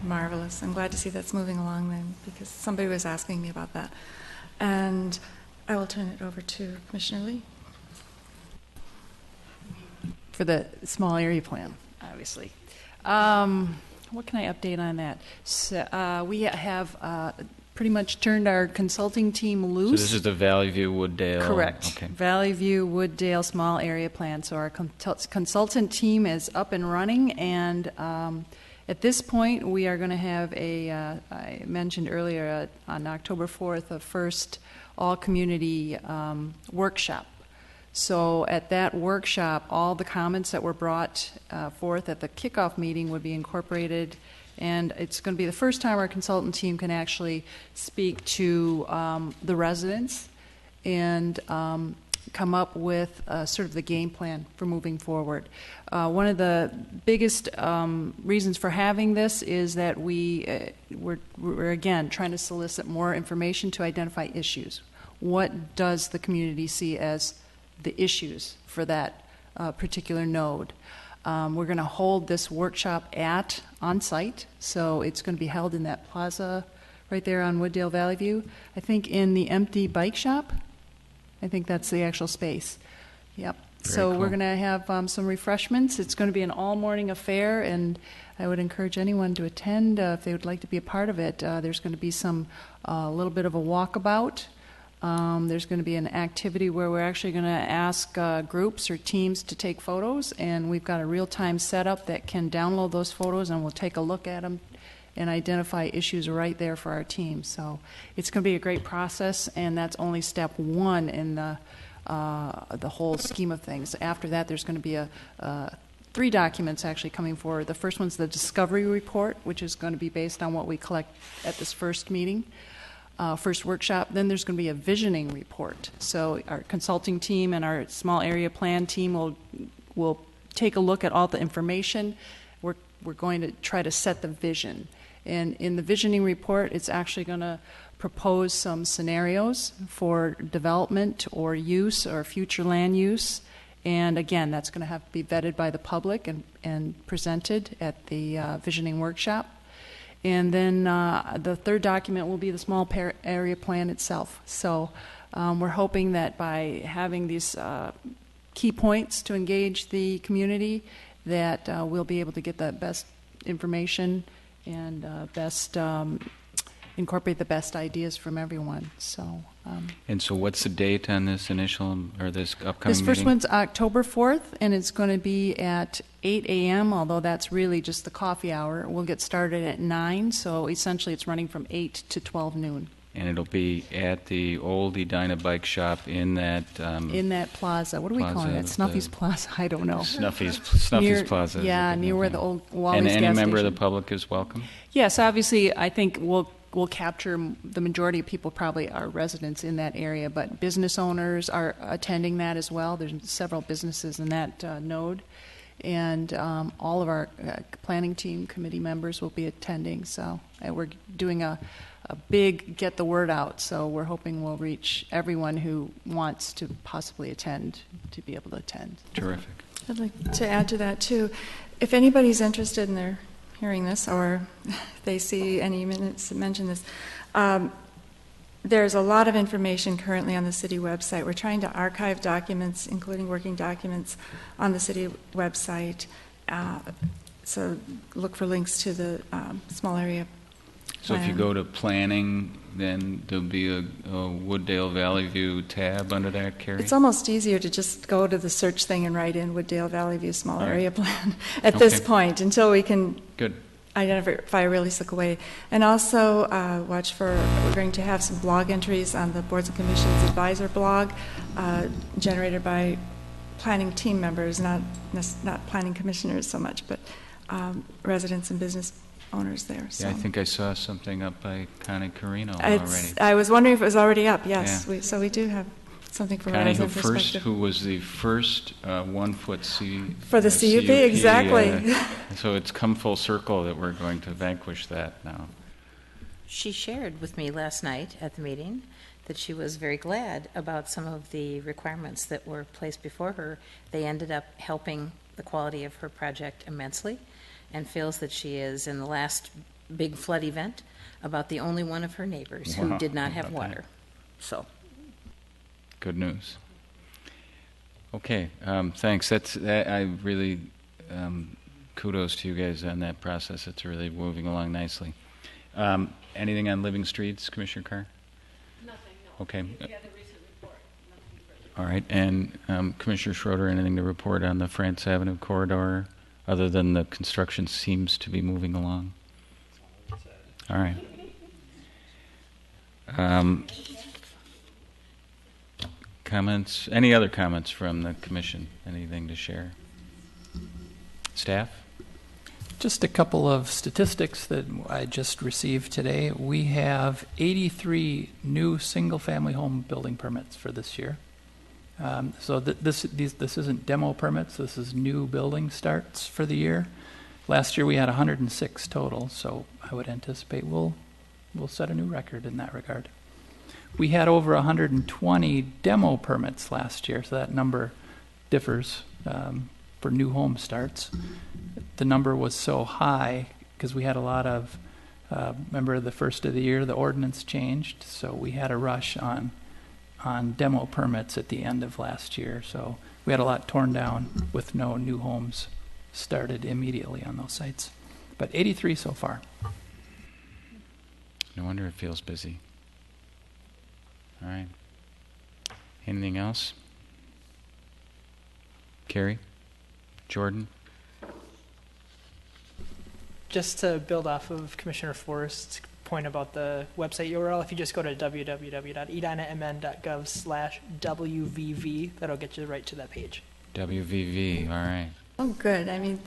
Marvelous. I'm glad to see that's moving along then, because somebody was asking me about that. And I will turn it over to Commissioner Lee. for the small area plan, obviously. What can I update on that? So, we have pretty much turned our consulting team loose. So this is the Valley View Wooddale. Correct. Okay. Valley View Wooddale small area plan. So our consultant team is up and running, and at this point we are going to have I mentioned earlier on October 4th, a first all-community workshop. So at that workshop, all the comments that were brought forth at the kickoff meeting would be incorporated, and it's going to be the first time our consultant team can actually speak to the residents and come up with sort of the game plan for moving forward. One of the biggest reasons for having this is that we're again trying to solicit more information to identify issues. What does the community see as the issues for that particular node? We're going to hold this workshop on site, so it's going to be held in that plaza right there on Wooddale Valley View. I think in the empty bike shop. I think that's the actual space. Yep. So cool. we're going to have some refreshments. It's going to be an all-morning affair, and I would encourage anyone to attend if they would like to be a part of it. There's going to be a little bit of a walkabout. There's going to be an activity where we're actually going to ask groups or teams to take photos, and we've got a real-time setup that can download those photos, and we'll take a look at them and identify issues right there for our team. So it's going to be a great process, and that's only step one in the whole scheme of things. After that, there's going to be 3 documents actually coming forward. The first one's the discovery report, which is going to be based on what we collect at this first meeting. First workshop. Then there's going to be a visioning report. So our consulting team and our small area plan team will take a look at all the information. We're going to try to set the vision. And in the visioning report, it's actually going to propose some scenarios for development or use or future land use. And again, that's going to have to be vetted by the public and presented at the visioning workshop. And then the third document will be the small area plan itself. So we're hoping that by having these key points to engage the community, that we'll be able to get the best information and incorporate the best ideas from everyone. So. And so, what's the date on this initial or this upcoming This first meeting? one's October 4th, and it's going to be at 8 a.m., although that's really just the coffee hour. We'll get started at 9, so essentially it's running from 8 to 12 noon. And it'll be at the old Edina bike shop in that plaza. What are we calling it? Snuffy's Plaza? I don't know. Snuffy's Near- Plaza. Yeah, near where the old Wally's And any gas member of station. the public is welcome? Yes, obviously, I think we'll capture the majority of people probably are residents in that area, but business owners are attending that as well. There's several businesses in that node, and all of our planning team committee members will be attending. So we're doing a big get the word out. So we're hoping we'll reach everyone who wants to possibly attend to be able to attend. Terrific. I'd like to add to that, too. If anybody's interested in their hearing this, or they see any minutes that mention this, there's a lot of information currently on the city website. We're trying to archive documents, including working documents, on the city website. So look for links to the small area So if you plan. go to planning, then there'll be a Wooddale Valley View tab under that, Carrie? It's almost easier to just go to the search thing and write in Wooddale Valley View Small All right. Area Plan at this Okay. point, until we can Good. identify a really slick way. And also watch for, we're going to have some blog entries on the Boards and Commissions Advisor blog generated by planning team members, not planning commissioners so much, but residents and business owners there. So. Yeah, I think I saw something up by Connie Carino already. I was wondering if it was already up. Yes, Yeah. so we do have something from a Connie, resident perspective. who was the first 1 foot For the CUP, exactly. So it's come full circle that we're going to vanquish that now. She shared with me last night at the meeting that she was very glad about some of the requirements that were placed before her. They ended up helping the quality of her project immensely, and feels that she is, in the last big flood event, about the only one of her neighbors who Wow, did not how have about water. So, Good news. Okay, thanks. I really kudos to you guys on that process. It's really moving along nicely. Anything on living streets, Commissioner Carr? Nothing, no. Okay. We had the recent report. Nothing further. All right, and Commissioner Schroeder, anything to report on the France Avenue corridor, other than the construction seems to be moving along? All right. Comments? Any other comments from the commission? Anything to share? Staff? Just a couple of statistics that I just received today. We have 83 new single-family home building permits for this year. So this isn't demo permits. This is new building starts for the year. Last year we had 106 total, so I would anticipate we'll set a new record in that regard. We had over 120 demo permits last year, so that number differs for new home starts. The number was so high because we had a lot of, remember the first of the year, the ordinance changed, so we had a rush on demo permits at the end of last year. So we had a lot torn down with no new homes started immediately on those sites. But 83 so far. No wonder it feels busy. All right. Anything else? Carrie? Jordan? Just to build off of Commissioner Forrest's point about the website URL, if you just go to www.edinamn.gov/WVV, that'll get you right to that page. WVV, all right. Oh, good. I mean,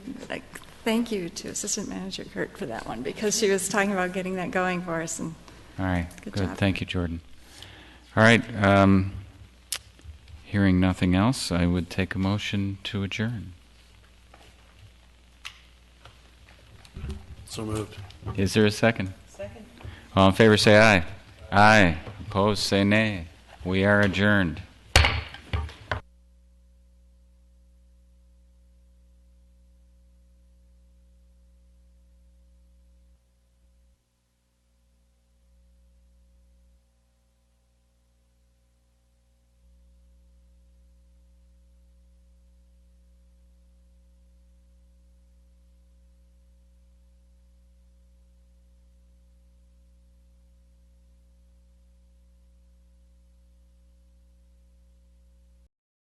thank you to Assistant Manager Kurt for that one, because she was talking about getting that going for us. And all right, good good. job. Thank you, Jordan. All right, hearing nothing else, I would take a motion to adjourn. So moved. Is there a second? Second. All in favor say aye. Aye. Opposed say nay. We are adjourned.